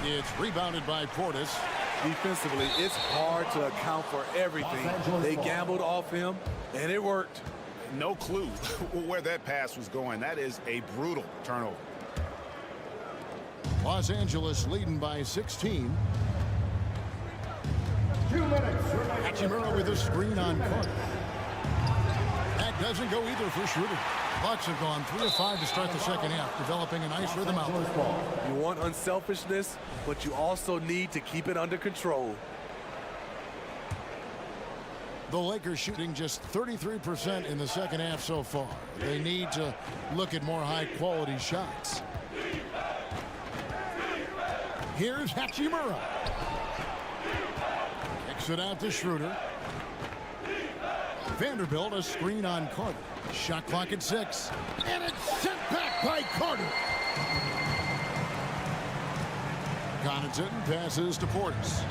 [SPEAKER 1] it's rebounded by Portis.
[SPEAKER 14] Defensively, it's hard to account for everything. They gambled off him, and it worked.
[SPEAKER 3] No clue where that pass was going. That is a brutal turnover.
[SPEAKER 1] Los Angeles leading by 16.
[SPEAKER 4] 2 minutes.
[SPEAKER 1] Hachimura with a screen on Carter. That doesn't go either for Schroeder. Bucks have gone 3 of 5 to start the second half, developing a nice rhythm out there.
[SPEAKER 14] You want unselfishness, but you also need to keep it under control.
[SPEAKER 1] The Lakers shooting just 33% in the second half so far. They need to look at more high-quality shots. Here's Hachimura. Kicks it out to Schroeder. Vanderbilt, a screen on Carter. Shot clock at 6. And it's sent back by Carter. Connaughton passes to Portis.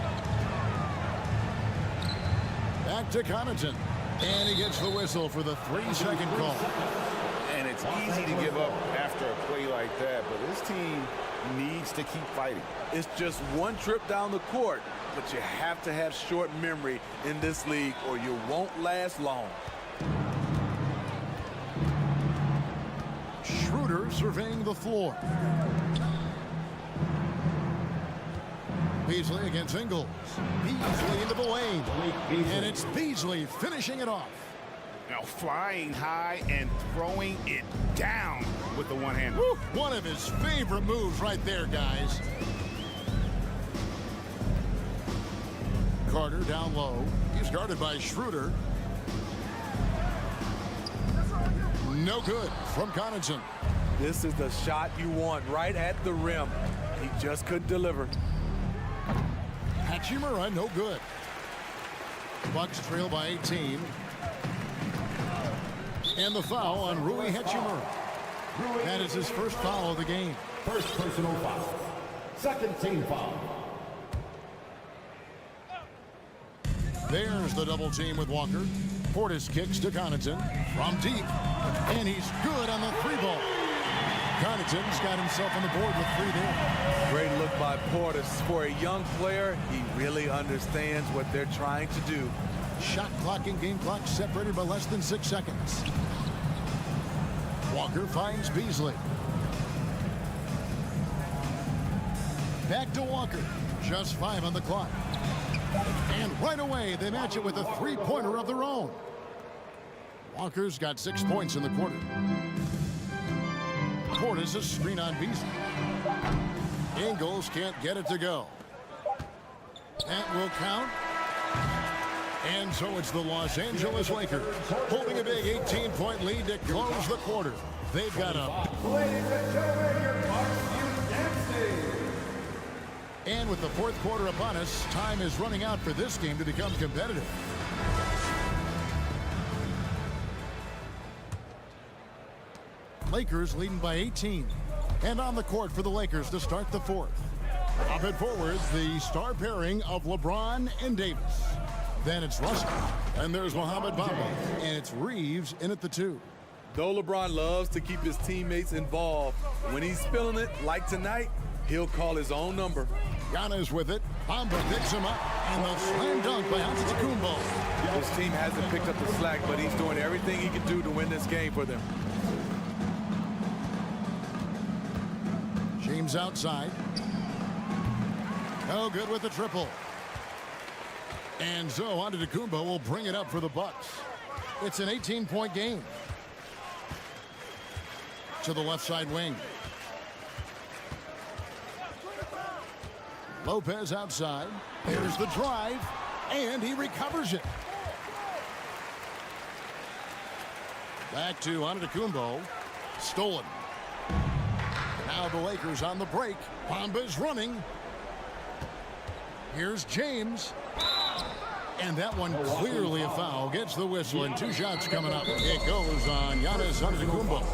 [SPEAKER 1] Back to Connaughton. And he gets the whistle for the 3-second call.
[SPEAKER 3] And it's easy to give up after a play like that, but this team needs to keep fighting.
[SPEAKER 14] It's just one trip down the court, but you have to have short memory in this league or you won't last long.
[SPEAKER 1] Schroeder surveying the floor. Beasley against Ingles. Beasley into the lane. And it's Beasley finishing it off.
[SPEAKER 3] Now flying high and throwing it down with the one-hander.
[SPEAKER 1] One of his favorite moves right there, guys. Carter down low. He's guarded by Schroeder. No good from Connaughton.
[SPEAKER 14] This is the shot you want right at the rim. He just couldn't deliver.
[SPEAKER 1] Hachimura, no good. Bucks trail by 18. And the foul on Rui Hachimura. That is his first foul of the game.
[SPEAKER 4] First personal foul. Second team foul.
[SPEAKER 1] There's the double team with Walker. Portis kicks to Connaughton from deep. And he's good on the three ball. Connaughton's got himself on the board with 3 there.
[SPEAKER 14] Great look by Portis. For a young player, he really understands what they're trying to do.
[SPEAKER 1] Shot clock and game clock separated by less than 6 seconds. Walker finds Beasley. Back to Walker. Just 5 on the clock. And right away, they match it with a three-pointer of their own. Walker's got 6 points in the quarter. Portis a screen on Beasley. Ingles can't get it to go. That will count. And so it's the Los Angeles Lakers holding a big 18-point lead to close the quarter. They've got a...
[SPEAKER 4] Ladies and gentlemen, your Mark dancing.
[SPEAKER 1] And with the fourth quarter upon us, time is running out for this game to become competitive. Lakers leading by 18. And on the court for the Lakers to start the fourth. Up and forward, the star pairing of LeBron and Davis. Then it's Russell. And there's Mohamed Bamba. And it's Reeves in at the 2.
[SPEAKER 14] Though LeBron loves to keep his teammates involved, when he's feeling it, like tonight, he'll call his own number.
[SPEAKER 1] Giannis with it. Bamba picks him up. And the slam dunk by Antetokounmpo.
[SPEAKER 14] His team hasn't picked up the slack, but he's doing everything he can do to win this game for them.
[SPEAKER 1] James outside. No good with the triple. And so Antetokounmpo will bring it up for the Bucks. It's an 18-point game. To the left side wing. Lopez outside. There's the drive. And he recovers it. Back to Antetokounmpo. Stolen. Now the Lakers on the break. Bamba's running. Here's James. And that one clearly a foul. Gets the whistle and 2 shots coming up. It goes on Giannis Antetokounmpo.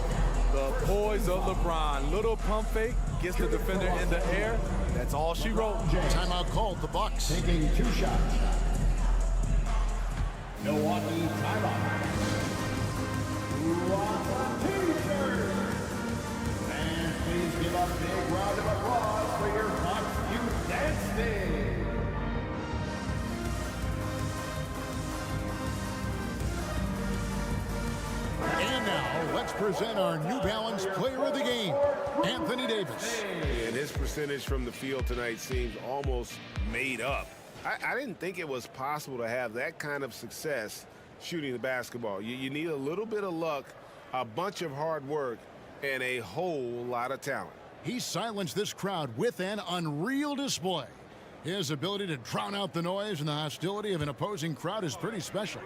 [SPEAKER 14] The poise of LeBron. Little pump fake. Gets the defender in the air. That's all she wrote.
[SPEAKER 1] Timeout called. The Bucks
[SPEAKER 4] taking 2 shots. Milwaukee timeout. T-shirt. And please give a big round of applause for your Bucks Youth Dance Day.
[SPEAKER 1] And now, let's present our New Balance Player of the Game, Anthony Davis.
[SPEAKER 3] And his percentage from the field tonight seems almost made up. I didn't think it was possible to have that kind of success shooting the basketball. You need a little bit of luck, a bunch of hard work, and a whole lot of talent.
[SPEAKER 1] He silenced this crowd with an unreal display. His ability to drown out the noise and the hostility of an opposing crowd is pretty special.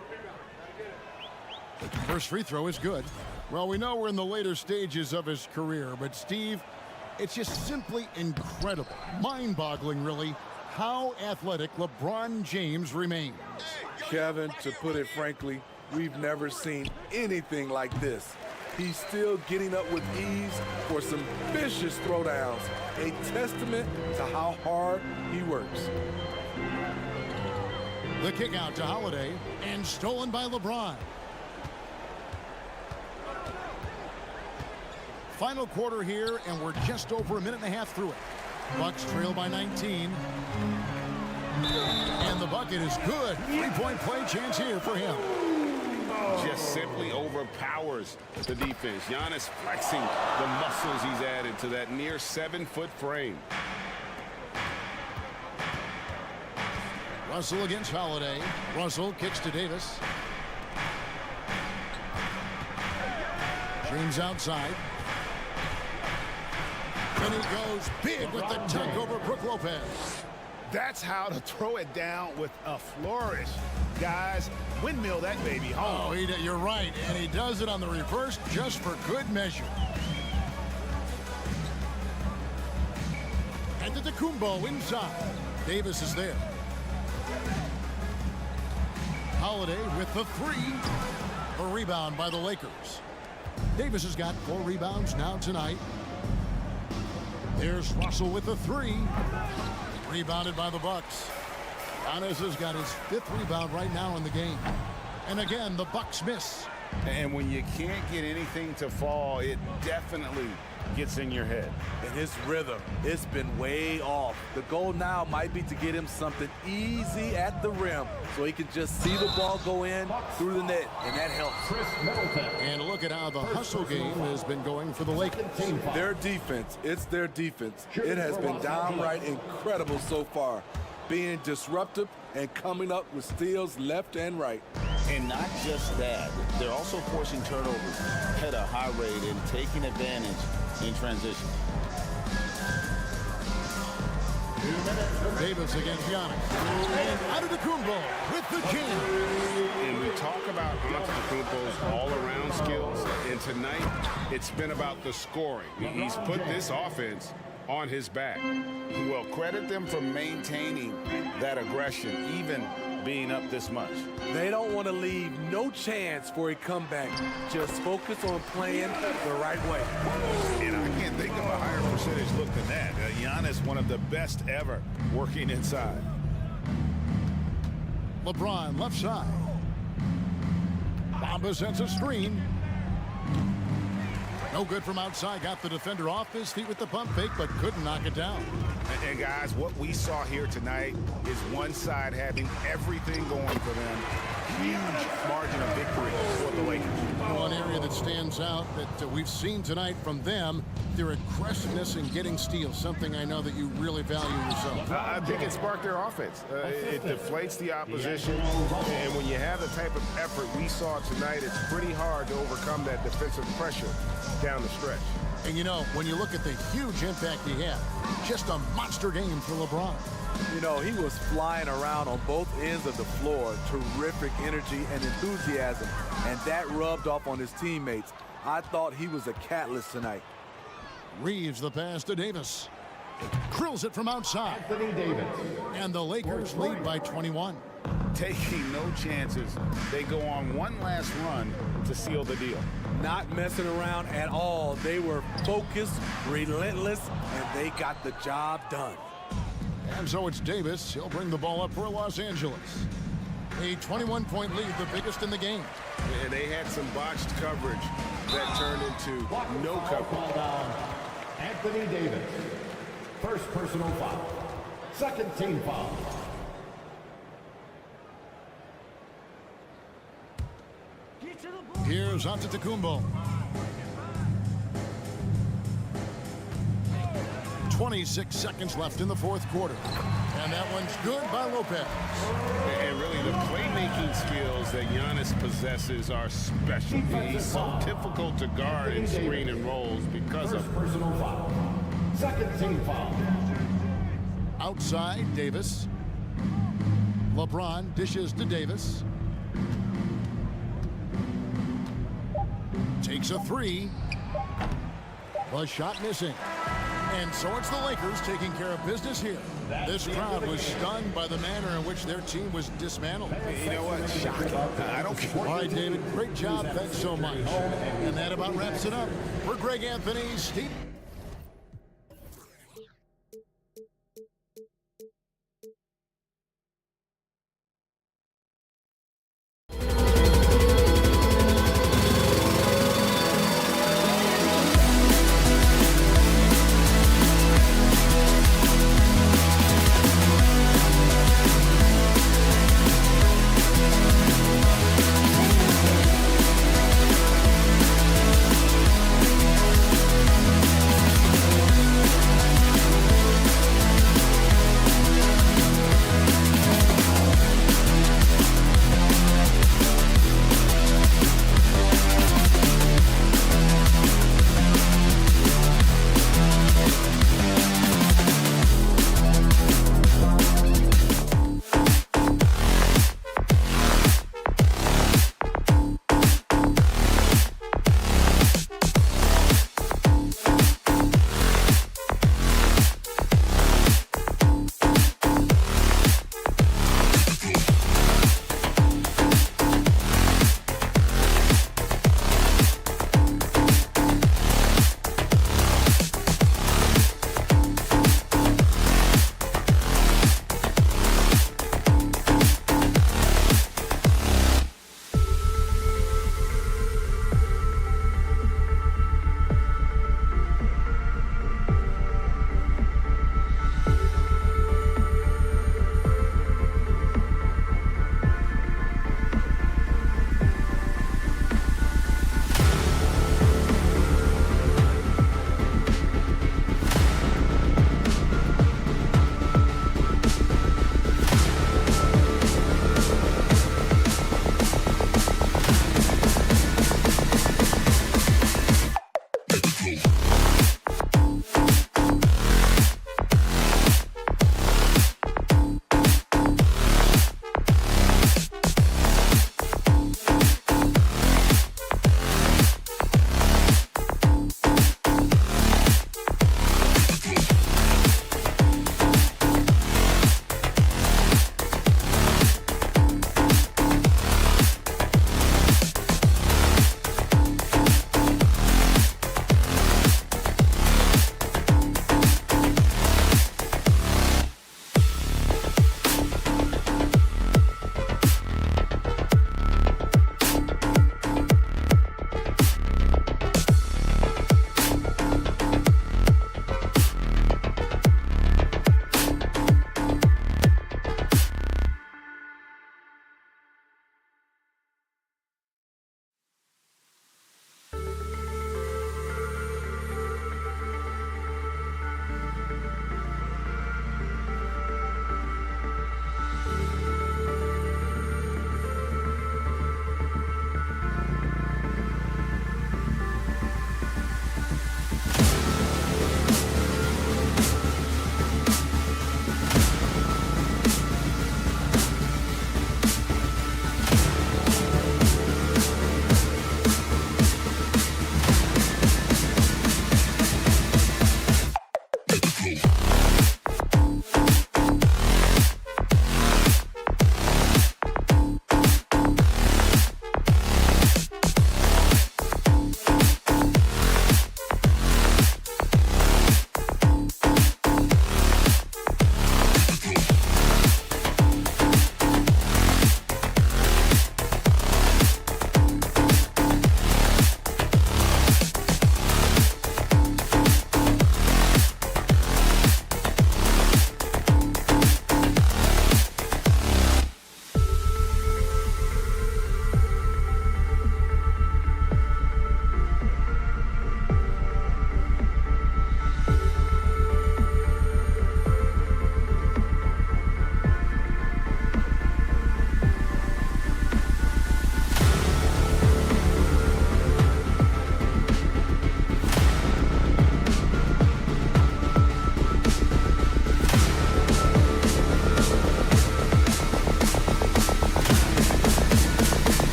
[SPEAKER 1] First free throw is good. Well, we know we're in the later stages of his career, but Steve, it's just simply incredible, mind-boggling really, how athletic LeBron James remains.
[SPEAKER 14] Kevin, to put it frankly, we've never seen anything like this. He's still getting up with ease for some vicious throwdowns, a testament to how hard he works.
[SPEAKER 1] The kick out to Holiday and stolen by LeBron. Final quarter here, and we're just over a minute and a half through it. Bucks trail by 19. And the bucket is good. Three-point play chance here for him.
[SPEAKER 3] Just simply overpowers the defense. Giannis flexing the muscles he's added to that near 7-foot frame.
[SPEAKER 1] Russell against Holiday. Russell kicks to Davis. James outside. And he goes big with the dunk over Brook Lopez.
[SPEAKER 2] That's how to throw it down with a flourish. Guys, windmill that baby home.
[SPEAKER 1] Oh, you're right. And he does it on the reverse just for good measure. And Antetokounmpo inside. Davis is there. Holiday with the three. A rebound by the Lakers. Davis has got 4 rebounds now tonight. There's Russell with the three. Rebounded by the Bucks. Giannis has got his 5th rebound right now in the game. And again, the Bucks miss.
[SPEAKER 3] And when you can't get anything to fall, it definitely gets in your head.
[SPEAKER 14] And his rhythm, it's been way off. The goal now might be to get him something easy at the rim so he can just see the ball go in through the net, and that helps.
[SPEAKER 1] And look at how the hustle game has been going for the Lakers.
[SPEAKER 14] Their defense, it's their defense. It has been downright incredible so far, being disruptive and coming up with steals left and right.
[SPEAKER 15] And not just that, they're also forcing turnovers at a high rate and taking advantage in transition.
[SPEAKER 1] Davis against Giannis. And Antetokounmpo with the jam.
[SPEAKER 3] And we talk about Antetokounmpo's all-around skills, and tonight it's been about the scoring. He's put this offense on his back.
[SPEAKER 15] Well, credit them for maintaining that aggression, even being up this much.
[SPEAKER 14] They don't want to leave no chance for a comeback. Just focus on playing the right way.
[SPEAKER 2] And I can't think of a higher percentage look than that. Giannis, one of the best ever working inside.
[SPEAKER 1] LeBron left side. Bamba sends a screen. No good from outside. Got the defender off his feet with the pump fake, but couldn't knock it down.
[SPEAKER 3] And guys, what we saw here tonight is one side having everything going for them. Huge margin of victory for the Lakers.
[SPEAKER 1] One area that stands out that we've seen tonight from them, their aggressiveness in getting steals, something I know that you really value yourself.
[SPEAKER 3] I think it sparked their offense. It deflates the opposition, and when you have the type of effort we saw tonight, it's pretty hard to overcome that defensive pressure down the stretch.
[SPEAKER 1] And you know, when you look at the huge impact he had, just a monster game for LeBron.
[SPEAKER 14] You know, he was flying around on both ends of the floor. Terrific energy and enthusiasm, and that rubbed off on his teammates. I thought he was a catalyst tonight.
[SPEAKER 1] Reeves the pass to Davis. Drills it from outside. Anthony Davis. And the Lakers lead by 21.
[SPEAKER 3] Taking no chances. They go on one last run to seal the deal.
[SPEAKER 14] Not messing around at all. They were focused, relentless, and they got the job done.
[SPEAKER 1] And so it's Davis. He'll bring the ball up for Los Angeles. A 21-point lead, the biggest in the game.
[SPEAKER 3] And they had some botched coverage that turned into no coverage.
[SPEAKER 4] Anthony Davis. First personal foul. Second team foul.
[SPEAKER 1] Here's Antetokounmpo. 26 seconds left in the fourth quarter. And that one's good by Lopez.
[SPEAKER 3] And really, the playmaking skills that Giannis possesses are special. He's so difficult to guard in screen and rolls because of
[SPEAKER 4] personal foul. Second team foul.
[SPEAKER 1] Outside, Davis. LeBron dishes to Davis. Takes a three. The shot missing. And so it's the Lakers taking care of business here. This crowd was stunned by the manner in which their team was dismantled.
[SPEAKER 3] You know what? Shocking. I don't care.
[SPEAKER 1] All right, David, great job. Thanks so much. And that about wraps it up. For Greg Anthony, Steve.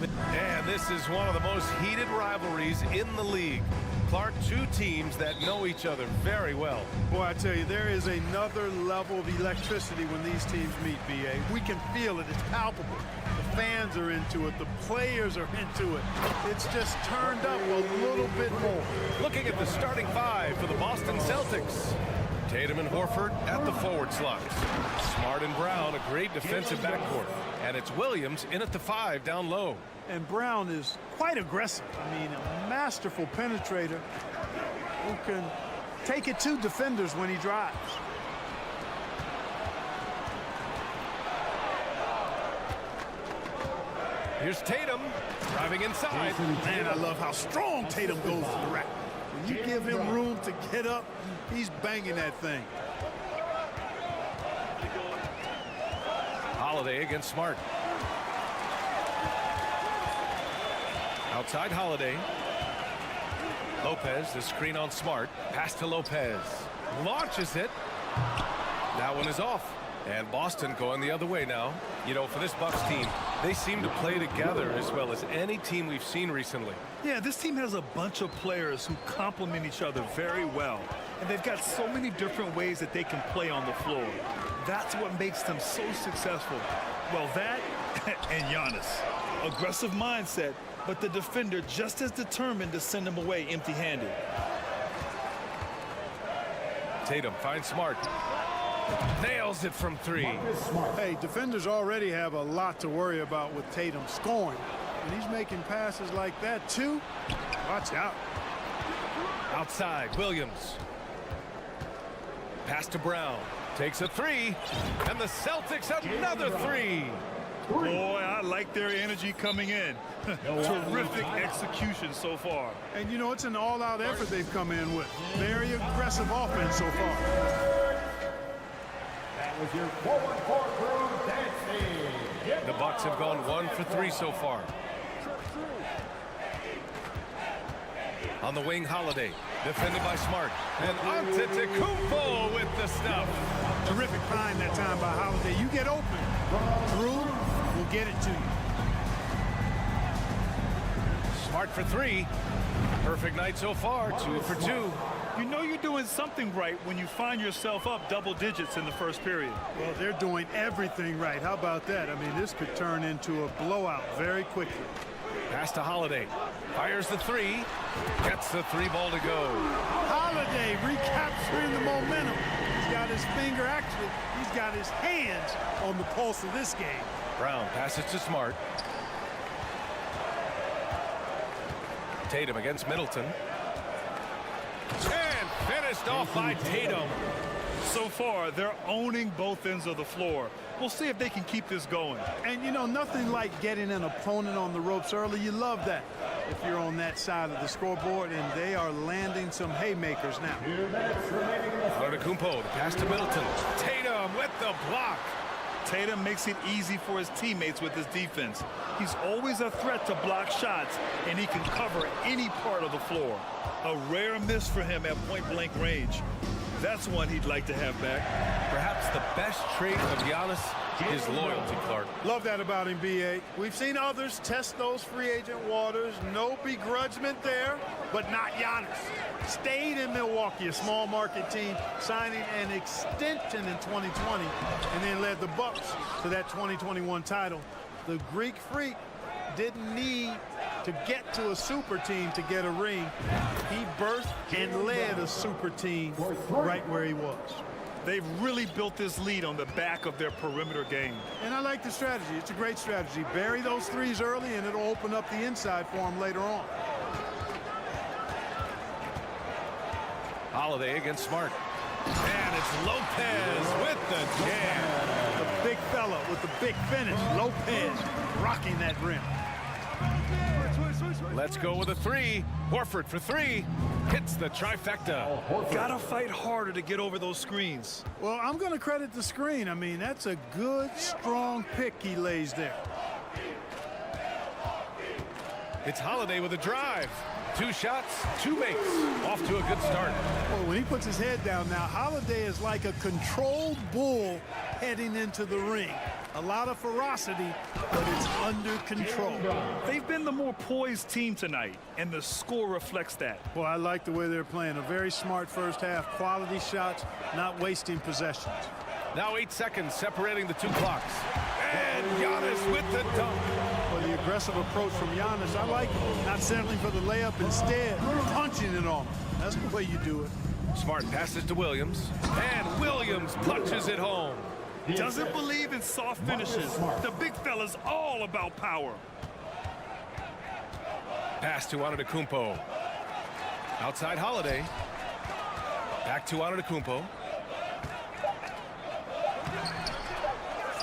[SPEAKER 7] of it. And this is one of the most heated rivalries in the league. Clark, two teams that know each other very well.
[SPEAKER 2] Boy, I tell you, there is another level of electricity when these teams meet, B.A. We can feel it. It's palpable. The fans are into it. The players are into it. It's just turned up a little bit more.
[SPEAKER 7] Looking at the starting five for the Boston Celtics. Tatum and Horford at the forward slots. Smart and Brown, a great defensive backcourt. And it's Williams in at the 5 down low.
[SPEAKER 2] And Brown is quite aggressive. I mean, a masterful penetrator who can take it to defenders when he drives.
[SPEAKER 7] Here's Tatum driving inside.
[SPEAKER 2] Man, I love how strong Tatum goes to the rack. When you give him room to get up, he's banging that thing.
[SPEAKER 7] Holiday against Smart. Outside Holiday. Lopez, the screen on Smart. Pass to Lopez. Launches it. That one is off. And Boston going the other way now. You know, for this Bucks team, they seem to play together as well as any team we've seen recently.
[SPEAKER 9] Yeah, this team has a bunch of players who complement each other very well. And they've got so many different ways that they can play on the floor. That's what makes them so successful. Well, that and Giannis. Aggressive mindset, but the defender just as determined to send him away empty-handed.
[SPEAKER 7] Tatum finds Smart. Nails it from 3.
[SPEAKER 2] Hey, defenders already have a lot to worry about with Tatum scoring. And he's making passes like that, too. Watch out.
[SPEAKER 7] Outside, Williams. Pass to Brown. Takes a 3. And the Celtics another 3.
[SPEAKER 9] Boy, I like their energy coming in. Terrific execution so far.
[SPEAKER 2] And, you know, it's an all-out effort they've come in with. Very aggressive offense so far.
[SPEAKER 4] With your forward court crew dancing.
[SPEAKER 7] The Bucks have gone 1 for 3 so far. On the wing, Holiday, defended by Smart. And Antetokounmpo with the stuff.
[SPEAKER 2] Terrific find that time by Holiday. You get open. Drew will get it to you.
[SPEAKER 7] Smart for 3. Perfect night so far, 2 for 2.
[SPEAKER 9] You know you're doing something right when you find yourself up double digits in the first period.
[SPEAKER 2] Well, they're doing everything right. How about that? I mean, this could turn into a blowout very quickly.
[SPEAKER 7] Pass to Holiday. Fires the 3. Gets the 3 ball to go.
[SPEAKER 2] Holiday recapturing the momentum. He's got his finger, actually, he's got his hands on the pulse of this game.
[SPEAKER 7] Brown passes to Smart. Tatum against Middleton. And finished off by Tatum.
[SPEAKER 9] So far, they're owning both ends of the floor. We'll see if they can keep this going.
[SPEAKER 2] And, you know, nothing like getting an opponent on the ropes early. You love that if you're on that side of the scoreboard, and they are landing some haymakers now.
[SPEAKER 7] Antetokounmpo, the pass to Middleton. Tatum with the block.
[SPEAKER 9] Tatum makes it easy for his teammates with his defense. He's always a threat to block shots, and he can cover any part of the floor. A rare miss for him at point-blank range. That's one he'd like to have back.
[SPEAKER 7] Perhaps the best trait of Giannis is loyalty, Clark.
[SPEAKER 2] Love that about him, B.A. We've seen others test those free agent waters. No begrudgment there, but not Giannis. Stayed in Milwaukee, a small market team, signing an extension in 2020, and then led the Bucks to that 2021 title. The Greek Freak didn't need to get to a super team to get a ring. He birthed and led a super team right where he was.
[SPEAKER 9] They've really built this lead on the back of their perimeter game.
[SPEAKER 2] And I like the strategy. It's a great strategy. Bury those threes early, and it'll open up the inside for him later on.
[SPEAKER 7] Holiday against Smart. And it's Lopez with the jam.
[SPEAKER 2] The big fella with the big finish. Lopez rocking that rim.
[SPEAKER 7] Let's go with a 3. Horford for 3. Hits the trifecta.
[SPEAKER 9] Gotta fight harder to get over those screens.
[SPEAKER 2] Well, I'm going to credit the screen. I mean, that's a good, strong pick he lays there.
[SPEAKER 7] It's Holiday with a drive. 2 shots, 2 makes. Off to a good start.
[SPEAKER 2] Well, when he puts his head down now, Holiday is like a controlled bull heading into the ring. A lot of ferocity, but it's under control.
[SPEAKER 9] They've been the more poised team tonight, and the score reflects that.
[SPEAKER 2] Boy, I like the way they're playing. A very smart first half, quality shots, not wasting possessions.
[SPEAKER 7] Now 8 seconds separating the 2 clocks. And Giannis with the dunk.
[SPEAKER 2] Well, the aggressive approach from Giannis, I like it. Not settling for the layup, instead punching it on him. That's the way you do it.
[SPEAKER 7] Smart passes to Williams. And Williams punches it home.
[SPEAKER 9] Doesn't believe in soft finishes. The big fella's all about power.
[SPEAKER 7] Pass to Antetokounmpo. Outside Holiday. Back to Antetokounmpo.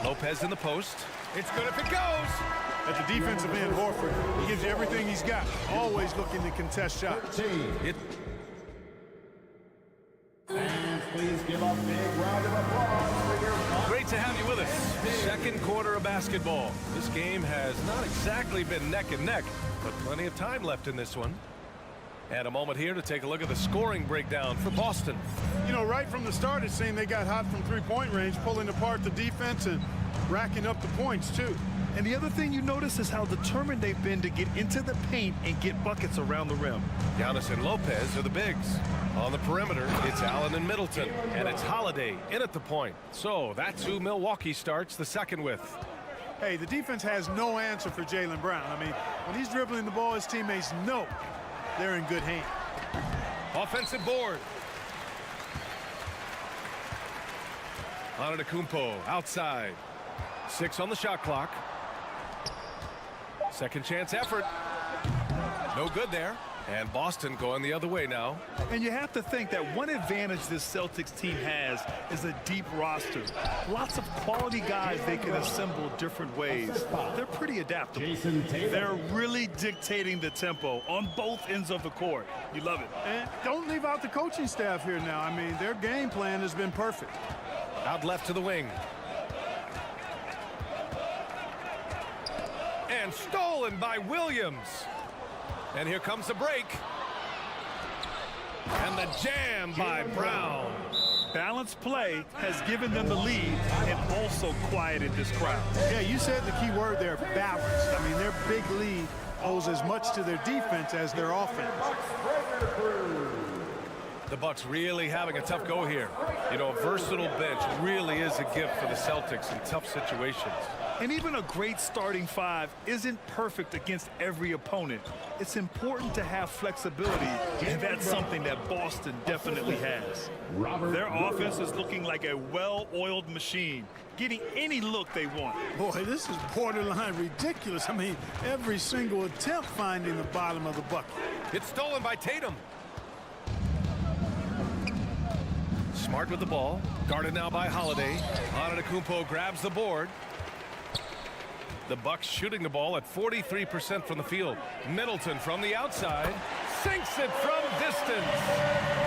[SPEAKER 7] Lopez in the post. It's good if it goes.
[SPEAKER 2] At the defensive end, Horford, he gives you everything he's got. Always looking to contest shots.
[SPEAKER 4] And please give a big round of applause for your...
[SPEAKER 7] Great to have you with us. Second quarter of basketball. This game has not exactly been neck and neck, but plenty of time left in this one. And a moment here to take a look at the scoring breakdown for Boston.
[SPEAKER 2] You know, right from the start, it seemed they got hot from three-point range, pulling apart the defense and racking up the points, too.
[SPEAKER 9] And the other thing you notice is how determined they've been to get into the paint and get buckets around the rim.
[SPEAKER 7] Giannis and Lopez are the bigs. On the perimeter, it's Allen and Middleton. And it's Holiday in at the point. So that's who Milwaukee starts the second with.
[SPEAKER 2] Hey, the defense has no answer for Jaylen Brown. I mean, when he's dribbling the ball, his teammates know they're in good hands.
[SPEAKER 7] Offensive board. Antetokounmpo outside. 6 on the shot clock. Second chance effort. No good there. And Boston going the other way now.
[SPEAKER 9] And you have to think that one advantage this Celtics team has is a deep roster. Lots of quality guys they can assemble different ways. They're pretty adaptable. They're really dictating the tempo on both ends of the court. You love it.
[SPEAKER 2] And don't leave out the coaching staff here now. I mean, their game plan has been perfect.
[SPEAKER 7] Out left to the wing. And stolen by Williams. And here comes the break. And the jam by Brown.
[SPEAKER 9] Balanced play has given them the lead and also quieted this crowd.
[SPEAKER 2] Yeah, you said the key word there, balanced. I mean, their big lead owes as much to their defense as their offense.
[SPEAKER 7] The Bucks really having a tough go here. You know, a versatile bench really is a gift for the Celtics in tough situations.
[SPEAKER 9] And even a great starting 5 isn't perfect against every opponent. It's important to have flexibility, and that's something that Boston definitely has. Their offense is looking like a well-oiled machine, getting any look they want.
[SPEAKER 2] Boy, this is borderline ridiculous. I mean, every single attempt finding the bottom of the bucket.
[SPEAKER 7] It's stolen by Tatum. Smart with the ball. Guarded now by Holiday. Antetokounmpo grabs the board. The Bucks shooting the ball at 43% from the field. Middleton from the outside. Sinks it from distance.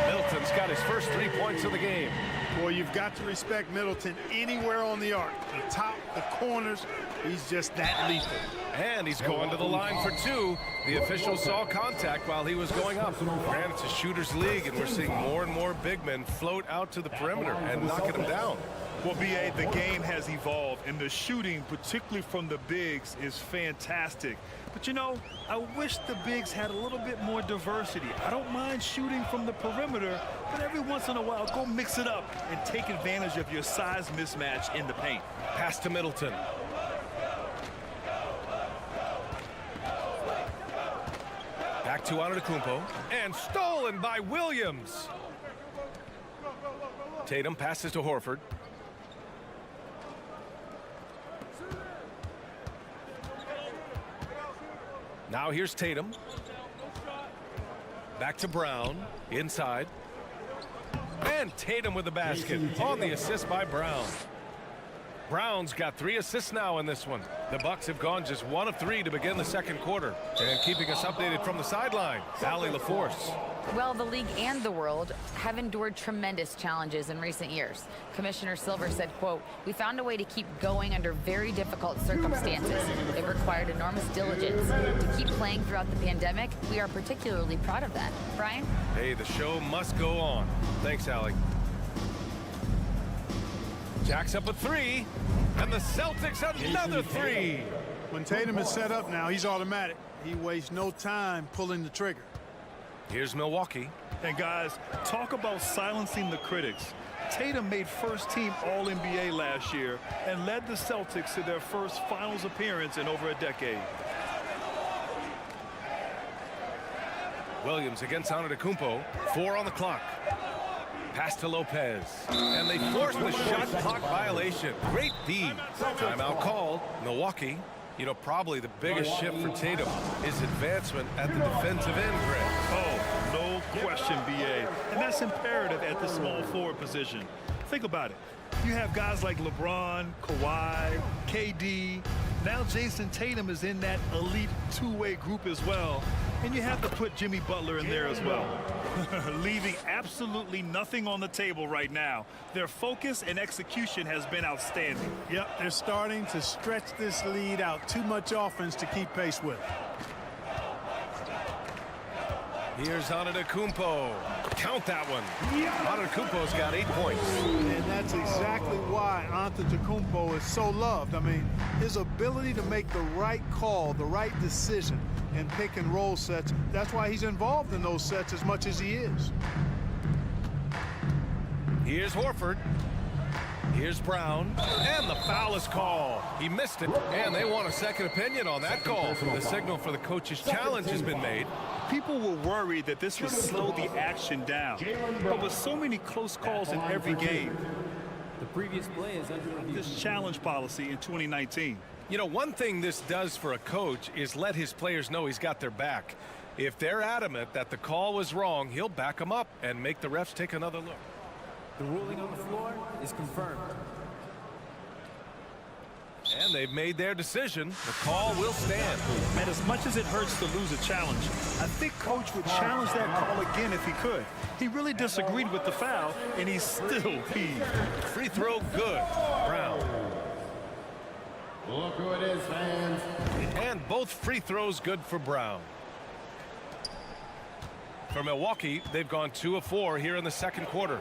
[SPEAKER 7] Middleton's got his first 3 points of the game.
[SPEAKER 2] Boy, you've got to respect Middleton anywhere on the arc. The top, the corners, he's just that lethal.
[SPEAKER 7] And he's going to the line for 2. The official saw contact while he was going up. Granted, it's a shooter's league, and we're seeing more and more big men float out to the perimeter and knocking them down.
[SPEAKER 9] Well, B.A., the game has evolved, and the shooting, particularly from the bigs, is fantastic. But, you know, I wish the bigs had a little bit more diversity. I don't mind shooting from the perimeter, but every once in a while, go mix it up and take advantage of your size mismatch in the paint.
[SPEAKER 7] Pass to Middleton. Back to Antetokounmpo. And stolen by Williams. Tatum passes to Horford. Now here's Tatum. Back to Brown. Inside. And Tatum with the basket on the assist by Brown. Brown's got 3 assists now in this one. The Bucks have gone just 1 of 3 to begin the second quarter. And keeping us updated from the sideline, Allie LaForce.
[SPEAKER 6] Well, the league and the world have endured tremendous challenges in recent years. Commissioner Silver said, quote, "We found a way to keep going under very difficult circumstances. It required enormous diligence. To keep playing throughout the pandemic, we are particularly proud of that." Brian?
[SPEAKER 7] Hey, the show must go on. Thanks, Allie. Jacks up a three, and the Celtics another three.
[SPEAKER 2] When Tatum is set up now, he's automatic. He wastes no time pulling the trigger.
[SPEAKER 7] Here's Milwaukee.
[SPEAKER 9] And guys, talk about silencing the critics. Tatum made first-team All-NBA last year and led the Celtics to their first finals appearance in over a decade.
[SPEAKER 7] Williams against Antetokounmpo. 4 on the clock. Pass to Lopez. And they forced the shot clock violation. Great D. Timeout called. Milwaukee. You know, probably the biggest shift for Tatum is advancement at the defensive end, Greg.
[SPEAKER 9] Oh, no question, B.A. And that's imperative at the small forward position. Think about it. You have guys like LeBron, Kawhi, KD. Now Jason Tatum is in that elite two-way group as well. And you have to put Jimmy Butler in there as well. Leaving absolutely nothing on the table right now. Their focus and execution has been outstanding.
[SPEAKER 2] Yep, they're starting to stretch this lead out. Too much offense to keep pace with.
[SPEAKER 7] Here's Antetokounmpo. Count that one. Antetokounmpo's got 8 points.
[SPEAKER 2] And that's exactly why Antetokounmpo is so loved. I mean, his ability to make the right call, the right decision in pick and roll sets, that's why he's involved in those sets as much as he is.
[SPEAKER 7] Here's Horford. Here's Brown. And the foul is called. He missed it. And they want a second opinion on that call. The signal for the coach's challenge has been made.
[SPEAKER 9] People were worried that this would slow the action down. But with so many close calls in every game,
[SPEAKER 5] The previous play is under review.
[SPEAKER 9] this challenge policy in 2019.
[SPEAKER 7] You know, one thing this does for a coach is let his players know he's got their back. If they're adamant that the call was wrong, he'll back them up and make the refs take another look.
[SPEAKER 5] The ruling on the floor is confirmed.
[SPEAKER 7] And they've made their decision. The call will stand.
[SPEAKER 9] And as much as it hurts to lose a challenge, I think Coach would challenge that call again if he could. He really disagreed with the foul, and he's still peeved.
[SPEAKER 7] Free throw good. Brown.
[SPEAKER 4] Look who it is, fans.
[SPEAKER 7] And both free throws good for Brown. For Milwaukee, they've gone 2 of 4 here in the second quarter.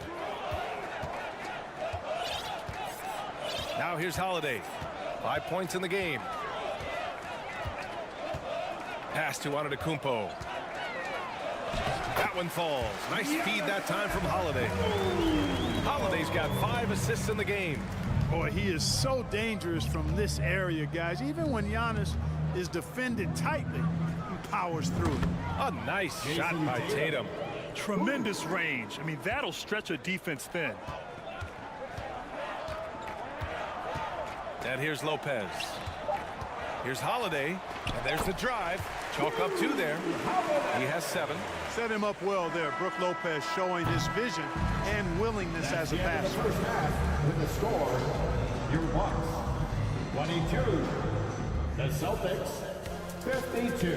[SPEAKER 7] Now here's Holiday. 5 points in the game. Pass to Antetokounmpo. That one falls. Nice feed that time from Holiday. Holiday's got 5 assists in the game.
[SPEAKER 2] Boy, he is so dangerous from this area, guys. Even when Giannis is defended tightly, he powers through.
[SPEAKER 7] A nice shot by Tatum.
[SPEAKER 9] Tremendous range. I mean, that'll stretch a defense thin.
[SPEAKER 7] And here's Lopez. Here's Holiday. And there's the drive. Chalk up 2 there. He has 7.
[SPEAKER 2] Set him up well there. Brook Lopez showing his vision and willingness as a passer.
[SPEAKER 4] With the score, your Bucks 22, the Celtics 52.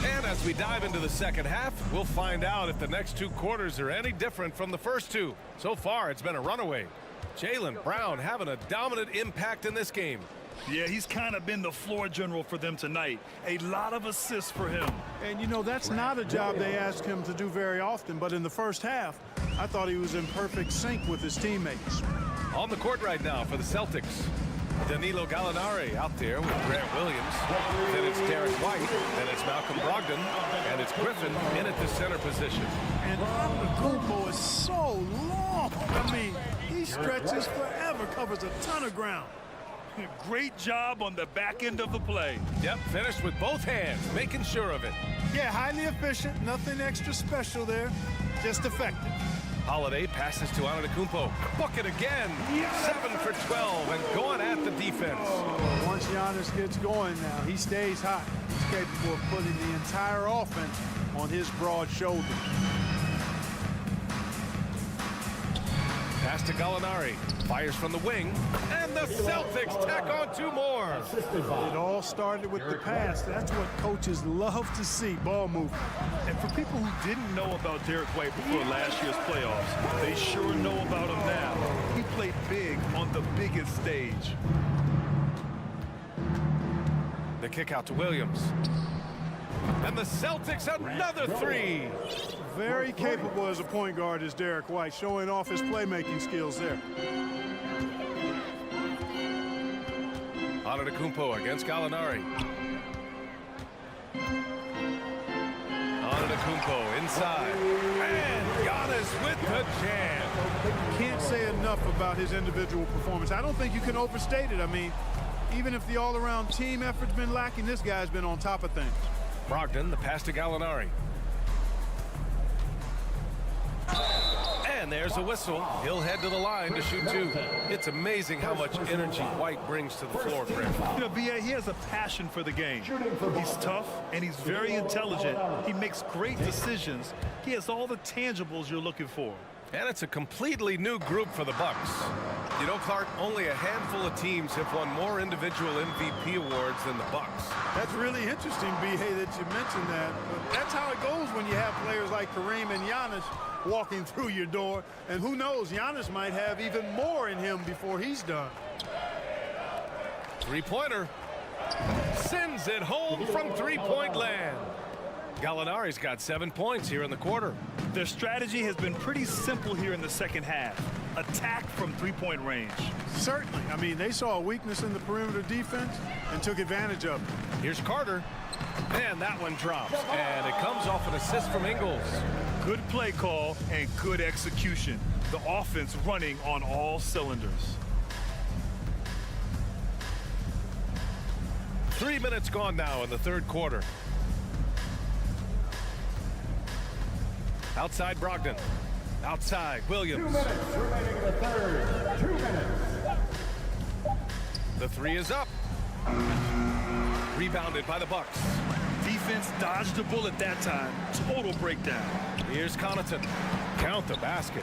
[SPEAKER 7] And as we dive into the second half, we'll find out if the next 2 quarters are any different from the first 2. So far, it's been a runaway. Jaylen Brown having a dominant impact in this game.
[SPEAKER 9] Yeah, he's kind of been the floor general for them tonight. A lot of assists for him.
[SPEAKER 2] And, you know, that's not a job they ask him to do very often. But in the first half, I thought he was in perfect sync with his teammates.
[SPEAKER 7] On the court right now for the Celtics, Danilo Gallinari out there with Grant Williams. Then it's Derek White. Then it's Malcolm Brogdon. And it's Griffin in at the center position.
[SPEAKER 2] And Antetokounmpo is so long. I mean, he stretches forever, covers a ton of ground.
[SPEAKER 9] Great job on the back end of the play.
[SPEAKER 7] Yep, finished with both hands, making sure of it.
[SPEAKER 2] Yeah, highly efficient, nothing extra special there, just effective.
[SPEAKER 7] Holiday passes to Antetokounmpo. Bucket again. 7 for 12 and going at the defense.
[SPEAKER 2] Once Giannis gets going now, he stays hot. He's capable of putting the entire offense on his broad shoulders.
[SPEAKER 7] Pass to Gallinari. Fires from the wing. And the Celtics tack on 2 more.
[SPEAKER 2] It all started with the pass. That's what coaches love to see, ball movement.
[SPEAKER 9] And for people who didn't know about Derek White before last year's playoffs, they sure know about him now. He played big on the biggest stage.
[SPEAKER 7] The kick out to Williams. And the Celtics another 3.
[SPEAKER 2] Very capable as a point guard is Derek White, showing off his playmaking skills there.
[SPEAKER 7] Antetokounmpo against Gallinari. Antetokounmpo inside. And Giannis with the jam.
[SPEAKER 2] Can't say enough about his individual performance. I don't think you can overstate it. I mean, even if the all-around team effort's been lacking, this guy's been on top of things.
[SPEAKER 7] Brogdon, the pass to Gallinari. And there's a whistle. He'll head to the line to shoot 2. It's amazing how much energy White brings to the floor for him.
[SPEAKER 9] You know, B.I., he has a passion for the game. He's tough, and he's very intelligent. He makes great decisions. He has all the tangibles you're looking for.
[SPEAKER 7] And it's a completely new group for the Bucks. You know, Clark, only a handful of teams have won more individual MVP awards than the Bucks.
[SPEAKER 2] That's really interesting, B.A., that you mentioned that. But that's how it goes when you have players like Kareem and Giannis walking through your door. And who knows, Giannis might have even more in him before he's done.
[SPEAKER 7] 3-pointer. Sends it home from 3-point land. Gallinari's got 7 points here in the quarter.
[SPEAKER 9] Their strategy has been pretty simple here in the second half. Attack from 3-point range.
[SPEAKER 2] Certainly. I mean, they saw a weakness in the perimeter defense and took advantage of it.
[SPEAKER 7] Here's Carter. And that one drops. And it comes off an assist from Ingles.
[SPEAKER 9] Good play call and good execution. The offense running on all cylinders.
[SPEAKER 7] 3 minutes gone now in the third quarter. Outside Brogdon. Outside Williams.
[SPEAKER 4] 2 minutes remaining in the third. 2 minutes.
[SPEAKER 7] The 3 is up. Rebounded by the Bucks.
[SPEAKER 9] Defense dodged a bullet that time. Total breakdown.
[SPEAKER 7] Here's Connaughton. Count the basket.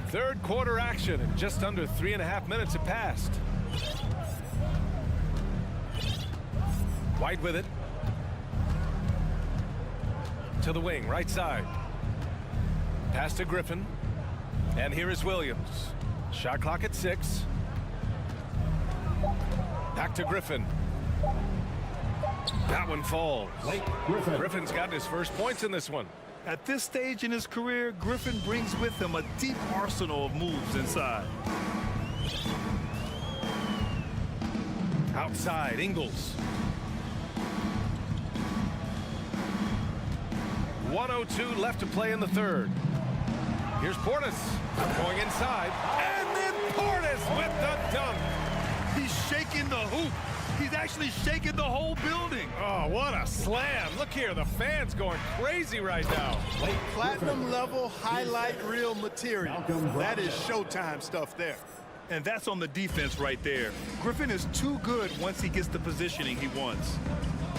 [SPEAKER 7] Third quarter action, and just under 3.5 minutes have passed. White with it. To the wing, right side. Pass to Griffin. And here is Williams. Shot clock at 6. Back to Griffin. That one falls. Griffin's got his first points in this one.
[SPEAKER 9] At this stage in his career, Griffin brings with him a deep arsenal of moves inside.
[SPEAKER 7] Outside, Ingles. 1:02 left to play in the third. Here's Portis going inside. And then Portis with the dunk.
[SPEAKER 9] He's shaking the hoop. He's actually shaking the whole building.
[SPEAKER 7] Oh, what a slam. Look here, the fans going crazy right now.
[SPEAKER 2] Platinum level highlight reel material. That is Showtime stuff there.
[SPEAKER 9] And that's on the defense right there. Griffin is too good once he gets the positioning he wants.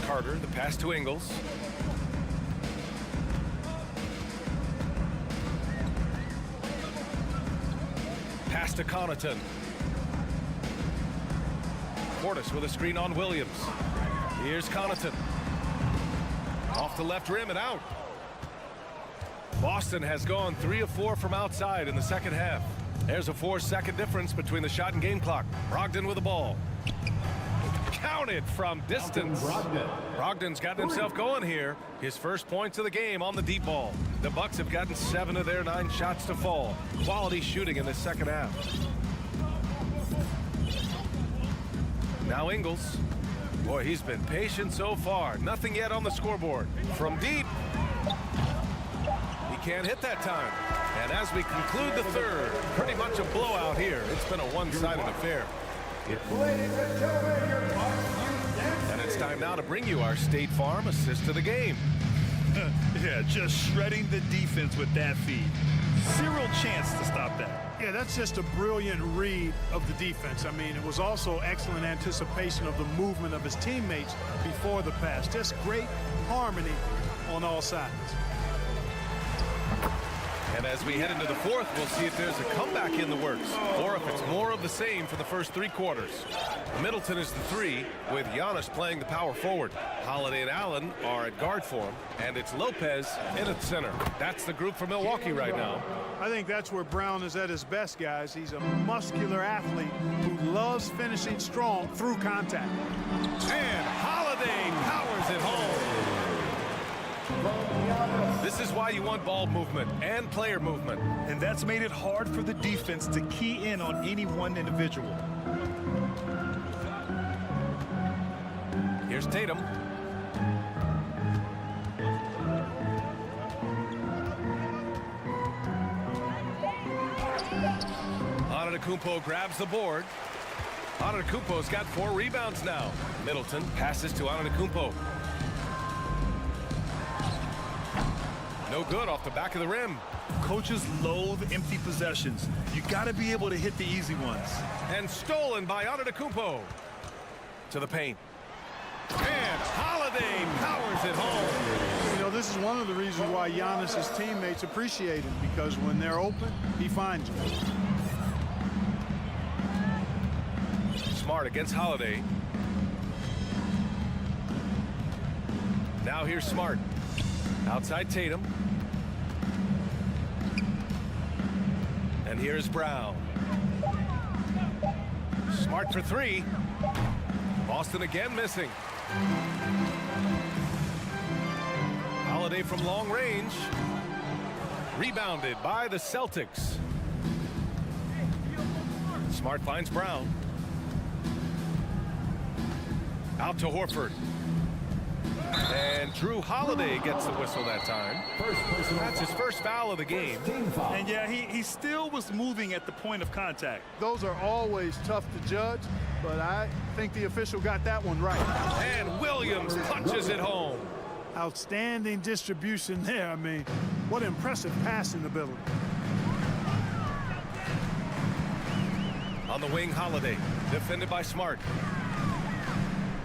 [SPEAKER 7] Carter, the pass to Ingles. Pass to Connaughton. Portis with a screen on Williams. Here's Connaughton. Off the left rim and out. Boston has gone 3 of 4 from outside in the second half. There's a 4-second difference between the shot and game clock. Brogdon with the ball. Counted from distance. Brogdon's gotten himself going here. His first points of the game on the deep ball. The Bucks have gotten 7 of their 9 shots to fall. Quality shooting in the second half. Now Ingles. Boy, he's been patient so far. Nothing yet on the scoreboard. From deep. He can't hit that time. And as we conclude the third, pretty much a blowout here. It's been a one-sided affair. And it's time now to bring you our State Farm assist of the game.
[SPEAKER 9] Yeah, just shredding the defense with that feed. Zero chance to stop that.
[SPEAKER 2] Yeah, that's just a brilliant read of the defense. I mean, it was also excellent anticipation of the movement of his teammates before the pass. Just great harmony on all sides.
[SPEAKER 7] And as we head into the fourth, we'll see if there's a comeback in the works or if it's more of the same for the first 3 quarters. Middleton is the 3, with Giannis playing the power forward. Holiday and Allen are at guard for him, and it's Lopez in at center. That's the group for Milwaukee right now.
[SPEAKER 2] I think that's where Brown is at his best, guys. He's a muscular athlete who loves finishing strong through contact.
[SPEAKER 7] And Holiday powers it home. This is why you want ball movement and player movement.
[SPEAKER 9] And that's made it hard for the defense to key in on any one individual.
[SPEAKER 7] Here's Tatum. Antetokounmpo grabs the board. Antetokounmpo's got 4 rebounds now. Middleton passes to Antetokounmpo. No good off the back of the rim.
[SPEAKER 9] Coaches loathe empty possessions. You got to be able to hit the easy ones.
[SPEAKER 7] And stolen by Antetokounmpo. To the paint. And Holiday powers it home.
[SPEAKER 2] You know, this is one of the reasons why Giannis's teammates appreciate him, because when they're open, he finds them.
[SPEAKER 7] Smart against Holiday. Now here's Smart. Outside Tatum. And here's Brown. Smart for 3. Boston again missing. Holiday from long range. Rebounded by the Celtics. Smart finds Brown. Out to Horford. And Drew Holiday gets the whistle that time. That's his first foul of the game.
[SPEAKER 9] And yeah, he still was moving at the point of contact.
[SPEAKER 2] Those are always tough to judge, but I think the official got that one right.
[SPEAKER 7] And Williams punches it home.
[SPEAKER 2] Outstanding distribution there. I mean, what impressive passing ability.
[SPEAKER 7] On the wing, Holiday, defended by Smart.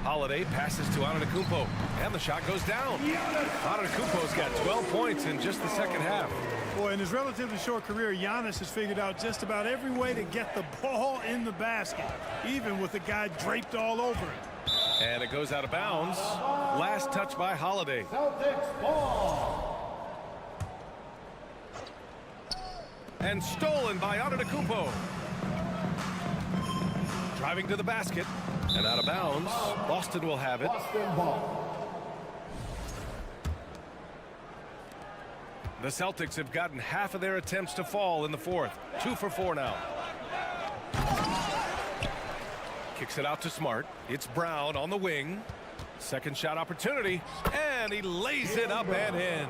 [SPEAKER 7] Holiday passes to Antetokounmpo, and the shot goes down. Antetokounmpo's got 12 points in just the second half.
[SPEAKER 2] Boy, in his relatively short career, Giannis has figured out just about every way to get the ball in the basket, even with the guy draped all over it.
[SPEAKER 7] And it goes out of bounds. Last touch by Holiday.
[SPEAKER 4] Celtics ball.
[SPEAKER 7] And stolen by Antetokounmpo. Driving to the basket. And out of bounds. Boston will have it.
[SPEAKER 4] Boston ball.
[SPEAKER 7] The Celtics have gotten half of their attempts to fall in the fourth. 2 for 4 now. Kicks it out to Smart. It's Brown on the wing. Second shot opportunity. And he lays it up and in.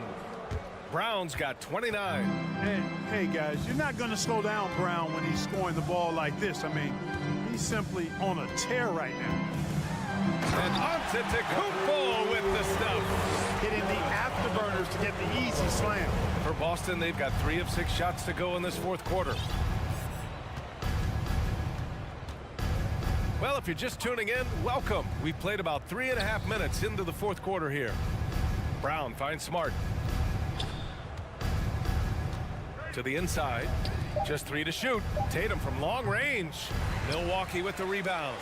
[SPEAKER 7] Brown's got 29.
[SPEAKER 2] And hey, guys, you're not going to slow down Brown when he's scoring the ball like this. I mean, he's simply on a tear right now.
[SPEAKER 7] And Antetokounmpo with the stuff.
[SPEAKER 2] Hitting the afterburners to get the easy slam.
[SPEAKER 7] For Boston, they've got 3 of 6 shots to go in this fourth quarter. Well, if you're just tuning in, welcome. We've played about 3.5 minutes into the fourth quarter here. Brown finds Smart. To the inside. Just 3 to shoot. Tatum from long range. Milwaukee with the rebound.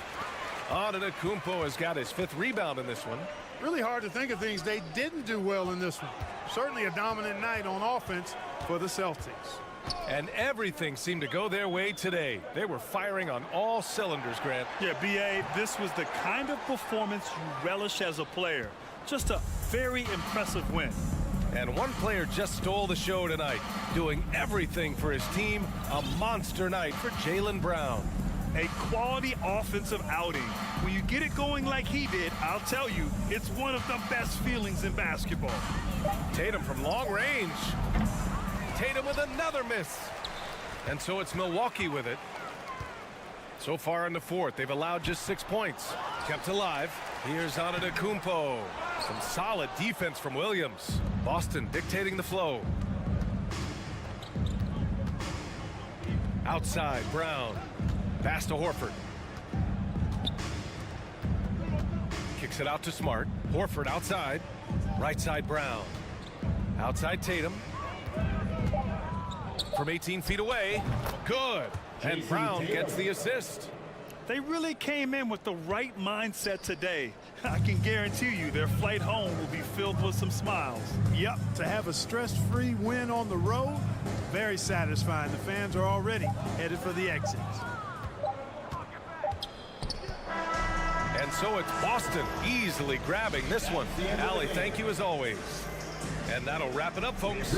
[SPEAKER 7] Antetokounmpo has got his 5th rebound in this one.
[SPEAKER 2] Really hard to think of things they didn't do well in this one. Certainly a dominant night on offense for the Celtics.
[SPEAKER 7] And everything seemed to go their way today. They were firing on all cylinders, Grant.
[SPEAKER 9] Yeah, B.A., this was the kind of performance you relish as a player. Just a very impressive win.
[SPEAKER 7] And one player just stole the show tonight, doing everything for his team. A monster night for Jaylen Brown.
[SPEAKER 9] A quality offensive outing. When you get it going like he did, I'll tell you, it's one of the best feelings in basketball.
[SPEAKER 7] Tatum from long range. Tatum with another miss. And so it's Milwaukee with it. So far in the fourth, they've allowed just 6 points. Kept alive. Here's Antetokounmpo. Some solid defense from Williams. Boston dictating the flow. Outside, Brown. Pass to Horford. Kicks it out to Smart. Horford outside. Right side, Brown. Outside, Tatum. from 18 feet away. Good. And Brown gets the assist.
[SPEAKER 9] They really came in with the right mindset today. I can guarantee you their flight home will be filled with some smiles.
[SPEAKER 2] Yep, to have a stress-free win on the road, very satisfying. The fans are already headed for the exits.
[SPEAKER 7] And so it's Boston easily grabbing this one. Allie, thank you as always. And that'll wrap it up, folks.